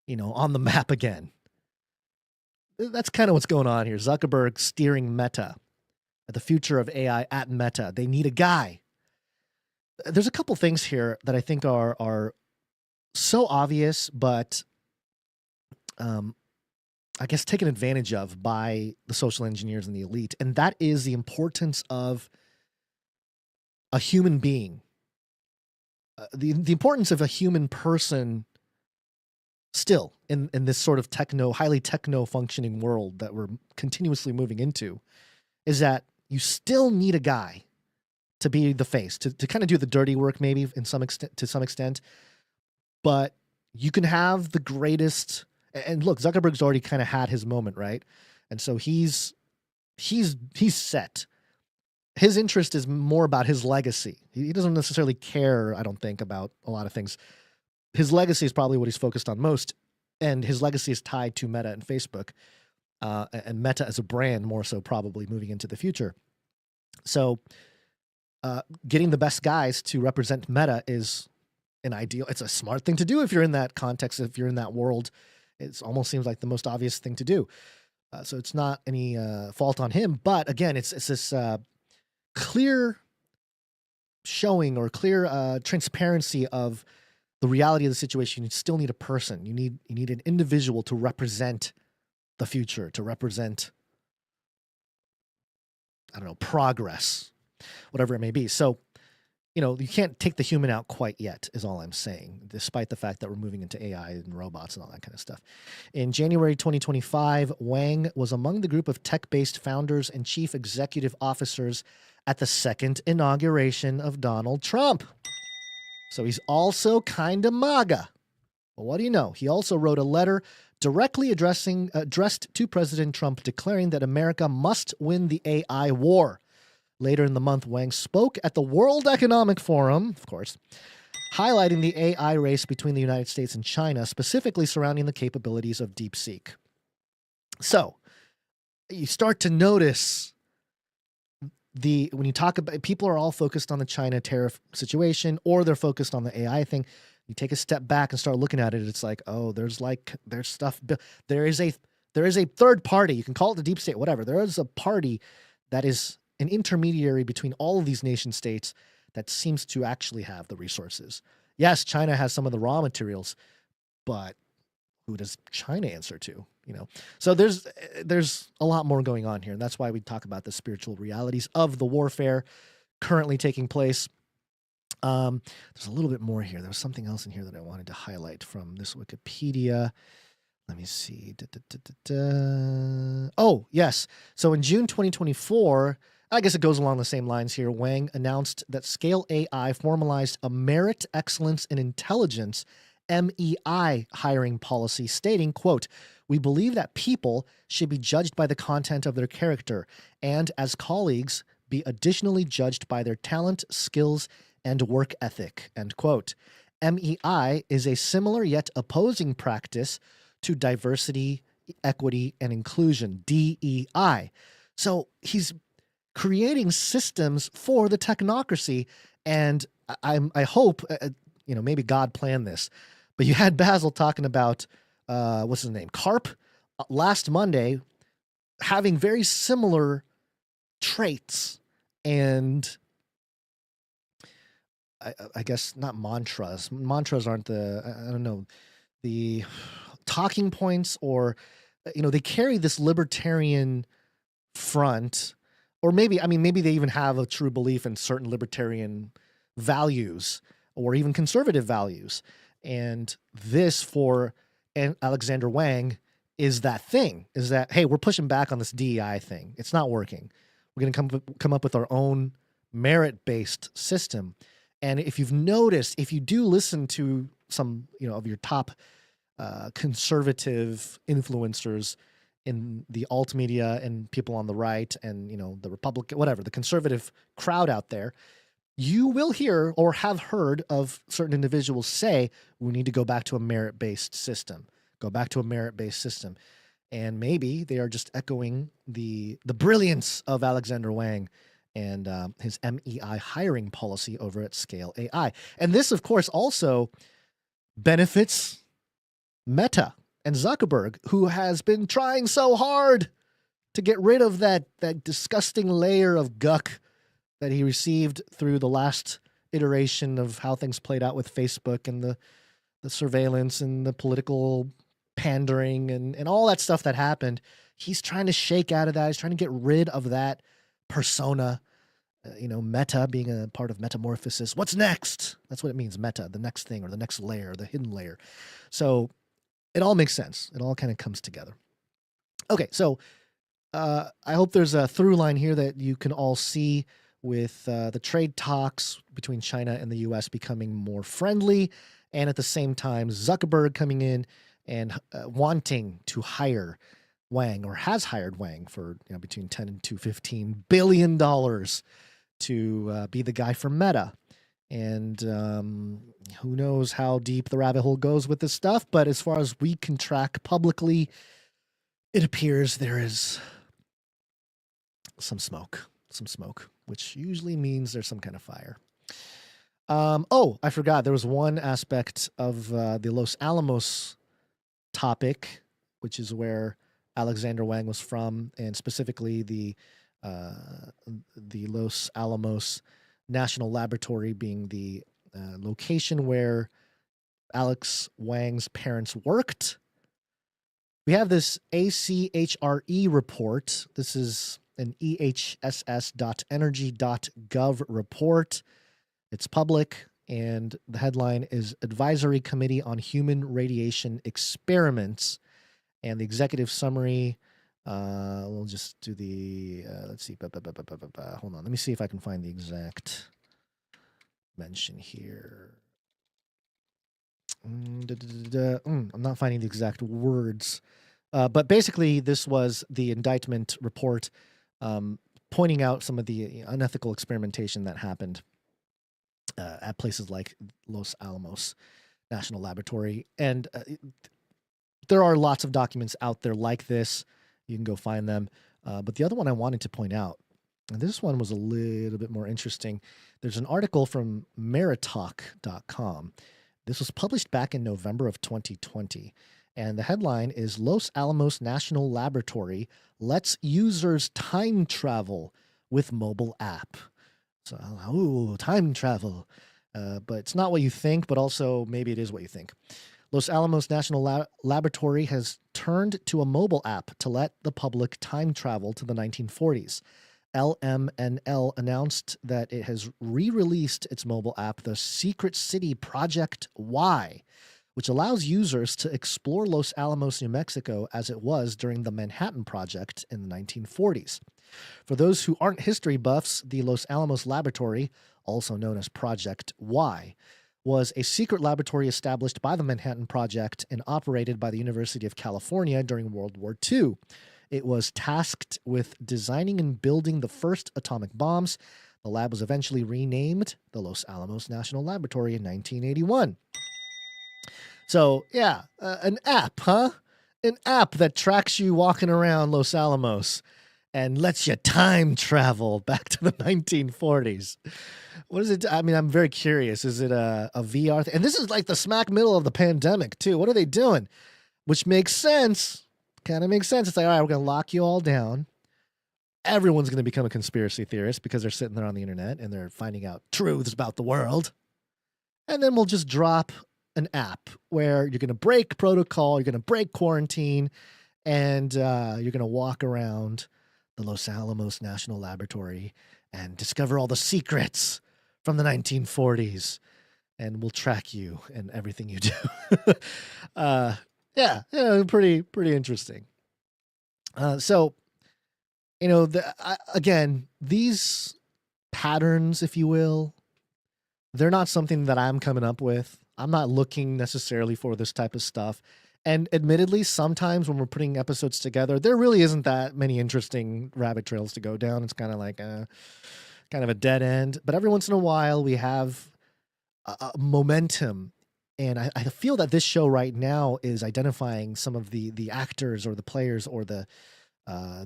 you know, on the map again. That's kind of what's going on here. Zuckerberg steering Meta, the future of AI at Meta. They need a guy. There's a couple things here that I think are so obvious, but I guess taken advantage of by the social engineers and the elite. And that is the importance of a human being. The importance of a human person still in this sort of highly techno functioning world that we're continuously moving into is that you still need a guy to be the face, to kind of do the dirty work maybe to some extent, but you can have the greatest. And look, Zuckerberg's already kind of had his moment, right? And so he's set. His interest is more about his legacy. He doesn't necessarily care, I don't think, about a lot of things. His legacy is probably what he's focused on most, and his legacy is tied to Meta and Facebook, and Meta as a brand more so probably moving into the future. So getting the best guys to represent Meta is an ideal. It's a smart thing to do if you're in that context, if you're in that world. It almost seems like the most obvious thing to do. So it's not any fault on him. But again, it's this clear showing or clear transparency of the reality of the situation. You still need a person. You need an individual to represent the future, to represent, I don't know, progress, whatever it may be. So, you know, you can't take the human out quite yet, is all I'm saying, despite the fact that we're moving into AI and robots and all that kind of stuff. In January 2025, Wang was among the group of tech-based founders and chief executive officers at the second inauguration of Donald Trump. So he's also kind of MAGA. Well, what do you know? He also wrote a letter directly addressed to President Trump declaring that America must win the AI war. Later in the month, Wang spoke at the World Economic Forum, of course, highlighting the AI race between the United States and China, specifically surrounding the capabilities of DeepSeek. So, you start to notice when you talk about, people are all focused on the China tariff situation, or they're focused on the AI thing. You take a step back and start looking at it. It's like, oh, there's stuff. There is a third party. You can call it the deep state, whatever. There is a party that is an intermediary between all of these nation states that seems to actually have the resources. Yes, China has some of the raw materials, but who does China answer to? So there's a lot more going on here, and that's why we talk about the spiritual realities of the warfare currently taking place. There's a little bit more here. There was something else in here that I wanted to highlight from this Wikipedia. Let me see. Oh, yes. So in June 2024, I guess it goes along the same lines here, Wang announced that Scale AI formalized a Merit Excellence in Intelligence MEI hiring policy, stating, quote, "We believe that people should be judged by the content of their character and, as colleagues, be additionally judged by their talent, skills, and work ethic," end quote. MEI is a similar yet opposing practice to diversity, equity, and inclusion, DEI. So he's creating systems for the technocracy, and I hope, maybe God planned this, but you had Basil talking about, what's his name, Karp, last Monday, having very similar traits and I guess not mantras. Mantras aren't the talking points, or, they carry this libertarian front, or maybe they even have a true belief in certain libertarian values or even conservative values. And this for Alexander Wang is that thing, is that, hey, we're pushing back on this DEI thing. It's not working. We're going to come up with our own merit-based system. And if you've noticed, if you do listen to some, of your top conservative influencers in the alt media and people on the right and, the Republican, whatever, the conservative crowd out there, you will hear or have heard of certain individuals say, we need to go back to a merit-based system, And maybe they are just echoing the brilliance of Alexander Wang and his MEI hiring policy over at Scale AI. And this, of course, also benefits Meta and Zuckerberg, who has been trying so hard to get rid of that disgusting layer of guck that he received through the last iteration of how things played out with Facebook and the surveillance and the political pandering and all that stuff that happened. He's trying to shake out of that. He's trying to get rid of that persona, Meta being a part of metamorphosis. What's next? That's what it means, meta, the next thing or the next layer, the hidden layer. So it all makes sense. It all kind of comes together. Okay, so I hope there's a through line here that you can all see with the trade talks between China and the U.S. becoming more friendly, and at the same time, Zuckerberg coming in and wanting to hire Wang, or has hired Wang for between $10 and $15 billion to be the guy for Meta. And who knows how deep the rabbit hole goes with this stuff, but as far as we can track publicly, it appears there is some smoke, which usually means there's some kind of fire. Oh, I forgot. There was one aspect of the Los Alamos topic, which is where Alexander Wang was from, and specifically the Los Alamos National Laboratory being the location where Alex Wang's parents worked. We have this ACHRE report. This is an ehss.energy.gov report. It's public, and the headline is Advisory Committee on Human Radiation Experiments. And the executive summary, we'll just do the, let's see, hold on. Let me see if I can find the exact mention here. I'm not finding the exact words. But basically, this was the indictment report pointing out some of the unethical experimentation that happened at places like Los Alamos National Laboratory. And there are lots of documents out there like this. You can go find them. But the other one I wanted to point out, and this one was a little bit more interesting. There's an article from Maritalk.com. This was published back in November of 2020. And the headline is Los Alamos National Laboratory lets users time travel with mobile app. So, ooh, time travel. But it's not what you think, but also maybe it is what you think. Los Alamos National Laboratory has turned to a mobile app to let the public time travel to the 1940s. LMNL announced that it has re-released its mobile app, the Secret City Project Y, which allows users to explore Los Alamos, New Mexico as it was during the Manhattan Project in the 1940s. For those who aren't history buffs, the Los Alamos Laboratory, also known as Project Y, was a secret laboratory established by the Manhattan Project and operated by the University of California during World War II. It was tasked with designing and building the first atomic bombs. The lab was eventually renamed the Los Alamos National Laboratory in 1981. So, yeah, an app, huh? An app that tracks you walking around Los Alamos and lets you time travel back to the 1940s. What is it? I mean, I'm very curious. Is it a VR thing? And this is like the smack middle of the pandemic, too. What are they doing? Which makes sense. Kind of makes sense. It's like, all right, we're going to lock you all down. Everyone's going to become a conspiracy theorist because they're sitting there on the internet and they're finding out truths about the world. And then we'll just drop an app where you're going to break protocol, you're going to break quarantine, and you're going to walk around the Los Alamos National Laboratory and discover all the secrets from the 1940s. And we'll track you and everything you do. Yeah, pretty interesting. So, you know, again, these patterns, if you will, they're not something that I'm coming up with. I'm not looking necessarily for this type of stuff. And admittedly, sometimes when we're putting episodes together, there really isn't that many interesting rabbit trails to go down. It's kind of like kind of a dead end. But every once in a while, we have a momentum. And I feel that this show right now is identifying some of the actors or the players or the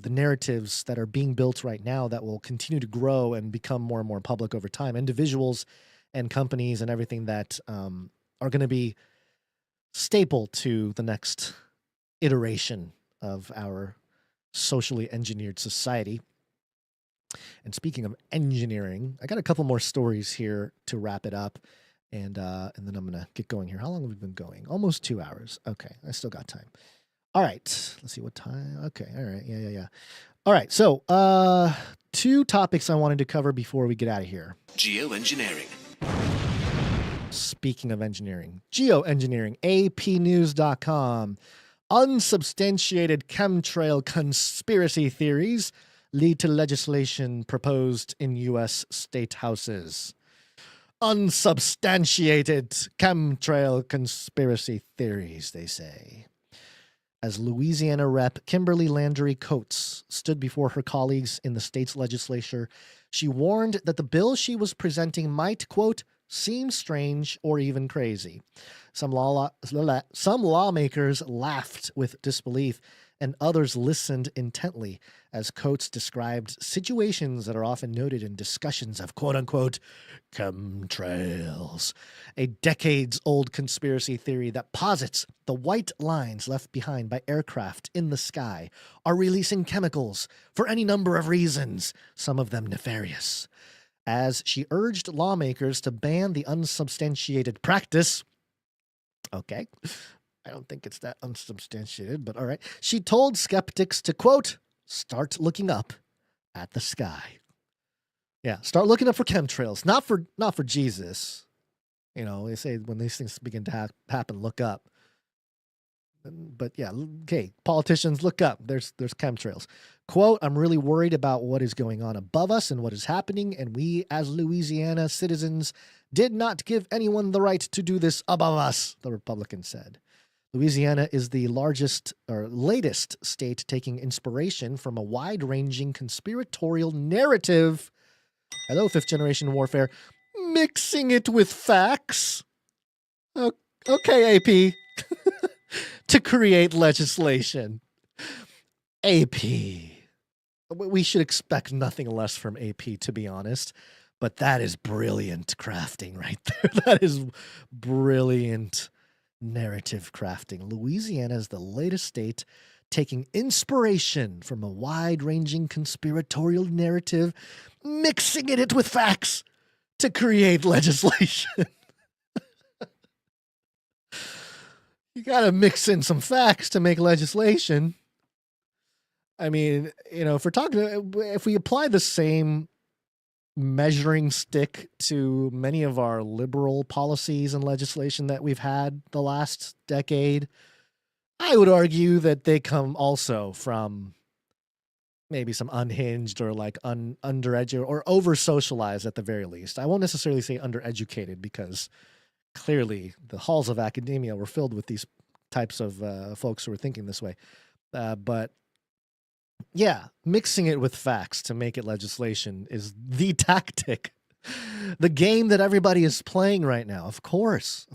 narratives that are being built right now that will continue to grow and become more and more public over time. Individuals and companies and everything that are going to be staple to the next iteration of our socially engineered society. And speaking of engineering, I got a couple more stories here to wrap it up. And then I'm going to get going here. How long have we been going? Almost 2 hours. Okay, I still got time. All right, let's see what time. Okay, all right, yeah. All right, so 2 topics I wanted to cover before we get out of here. Geoengineering. Speaking of engineering, geoengineering, APnews.com. Unsubstantiated chemtrail conspiracy theories lead to legislation proposed in U.S. state houses. Unsubstantiated chemtrail conspiracy theories, they say. As Louisiana Rep. Kimberly Landry Coates stood before her colleagues in the state's legislature, she warned that the bill she was presenting might, quote, seem strange or even crazy. Some lawmakers laughed with disbelief, and others listened intently as Coates described situations that are often noted in discussions of quote-unquote chemtrails, a decades-old conspiracy theory that posits the white lines left behind by aircraft in the sky are releasing chemicals for any number of reasons, some of them nefarious. As she urged lawmakers to ban the unsubstantiated practice, okay, I don't think it's that unsubstantiated, but all right. She told skeptics to, quote, start looking up at the sky. Yeah, start looking up for chemtrails, not for Jesus. You know, they say when these things begin to happen, look up. But yeah, okay, politicians, look up. There's chemtrails. Quote, I'm really worried about what is going on above us and what is happening, and we as Louisiana citizens did not give anyone the right to do this above us, the Republican said. Louisiana is the largest or latest state taking inspiration from a wide-ranging conspiratorial narrative. Hello, fifth generation warfare. Mixing it with facts. Okay, AP. To create legislation. AP. We should expect nothing less from AP, to be honest. But that is brilliant crafting right there. That is brilliant narrative crafting. Louisiana is the latest state taking inspiration from a wide-ranging conspiratorial narrative, mixing it with facts to create legislation. You got to mix in some facts to make legislation. I mean, you know, if we apply the same measuring stick to many of our liberal policies and legislation that we've had the last decade, I would argue that they come also from maybe some unhinged or like undereducated or over-socialized at the very least. I won't necessarily say undereducated because clearly the halls of academia were filled with these types of folks who were thinking this way. But yeah, mixing it with facts to make it legislation is the tactic, the game that everybody is playing right now. Of course.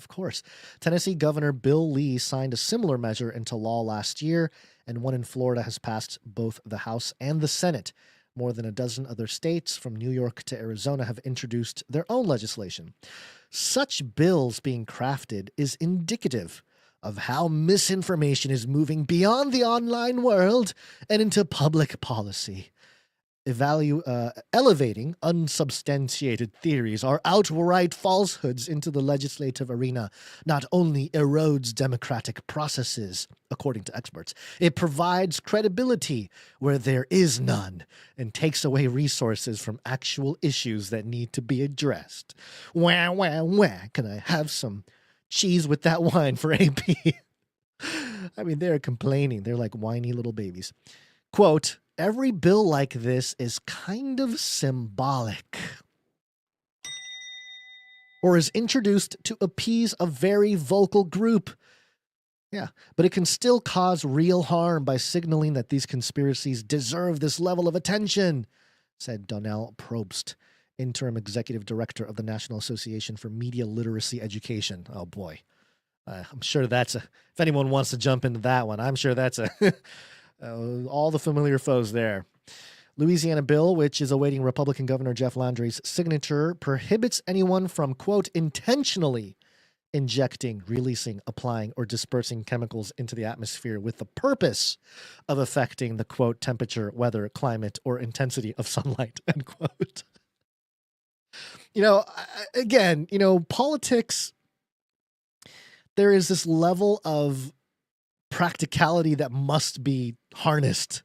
Tennessee Governor Bill Lee signed a similar measure into law last year, and one in Florida has passed both the House and the Senate. More than a dozen other states, from New York to Arizona, have introduced their own legislation. Such bills being crafted is indicative of how misinformation is moving beyond the online world and into public policy. Elevating unsubstantiated theories or outright falsehoods into the legislative arena not only erodes democratic processes, according to experts, it provides credibility where there is none and takes away resources from actual issues that need to be addressed. Wah, wah, wah. Can I have some cheese with that wine for AP? I mean, they're complaining. They're like whiny little babies. Quote, every bill like this is kind of symbolic or is introduced to appease a very vocal group. Yeah, but it can still cause real harm by signaling that these conspiracies deserve this level of attention, said Donnell Probst, interim executive director of the National Association for Media Literacy Education. Oh boy. I'm sure that's if anyone wants to jump into that one, I'm sure that's all the familiar foes there. Louisiana bill, which is awaiting Republican Governor Jeff Landry's signature, prohibits anyone from, quote, intentionally injecting, releasing, applying, or dispersing chemicals into the atmosphere with the purpose of affecting the, quote, temperature, weather, climate, or intensity of sunlight, end quote. You know, again, you know, politics, there is this level of practicality that must be harnessed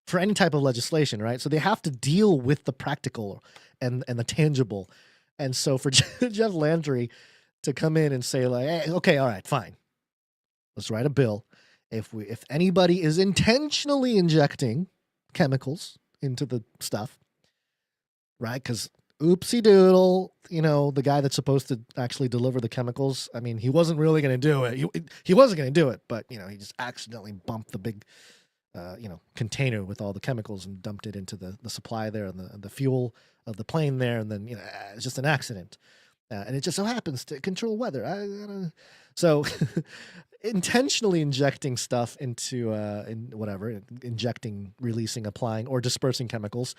for any type of legislation, right? So they have to deal with the practical and the tangible. And so for Jeff Landry to come in and say like, hey, okay, all right, fine. Let's write a bill. If anybody is intentionally injecting chemicals into the stuff, right? Because oopsie doodle, you know, the guy that's supposed to actually deliver the chemicals, I mean, he wasn't really going to do it. He wasn't going to do it, but, you know, he just accidentally bumped the big, you know, container with all the chemicals and dumped it into the supply there and the fuel of the plane there. And then, you know, it's just an accident. And it just so happens to control weather. So intentionally injecting stuff into, injecting, releasing, applying, or dispersing chemicals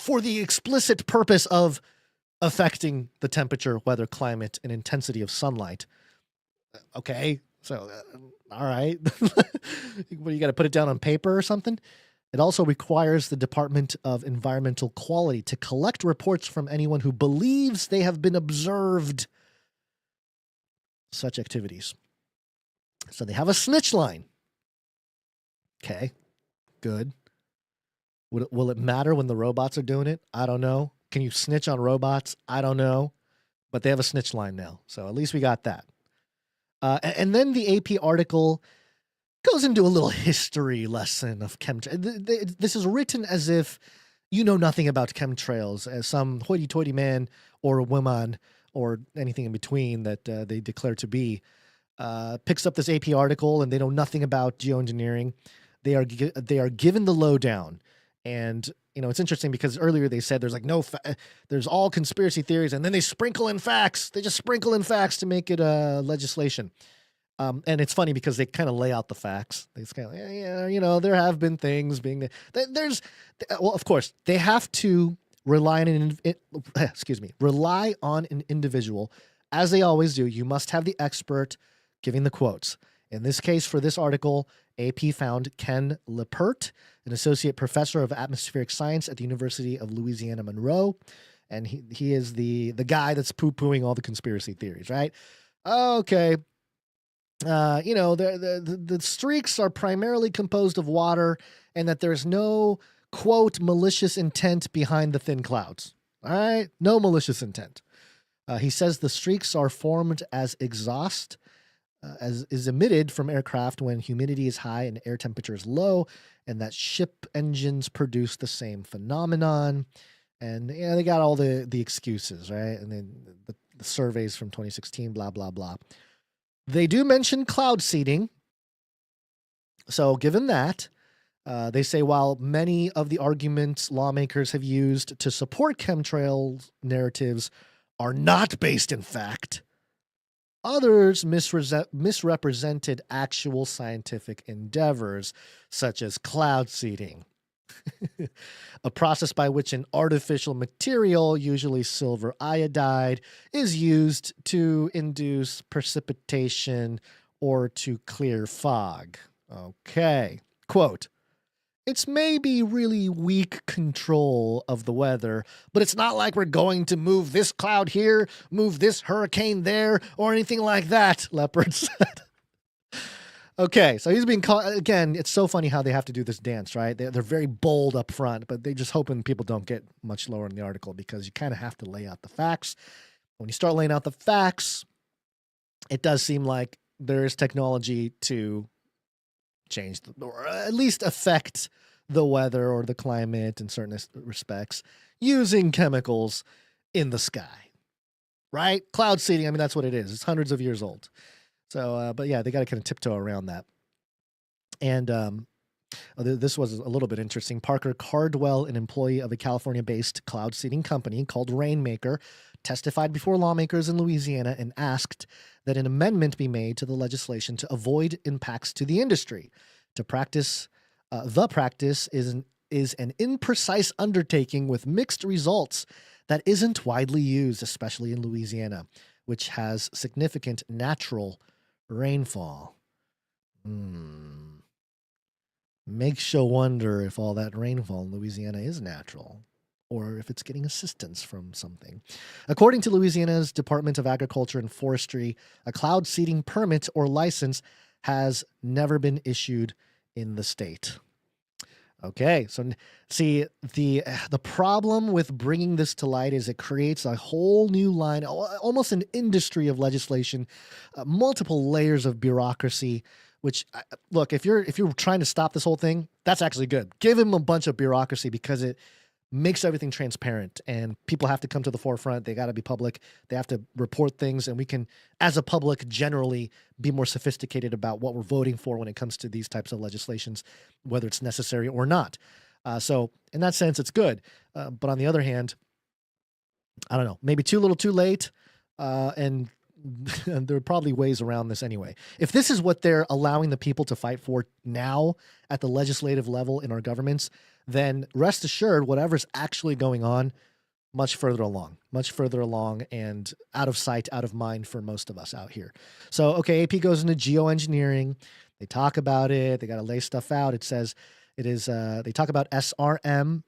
for the explicit purpose of affecting the temperature, weather, climate, and intensity of sunlight. Okay, so, all right. What, you got to put it down on paper or something? It also requires the Department of Environmental Quality to collect reports from anyone who believes they have been observed such activities. So they have a snitch line. Okay, good. Will it matter when the robots are doing it? I don't know. Can you snitch on robots? I don't know. But they have a snitch line now. So at least we got that. And then the AP article goes into a little history lesson of chemtrails. This is written as if you know nothing about chemtrails, as some hoity-toity man or woman or anything in between that they declare to be picks up this AP article and they know nothing about geoengineering. They are given the lowdown. And, you know, it's interesting because earlier they said there's like there's all conspiracy theories, and then they sprinkle in facts. They just sprinkle in facts to make it legislation. And it's funny because they kind of lay out the facts. They just kind of, yeah, you know, there have been things being well, of course, they have to rely on an individual, as they always do. You must have the expert giving the quotes. In this case, for this article, AP found Ken Lippert, an associate professor of atmospheric science at the University of Louisiana Monroe, and he is the guy that's poo-pooing all the conspiracy theories, right? Okay. You know, the streaks are primarily composed of water, and that there's no, quote, malicious intent behind the thin clouds. All right? No malicious intent. He says the streaks are formed as exhaust, as is emitted from aircraft when humidity is high and air temperature is low, and that ship engines produce the same phenomenon. And, you know, they got all the excuses, right? And then the surveys from 2016, blah, blah, blah. They do mention cloud seeding. So given that, they say while many of the arguments lawmakers have used to support chemtrails narratives are not based in fact, others misrepresented actual scientific endeavors, such as cloud seeding, a process by which an artificial material, usually silver iodide, is used to induce precipitation or to clear fog. Okay. Quote, it's maybe really weak control of the weather, but it's not like we're going to move this cloud here, move this hurricane there, or anything like that, Leopard said. Okay, so he's being called, again, it's so funny how they have to do this dance, right? They're very bold up front, but they're just hoping people don't get much lower in the article because you kind of have to lay out the facts. When you start laying out the facts, it does seem like there is technology to change, or at least affect the weather or the climate in certain respects using chemicals in the sky, right? Cloud seeding, I mean, that's what it is. It's hundreds of years old. So, but yeah, they got to kind of tiptoe around that. And this was a little bit interesting. Parker Cardwell, an employee of a California-based cloud seeding company called Rainmaker, testified before lawmakers in Louisiana and asked that an amendment be made to the legislation to avoid impacts to the industry. The practice is an imprecise undertaking with mixed results that isn't widely used, especially in Louisiana, which has significant natural rainfall. Makes you wonder if all that rainfall in Louisiana is natural, or if it's getting assistance from something. According to Louisiana's Department of Agriculture and Forestry, a cloud seeding permit or license has never been issued in the state. Okay, so see, the problem with bringing this to light is it creates a whole new line, almost an industry of legislation, multiple layers of bureaucracy, which, look, if you're trying to stop this whole thing, that's actually good. Give him a bunch of bureaucracy because it makes everything transparent and people have to come to the forefront. They got to be public. They have to report things, and we can, as a public, generally be more sophisticated about what we're voting for when it comes to these types of legislations, whether it's necessary or not. So in that sense, it's good. But on the other hand, I don't know, maybe too little, too late. And there are probably ways around this anyway. If this is what they're allowing the people to fight for now at the legislative level in our governments, then rest assured, whatever's actually going on, much further along and out of sight, out of mind for most of us out here. So, okay, AP goes into geoengineering. They talk about it. They got to lay stuff out. It says it is, they talk about SRM,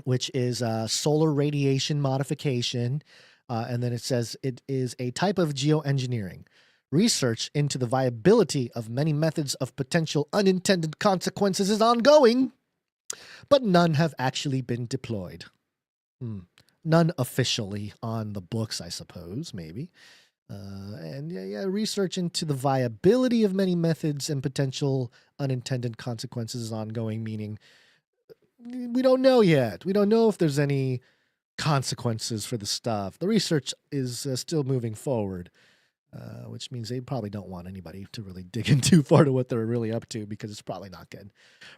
which is solar radiation modification. And then it says it is a type of geoengineering. Research into the viability of many methods of potential unintended consequences is ongoing, but none have actually been deployed. None officially on the books, I suppose, maybe. And research into the viability of many methods and potential unintended consequences is ongoing, meaning we don't know yet. We don't know if there's any consequences for the stuff. The research is still moving forward, which means they probably don't want anybody to really dig in too far to what they're really up to, because it's probably not good.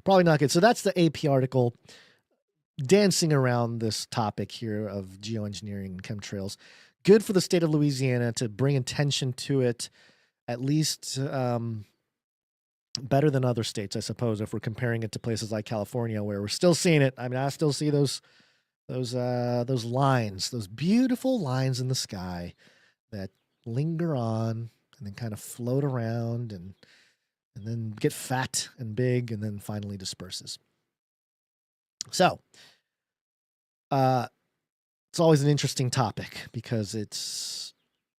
Probably not good. So that's the AP article dancing around this topic here of geoengineering and chemtrails. Good for the state of Louisiana to bring attention to it, at least better than other states, I suppose, if we're comparing it to places like California, where we're still seeing it. I mean, I still see those lines, those beautiful lines in the sky that linger on and then kind of float around and then get fat and big and then finally disperses. So, it's always an interesting topic because it's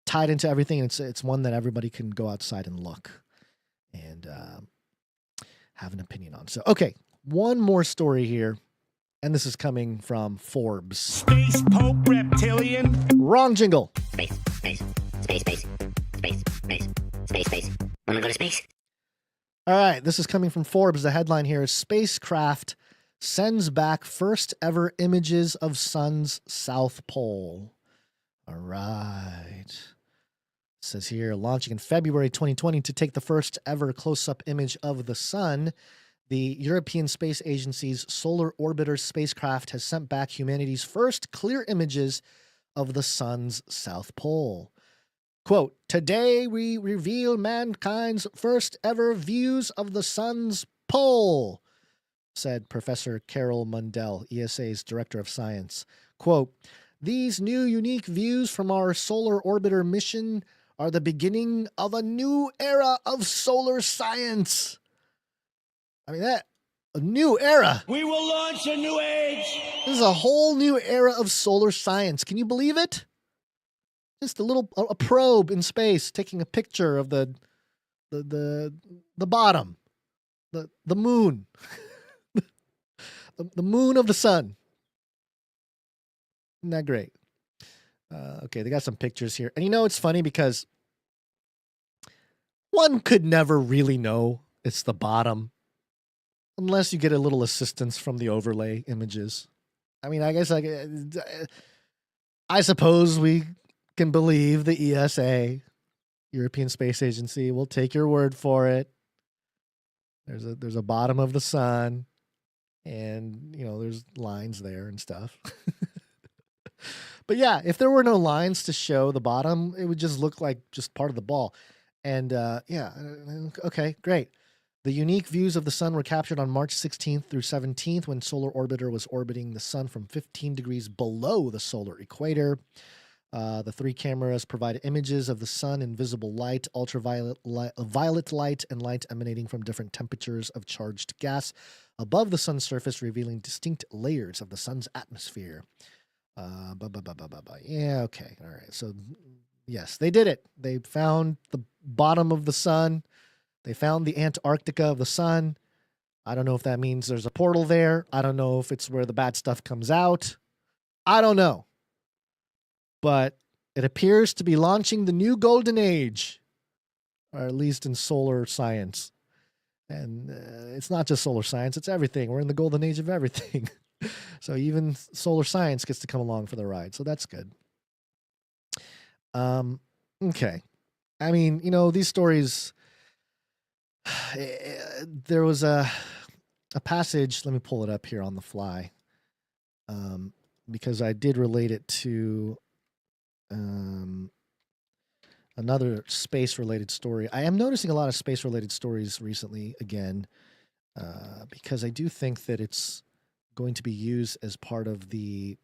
tied into everything, and it's one that everybody can go outside and look and have an opinion on. So, okay, one more story here, and this is coming from Forbes. Space Pope Reptilian. Wrong jingle. Space. Wanna go to space? All right, this is coming from Forbes. The headline here is Spacecraft sends back first ever images of sun's south pole. All right. It says here, launching in February 2020 to take the first ever close-up image of the sun, the European Space Agency's Solar Orbiter spacecraft has sent back humanity's first clear images of the sun's south pole. Quote, today we reveal mankind's first ever views of the sun's pole, said Professor Carol Mundell, ESA's Director of Science. Quote, these new unique views from our Solar Orbiter mission are the beginning of a new era of solar science. I mean, a new era. We will launch a new age. This is a whole new era of solar science. Can you believe it? Just a probe in space taking a picture of the bottom, the moon. The moon of the sun. Isn't that great? Okay, they got some pictures here. And it's funny because one could never really know it's the bottom unless you get a little assistance from the overlay images. I mean, I guess I suppose we can believe the ESA, European Space Agency, will take your word for it. There's a bottom of the sun. And, there's lines there and stuff. But yeah, if there were no lines to show the bottom, it would just look like just part of the ball. And okay, great. The unique views of the sun were captured on March 16th through 17th when Solar Orbiter was orbiting the sun from 15 degrees below the solar equator. The three cameras provided images of the sun in visible light, ultraviolet light, violet light, and light emanating from different temperatures of charged gas above the sun's surface, revealing distinct layers of the sun's atmosphere. Yeah, okay. All right. So, yes, they did it. They found the bottom of the sun. They found the Antarctica of the sun. I don't know if that means there's a portal there. I don't know if it's where the bad stuff comes out. I don't know. But it appears to be launching the new golden age, or at least in solar science. And it's not just solar science, it's everything. We're in the golden age of everything. So even solar science gets to come along for the ride. So that's good. Okay. I mean, these stories, there was a passage, let me pull it up here on the fly, because I did relate it to another space-related story. I am noticing a lot of space-related stories recently again, because I do think that it's going to be used as part of the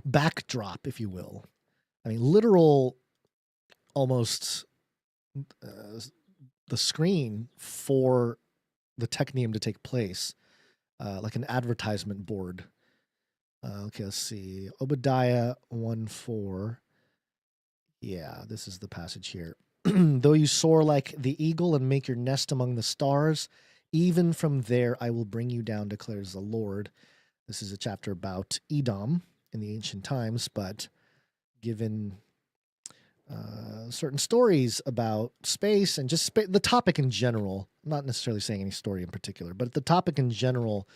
backdrop, if you will. I mean, literal, almost the screen for the Technium to take place, like an advertisement board. Okay, let's see. Obadiah 1:4. Yeah, this is the passage here. Though you soar like the eagle and make your nest among the stars, even from there I will bring you down, declares the Lord. This is a chapter about Edom in the ancient times, but given certain stories about space and just the topic in general. I'm not necessarily saying any story in particular, but the topic in general,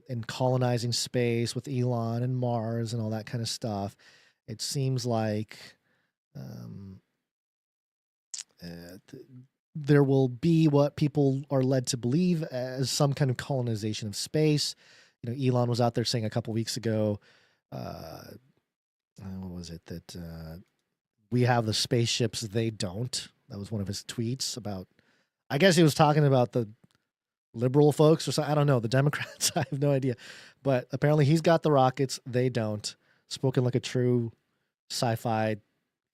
in colonizing space with Elon and Mars and all that kind of stuff. It seems like there will be what people are led to believe as some kind of colonization of space. You know, Elon was out there saying a couple weeks ago, what was it, that we have the spaceships, they don't. That was one of his tweets about, I guess he was talking about the liberal folks or something. I don't know. The Democrats, I have no idea. But apparently he's got the rockets, they don't. Spoken like a true sci-fi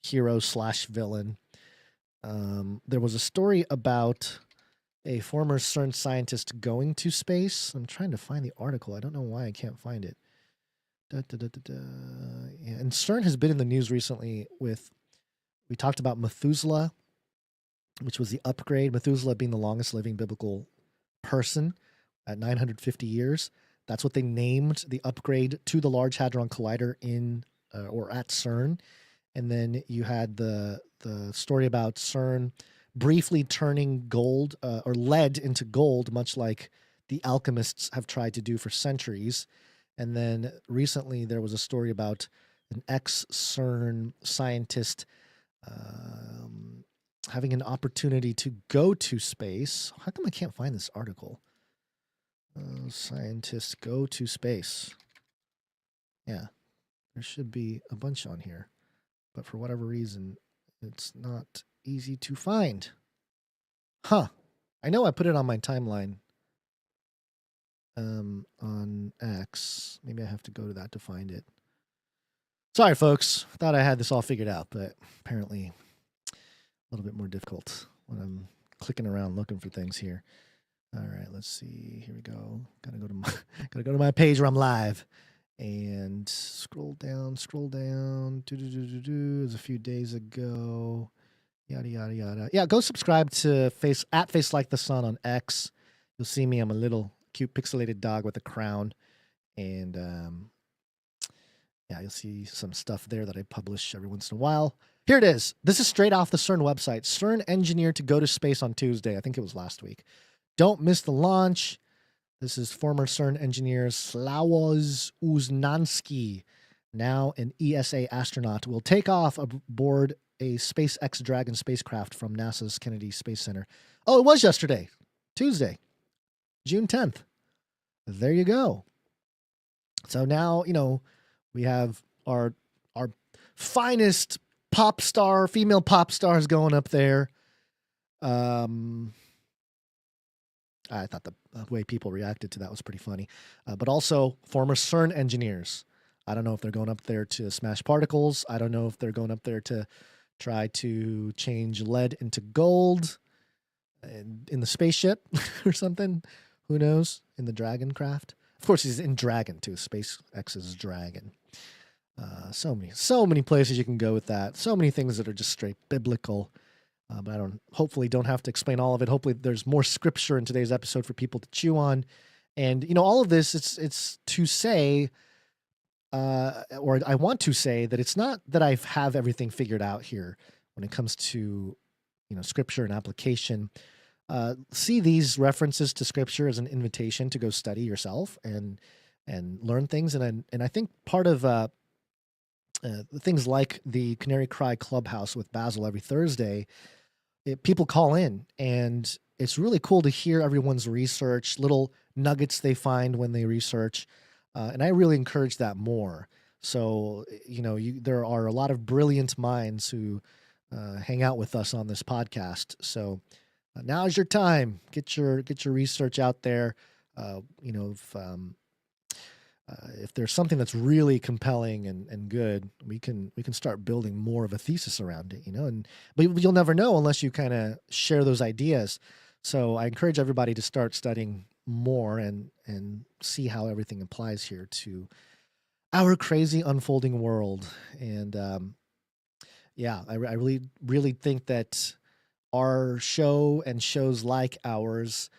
hero / villain. There was a story about a former CERN scientist going to space. I'm trying to find the article. I don't know why I can't find it. Yeah, and CERN has been in the news recently with, we talked about Methuselah, which was the upgrade. Methuselah being the longest living biblical person at 950 years. That's what they named the upgrade to the Large Hadron Collider in or at CERN. And then you had the story about CERN briefly turning gold or lead into gold, much like the alchemists have tried to do for centuries. And then recently there was a story about an ex-CERN scientist having an opportunity to go to space. How come I can't find this article? Scientists go to space. Yeah, there should be a bunch on here. But for whatever reason, it's not easy to find. Huh. I know I put it on my timeline on X. Maybe I have to go to that to find it. Sorry, folks. Thought I had this all figured out, but apparently a little bit more difficult when I'm clicking around looking for things here. All right, let's see. Here we go. Gotta go to my page where I'm live. And scroll down. It was a few days ago. Yada, yada, yada. Yeah, go subscribe to Face Like the Sun on X. You'll see me. I'm a little cute pixelated dog with a crown. And yeah, you'll see some stuff there that I publish every once in a while. Here it is. This is straight off the CERN website. CERN engineered to go to space on Tuesday. I think it was last week. Don't miss the launch. This is former CERN engineer Sławomir Uznański, now an ESA astronaut, will take off aboard a SpaceX Dragon spacecraft from NASA's Kennedy Space Center. Oh, it was yesterday, Tuesday, June 10th. There you go. So now, you know, we have our finest pop star, female pop stars going up there. I thought the way people reacted to that was pretty funny. But also former CERN engineers. I don't know if they're going up there to smash particles. I don't know if they're going up there to try to change lead into gold in the spaceship or something. Who knows? In the Dragon craft. Of course, he's in Dragon too. SpaceX's Dragon. So many places you can go with that. So many things that are just straight biblical. But hopefully don't have to explain all of it. Hopefully there's more scripture in today's episode for people to chew on. And, you know, all of this, it's to say, or I want to say that it's not that I have everything figured out here when it comes to, you know, scripture and application. See these references to scripture as an invitation to go study yourself and learn things. And I think part of things like the Canary Cry Clubhouse with Basil every Thursday, people call in, and it's really cool to hear everyone's research, little nuggets they find when they research. And I really encourage that more. So, you know, there are a lot of brilliant minds who hang out with us on this podcast. So now's your time. Get your research out there. You know, if there's something that's really compelling and good, we can start building more of a thesis around it, you know, but you'll never know unless you kind of share those ideas. So I encourage everybody to start studying more and see how everything applies here to our crazy unfolding world. And yeah, I really, really think that our show and shows like ours,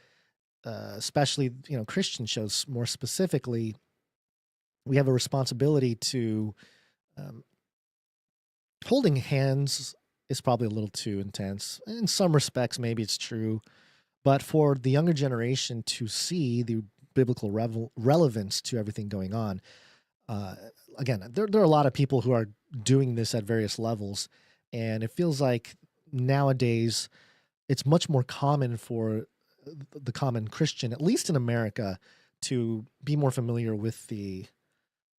especially, you know, Christian shows more specifically, we have a responsibility to holding hands is probably a little too intense. In some respects, maybe it's true. But for the younger generation to see the biblical relevance to everything going on, again, there are a lot of people who are doing this at various levels. And it feels like nowadays it's much more common for the common Christian, at least in America, to be more familiar with the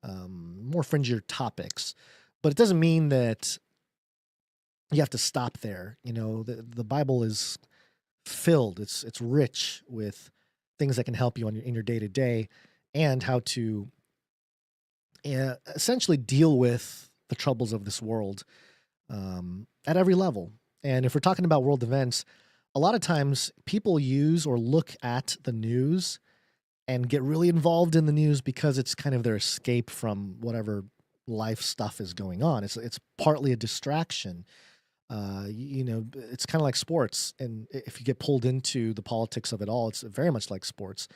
more fringier topics. But it doesn't mean that you have to stop there. You know, the Bible is filled, it's rich with things that can help you in your day-to-day, and how to essentially deal with the troubles of this world at every level. And if we're talking about world events, a lot of times people use or look at the news and get really involved in the news because it's kind of their escape from whatever life stuff is going on. It's partly a distraction. You know, it's kind of like sports. And if you get pulled into the politics of it all, it's very much like sports,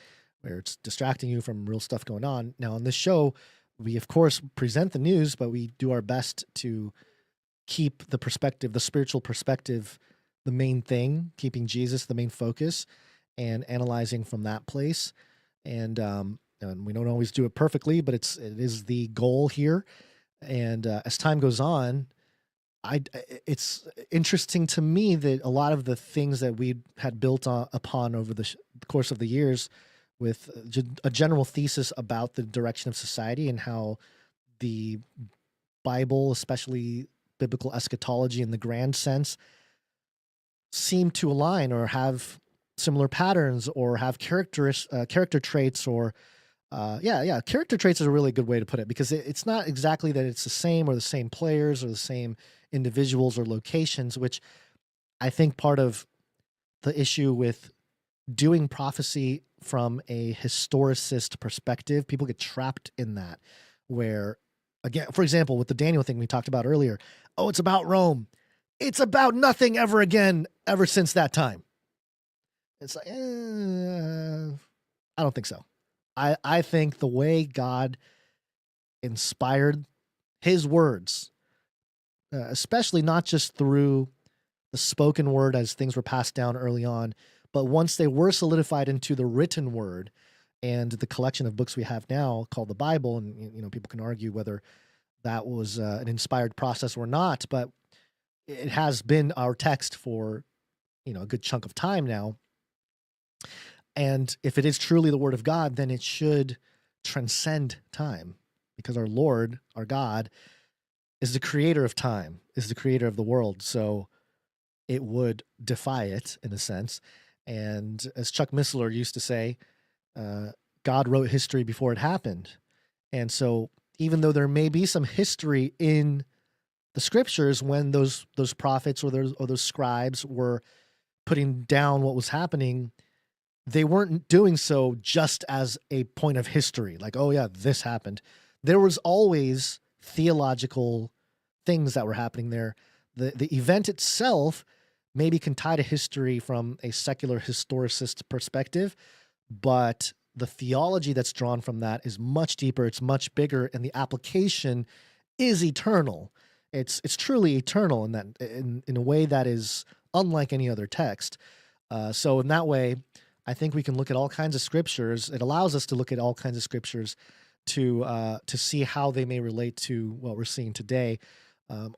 where it's distracting you from real stuff going on. Now, on this show, we, of course, present the news, but we do our best to keep the perspective, the spiritual perspective, the main thing, keeping Jesus the main focus and analyzing from that place. And we don't always do it perfectly, but it is the goal here. And as time goes on, it's interesting to me that a lot of the things that we had built upon over the course of the years with a general thesis about the direction of society and how the Bible, especially biblical eschatology in the grand sense, seem to align or have similar patterns or have character traits or character traits is a really good way to put it, because it's not exactly that it's the same or the same players or the same individuals or locations, which I think part of the issue with doing prophecy from a historicist perspective, people get trapped in that, where, again, for example, with the Daniel thing we talked about earlier, oh, it's about Rome. It's about nothing ever again, ever since that time. It's like, I don't think so. I think the way God inspired his words, especially not just through the spoken word as things were passed down early on, but once they were solidified into the written word and the collection of books we have now called the Bible, and you know, people can argue whether that was an inspired process or not, but it has been our text for, you know, a good chunk of time now. And if it is truly the word of God, then it should transcend time, because our Lord, our God, is the creator of time, is the creator of the world. So it would defy it in a sense. And as Chuck Missler used to say, God wrote history before it happened. And so even though there may be some history in the scriptures when those prophets or those scribes were putting down what was happening, they weren't doing so just as a point of history, like, oh yeah, this happened. There was always theological things that were happening there. The event itself maybe can tie to history from a secular historicist perspective, but the theology that's drawn from that is much deeper, it's much bigger, and the application is eternal. It's truly eternal in that, in a way that is unlike any other text. So in that way, I think we can look at all kinds of scriptures. It allows us to look at all kinds of scriptures to see how they may relate to what we're seeing today,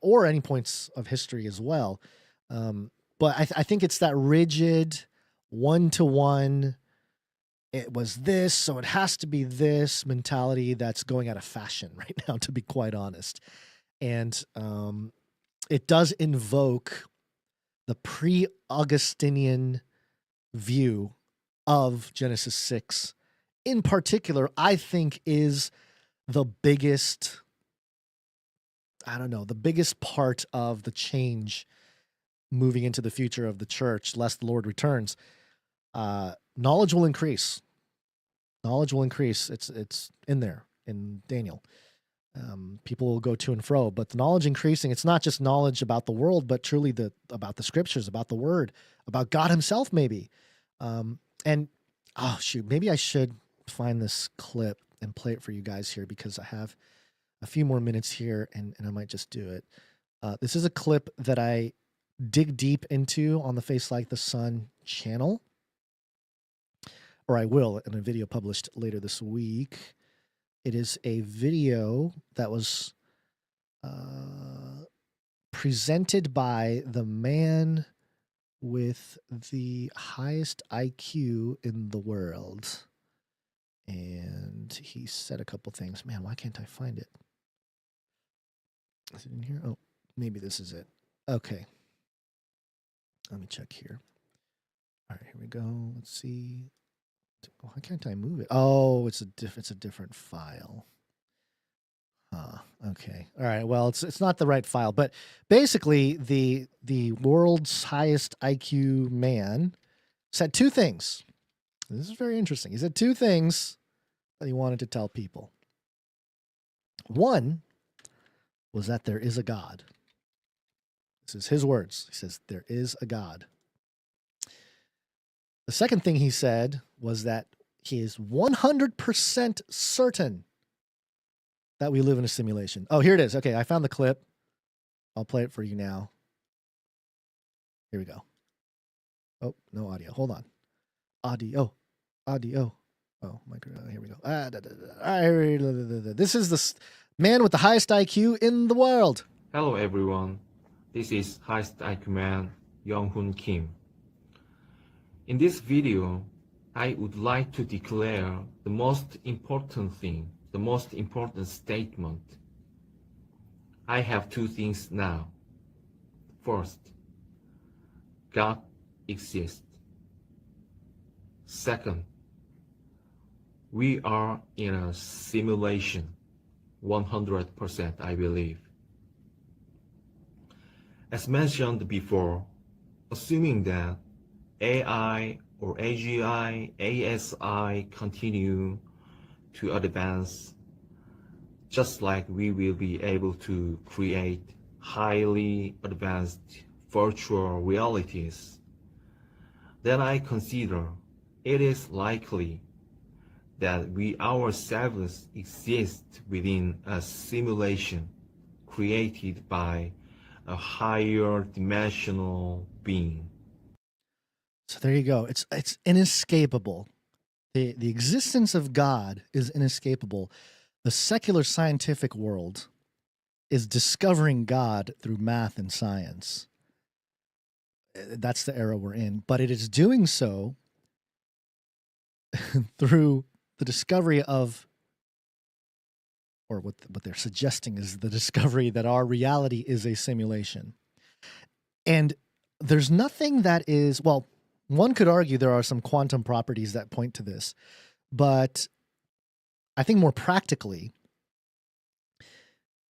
or any points of history as well. But I think it's that rigid one-to-one, it was this, so it has to be this mentality that's going out of fashion right now, to be quite honest. And it does invoke the pre-Augustinian view of Genesis 6 in particular, I think is the biggest, the biggest part of the change moving into the future of the church, lest the Lord returns. Knowledge will increase. Knowledge will increase. It's in there in Daniel. People will go to and fro, but the knowledge increasing, it's not just knowledge about the world, but truly about the scriptures, about the word, about God himself, maybe. Maybe I should find this clip and play it for you guys here, because I have a few more minutes here and I might just do it. This is a clip that I dig deep into on the Face Like the Sun channel, or I will in a video published later this week. It is a video that was presented by the man with the highest IQ in the world. And he said a couple things. Man, why can't I find it? Is it in here? Oh, maybe this is it. Okay. Let me check here. All right, here we go. Let's see. Why can't I move it? Oh, it's a different file. Okay. All right. Well, it's not the right file, but basically the world's highest IQ man said two things. This is very interesting. He said two things that he wanted to tell people. One was that there is a God. This is his words. He says, there is a God. The second thing he said was that he is 100% certain that we live in a simulation. Oh, here it is. Okay, I found the clip. I'll play it for you now. Here we go. Oh, no audio. Hold on. Audio. Oh, my God. Here we go. This is the man with the highest IQ in the world. Hello, everyone. This is highest IQ man, Young-Hoon Kim. In this video, I would like to declare the most important thing, the most important statement. I have two things now. First, God exists. Second, we are in a simulation, 100% I believe. As mentioned before, assuming that AI or AGI, ASI continue to advance, just like we will be able to create highly advanced virtual realities, then I consider it is likely that we ourselves exist within a simulation created by a higher dimensional being. So there you go. It's inescapable. The existence of God is inescapable. The secular scientific world is discovering God through math and science. That's the era we're in. But it is doing so through the discovery of, or what they're suggesting is the discovery that our reality is a simulation. And there's nothing that is, well, one could argue there are some quantum properties that point to this, but I think more practically,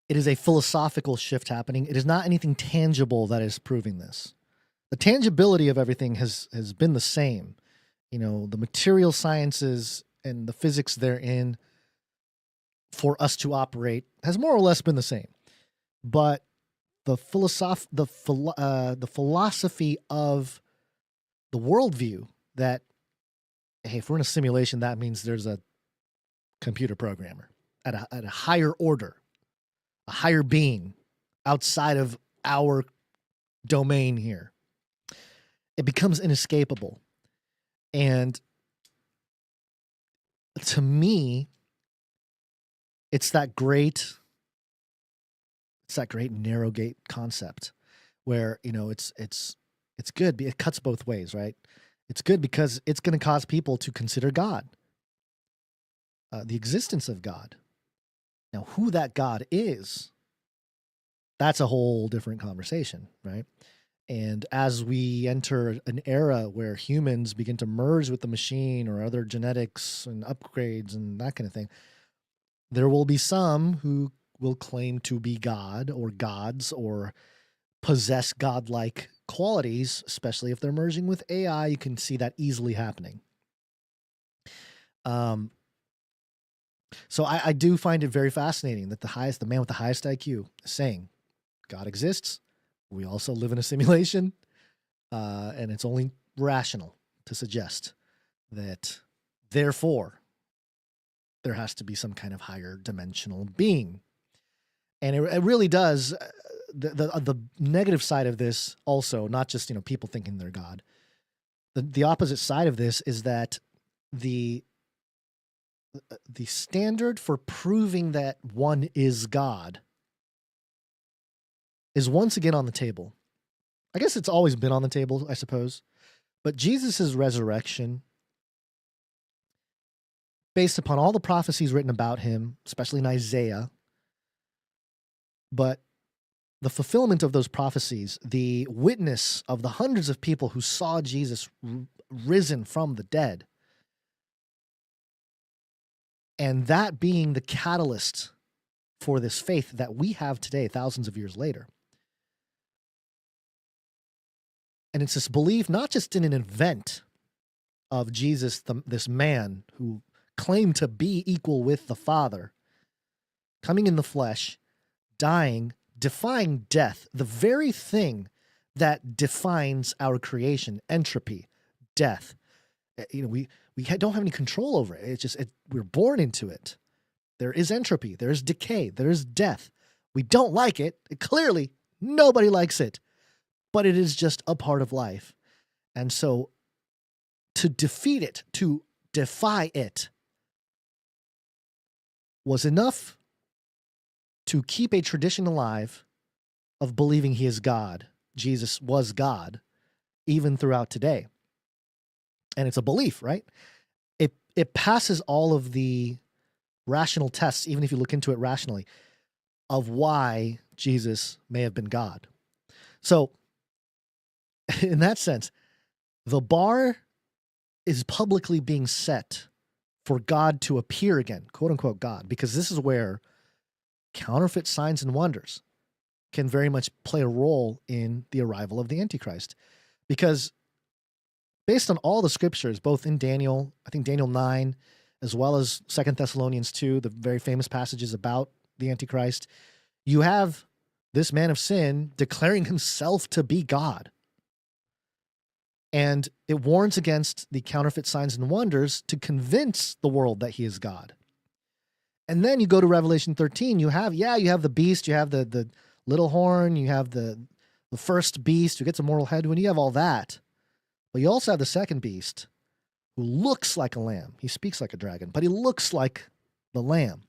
it is a philosophical shift happening. It is not anything tangible that is proving this. The tangibility of everything has been the same. You know, the material sciences and the physics therein for us to operate has more or less been the same. But the philosophy of the worldview that, hey, if we're in a simulation, that means there's a computer programmer at a higher order, a higher being outside of our domain here. It becomes inescapable. And to me, it's that great narrow gate concept where, you know, it's good. It cuts both ways, right? It's good because it's going to cause people to consider God, the existence of God. Now, who that God is, that's a whole different conversation, right? And as we enter an era where humans begin to merge with the machine or other genetics and upgrades and that kind of thing, there will be some who will claim to be God or gods or possess godlike qualities, especially if they're merging with AI. You can see that easily happening. So I do find it very fascinating that the man with the highest IQ is saying God exists. We also live in a simulation, and it's only rational to suggest that, therefore, there has to be some kind of higher dimensional being. And it really does the negative side of this also, not just, people thinking they're God. The opposite side of this is that the standard for proving that one is God is once again on the table. I guess it's always been on the table, I suppose. But Jesus' resurrection, based upon all the prophecies written about him, especially in Isaiah, but the fulfillment of those prophecies, the witness of the hundreds of people who saw Jesus risen from the dead, and that being the catalyst for this faith that we have today, thousands of years later. And it's this belief not just in an event of Jesus, this man who claimed to be equal with the Father, coming in the flesh, dying, defying death, the very thing that defines our creation, entropy, death. We don't have any control over it. It's just we're born into it. There is entropy. There is decay. There is death. We don't like it. Clearly, nobody likes it. But it is just a part of life. And so to defeat it, to defy it, was enough to keep a tradition alive of believing he is God. Jesus was God, even throughout today. And it's a belief, right? It passes all of the rational tests, even if you look into it rationally, of why Jesus may have been God. So, in that sense, the bar is publicly being set for God to appear again, quote unquote God, because this is where counterfeit signs and wonders can very much play a role in the arrival of the Antichrist. Because based on all the scriptures, both in Daniel, I think Daniel 9, as well as 2 Thessalonians 2, the very famous passages about the Antichrist, you have this man of sin declaring himself to be God. And it warns against the counterfeit signs and wonders to convince the world that he is God. And then you go to Revelation 13, you have the beast, you have the little horn, you have the first beast who gets a mortal head, when you have all that. But you also have the second beast who looks like a lamb. He speaks like a dragon, but he looks like the lamb,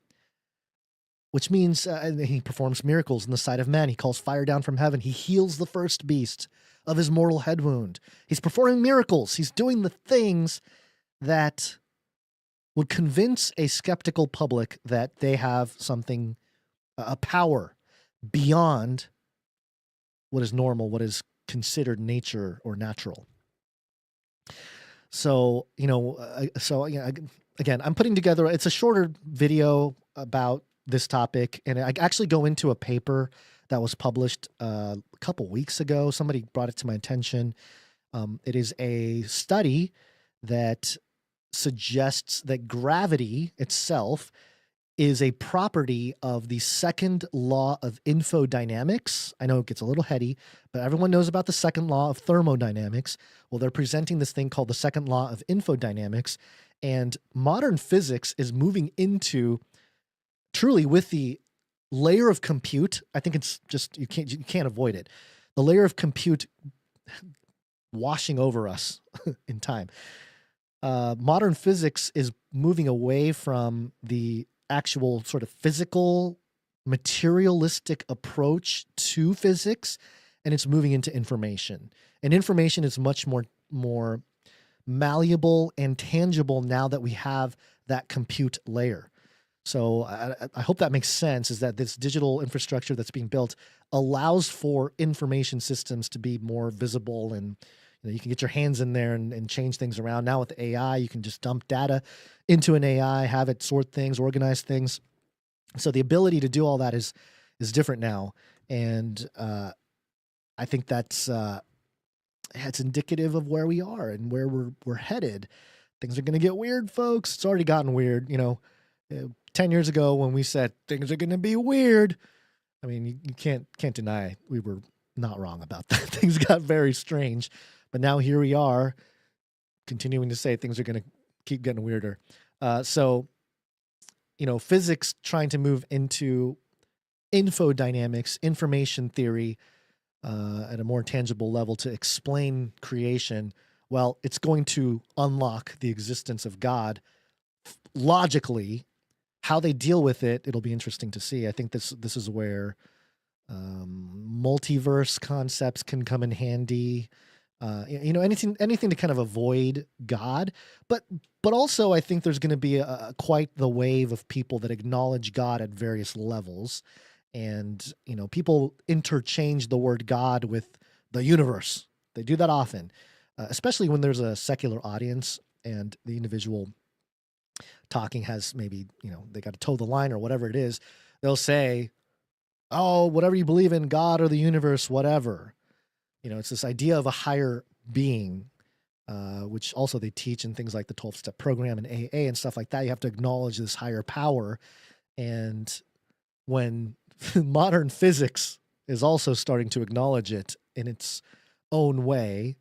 which means he performs miracles in the sight of men. He calls fire down from heaven. He heals the first beast of his mortal head wound. He's performing miracles. He's doing the things that would convince a skeptical public that they have something, a power beyond what is normal, what is considered nature or natural. So, again, I'm putting together, it's a shorter video about this topic, and I actually go into a paper that was published a couple weeks ago. Somebody brought it to my attention. It is a study that suggests that gravity itself is a property of the second law of infodynamics. I know it gets a little heady, but everyone knows about the second law of thermodynamics. Well, they're presenting this thing called the second law of infodynamics, and modern physics is moving into truly with the layer of compute. I think it's just, you can't avoid it. The layer of compute washing over us in time. Modern physics is moving away from the actual sort of physical, materialistic approach to physics, and it's moving into information. And information is much more malleable and tangible now that we have that compute layer. So I hope that makes sense, is that this digital infrastructure that's being built allows for information systems to be more visible, and you can get your hands in there and change things around. Now with AI, you can just dump data into an AI, have it sort things, organize things. So the ability to do all that is different now. And I think that's it's indicative of where we are and where we're headed. Things are going to get weird, folks. It's already gotten weird. 10 years ago when we said things are going to be weird, I mean, you can't deny we were not wrong about that. Things got very strange. But now here we are, continuing to say things are going to keep getting weirder. So, physics trying to move into infodynamics, information theory, at a more tangible level to explain creation, well, it's going to unlock the existence of God logically. How they deal with it, it'll be interesting to see. I think this is where multiverse concepts can come in handy. Anything to kind of avoid God, but also I think there's going to be quite the wave of people that acknowledge God at various levels, and people interchange the word God with the universe. They do that often, especially when there's a secular audience and the individual talking has maybe they got to toe the line or whatever it is. They'll say, "Oh, whatever you believe in, God or the universe, whatever." It's this idea of a higher being, which also they teach in things like the 12-step program and AA and stuff like that. You have to acknowledge this higher power. And when modern physics is also starting to acknowledge it in its own way,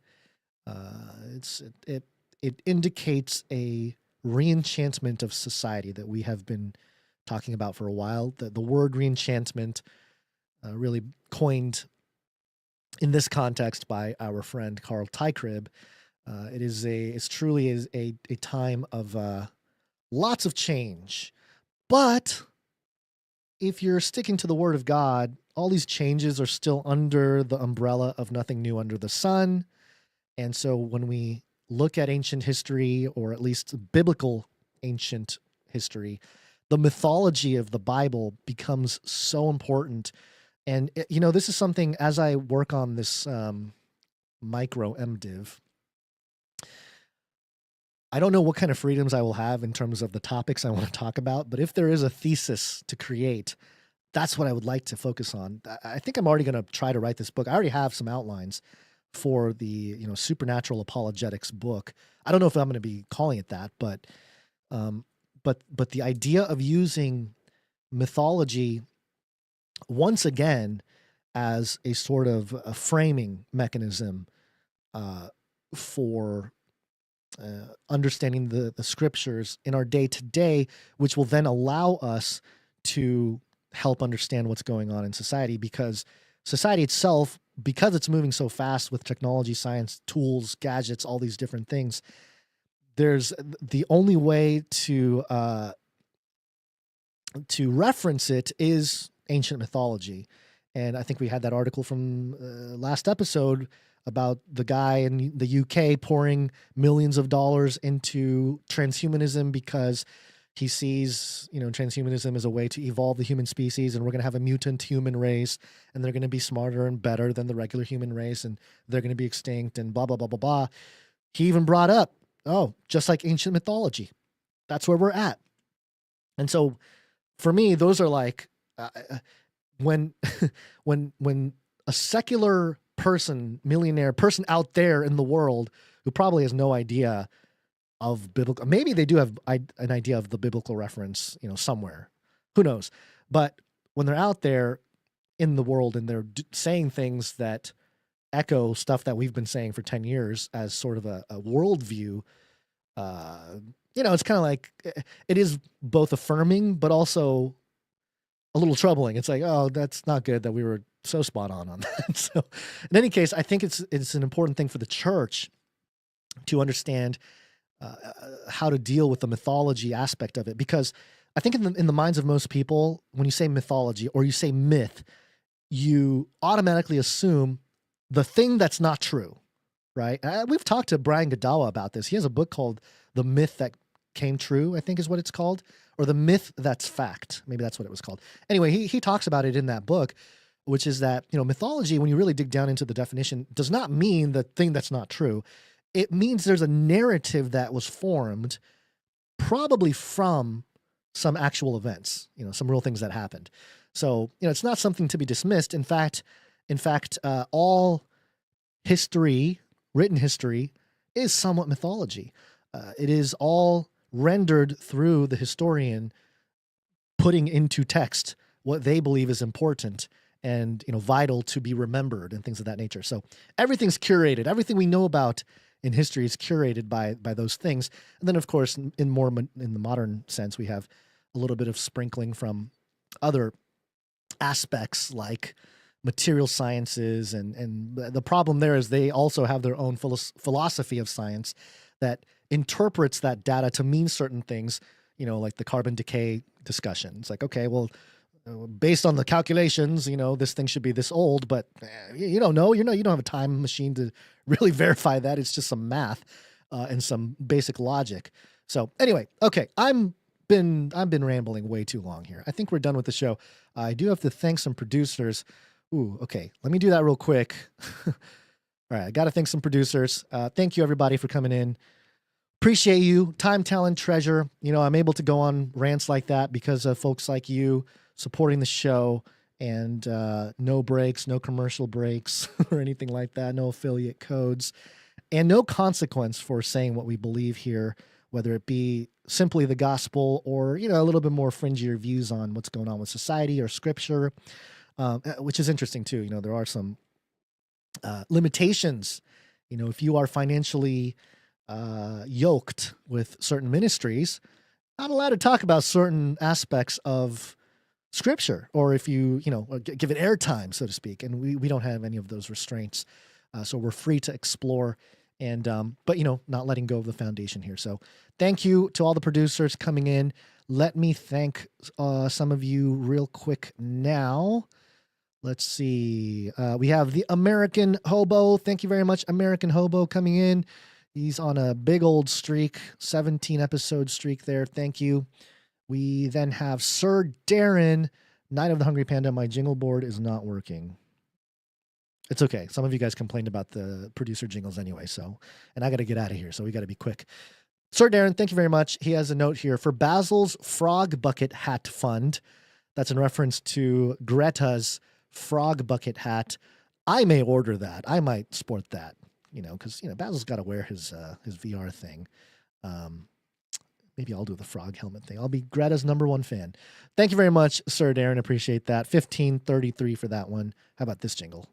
it indicates a reenchantment of society that we have been talking about for a while. The word reenchantment really coined in this context by our friend Carl Teichrieb. It's truly a time of lots of change. But if you're sticking to the word of God, all these changes are still under the umbrella of nothing new under the sun. And so when we look at ancient history, or at least biblical ancient history, the mythology of the Bible becomes so important. And, this is something, as I work on this micro MDiv, I don't know what kind of freedoms I will have in terms of the topics I want to talk about, but if there is a thesis to create, that's what I would like to focus on. I think I'm already going to try to write this book. I already have some outlines for the, supernatural apologetics book. I don't know if I'm going to be calling it that, but the idea of using mythology once again as a sort of a framing mechanism for understanding the scriptures in our day-to-day, which will then allow us to help understand what's going on in society, because society itself, because it's moving so fast with technology, science, tools, gadgets, all these different things, there's the only way to reference it is ancient mythology. And I think we had that article from last episode about the guy in the UK pouring millions of dollars into transhumanism because he sees, transhumanism as a way to evolve the human species, and we're going to have a mutant human race, and they're going to be smarter and better than the regular human race, and they're going to be extinct, and blah, blah, blah, blah, blah. He even brought up, just like ancient mythology. That's where we're at. And so for me, those are like, when a secular person, millionaire person out there in the world who probably has no idea of biblical, maybe they do have an idea of the biblical reference, somewhere, who knows? But when they're out there in the world and they're saying things that echo stuff that we've been saying for 10 years as sort of a worldview, it's kind of like, it is both affirming, but also a little troubling. It's like, oh, that's not good that we were so spot on that. So in any case, I think it's an important thing for the church to understand how to deal with the mythology aspect of it, because I think in the minds of most people, when you say mythology or you say myth, you automatically assume the thing that's not true, right? We've talked to Brian Godawa about this. He has a book called The Myth That Came True, I think is what it's called, or The Myth That's Fact. Maybe that's what it was called. Anyway, he talks about it in that book, which is that, mythology, when you really dig down into the definition, does not mean the thing that's not true. It means there's a narrative that was formed probably from some actual events, some real things that happened. So, it's not something to be dismissed. In fact, all history, written history, is somewhat mythology. It is all rendered through the historian putting into text what they believe is important and, vital to be remembered and things of that nature. So everything's curated. Everything we know about in history is curated by those things. And then, of course, in the modern sense, we have a little bit of sprinkling from other aspects like material sciences, and the problem there is they also have their own philosophy of science that interprets that data to mean certain things, you know, like the carbon decay discussion. It's like, okay, well, based on the calculations, you know, this thing should be this old, but you don't know, you don't have a time machine to really verify that. It's just some math and some basic logic. So anyway, okay, I've been rambling way too long here. I think we're done with the show. I do have to thank some producers. Ooh, okay, let me do that real quick. All right, I got to thank some producers. Thank you, everybody, for coming in. Appreciate you. Time, talent, treasure. You know, I'm able to go on rants like that because of folks like you supporting the show, and no breaks, no commercial breaks or anything like that, no affiliate codes, and no consequence for saying what we believe here, whether it be simply the gospel or, you know, a little bit more fringier views on what's going on with society or scripture, which is interesting too. You know, there are some limitations. You know, if you are financially yoked with certain ministries, not allowed to talk about certain aspects of scripture, or if you give it airtime, so to speak. And we don't have any of those restraints. So we're free to explore and, but, you know, not letting go of the foundation here. So thank you to all the producers coming in. Let me thank some of you real quick now. Let's see. We have the American Hobo. Thank you very much, American Hobo, coming in. He's on a big old streak, 17 episode streak there. Thank you. We then have Sir Darren, Night of the Hungry Panda. My jingle board is not working. It's okay. Some of you guys complained about the producer jingles anyway, so, and I got to get out of here, so we got to be quick. Sir Darren, thank you very much. He has a note here for Basil's Frog Bucket Hat Fund. That's in reference to Greta's frog bucket hat. I may order that. I might sport that, you know, because, you know, Basil's got to wear his VR thing. Maybe I'll do the frog helmet thing. I'll be Greta's #1 fan. Thank you very much, Sir Darren. Appreciate that. 1533 for that one. How about this jingle?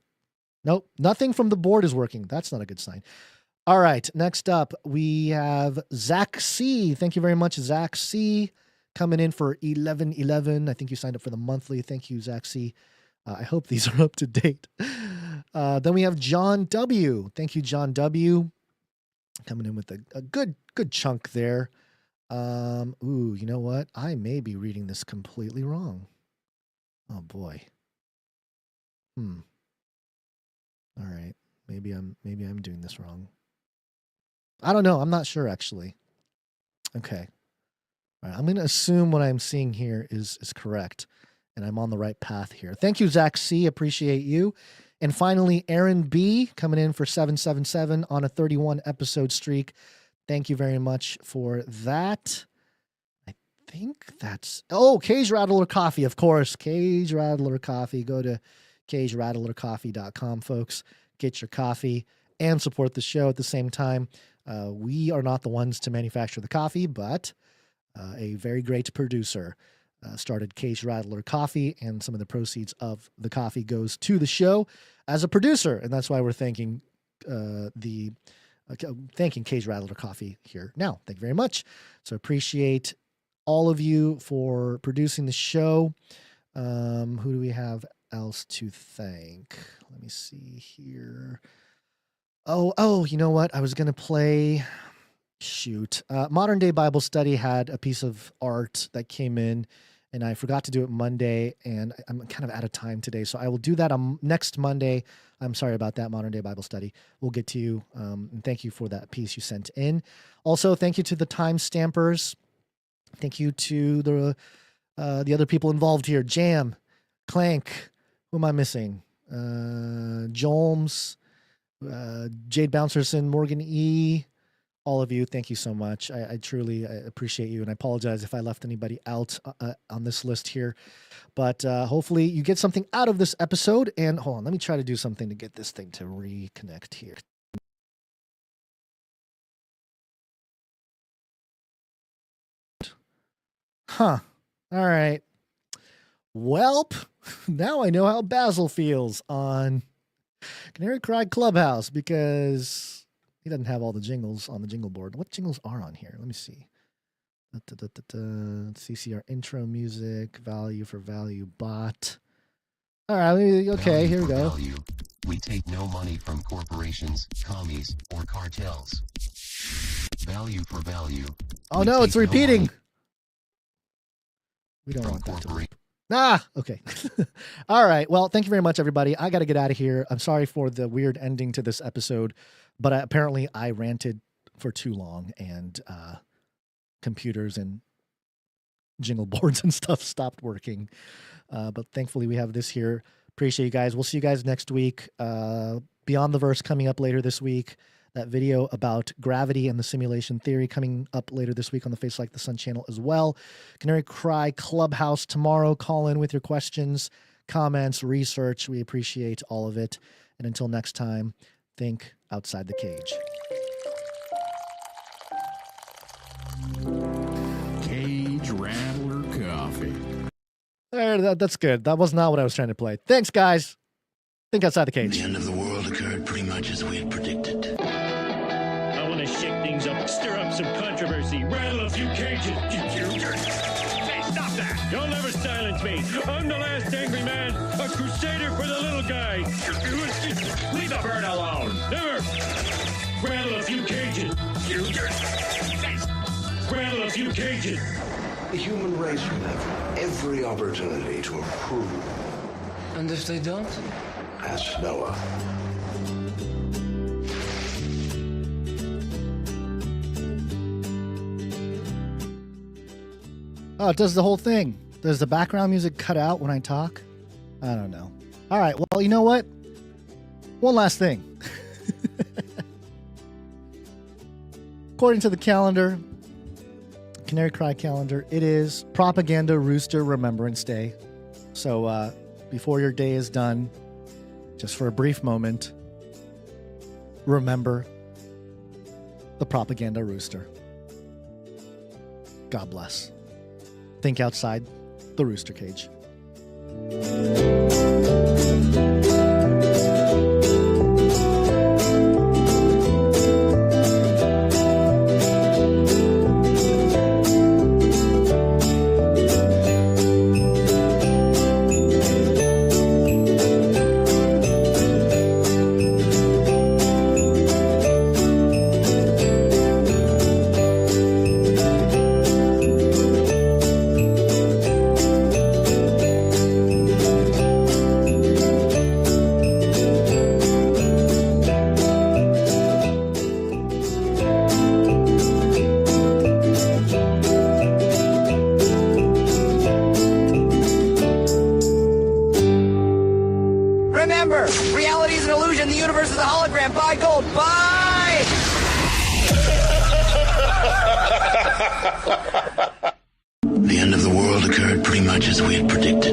Nope, nothing from the board is working. That's not a good sign. All right, next up, we have Zach C. Thank you very much, Zach C. Coming in for 1111. I think you signed up for the monthly. Thank you, Zach C. I hope these are up to date. Then we have John W. Thank you, John W. Coming in with a good chunk there. Ooh, you know what? I may be reading this completely wrong. Oh boy. All right. Maybe I'm doing this wrong. I don't know. I'm not sure actually. Okay. All right. I'm going to assume what I'm seeing here is correct, and I'm on the right path here. Thank you, Zach C. Appreciate you. And finally, Aaron B. coming in for 777 on a 31 episode streak. Thank you very much for that. I think that's... Oh, Cage Rattler Coffee, of course. Cage Rattler Coffee. Go to CageRattlerCoffee.com, folks. Get your coffee and support the show at the same time. We are not the ones to manufacture the coffee, but a very great producer started Cage Rattler Coffee, and some of the proceeds of the coffee goes to the show as a producer, and that's why we're thanking thanking Cage Rattler Coffee here now. Thank you very much. So appreciate all of you for producing the show. Who do we have else to thank? Let me see here. Oh, you know what? I was going to play... Shoot. Modern Day Bible Study had a piece of art that came in, and I forgot to do it Monday, and I'm kind of out of time today, so I will do that on next Monday. I'm sorry about that, Modern Day Bible Study. We'll get to you, and thank you for that piece you sent in. Also, thank you to the time stampers. Thank you to the other people involved here. Jam, Clank, who am I missing? Jolmes, Jade Bouncerson, Morgan E., all of you, thank you so much. I truly appreciate you, and I apologize if I left anybody out on this list here. But hopefully you get something out of this episode. And hold on, let me try to do something to get this thing to reconnect here. Huh. All right. Welp, now I know how Basil feels on Canary Cry Clubhouse, because... he doesn't have all the jingles on the jingle board. What jingles are on here? Let me see. CCR intro music, value for value bot. All right, okay, here we go. Value. We take no money from corporations, commies, or cartels. Value for value. Oh no, it's repeating. We don't want that to. Okay. All right. Well, thank you very much, everybody. I got to get out of here. I'm sorry for the weird ending to this episode, but apparently I ranted for too long, and computers and jingle boards and stuff stopped working. But thankfully we have this here. Appreciate you guys. We'll see you guys next week. Beyond the Verse coming up later this week. That video about gravity and the simulation theory coming up later this week on the Face Like the Sun channel as well. Canary Cry Clubhouse tomorrow. Call in with your questions, comments, research. We appreciate all of it. And until next time, think outside the cage. Cage Rattler Coffee. There, that's good. That was not what I was trying to play. Thanks, guys. Think outside the cage. The end of the world occurred pretty much as we had predicted. I want to shake things up, stir up some controversy, rattle a few cages. Hey, stop that! You'll never silence me. I'm the last angry man, a crusader for the little guy. Leave the bird alone. Never. Rattle a few cages. Rattle a few cages. The human race will have every opportunity to improve. And if they don't? Ask Noah. Oh, it does the whole thing. Does the background music cut out when I talk? I don't know. All right, well, you know what? One last thing. According to the calendar, Canary Cry calendar, it is Propaganda Rooster Remembrance Day. So before your day is done, just for a brief moment, remember the Propaganda Rooster. God bless. Think outside the rooster cage. The end of the world occurred pretty much as we had predicted.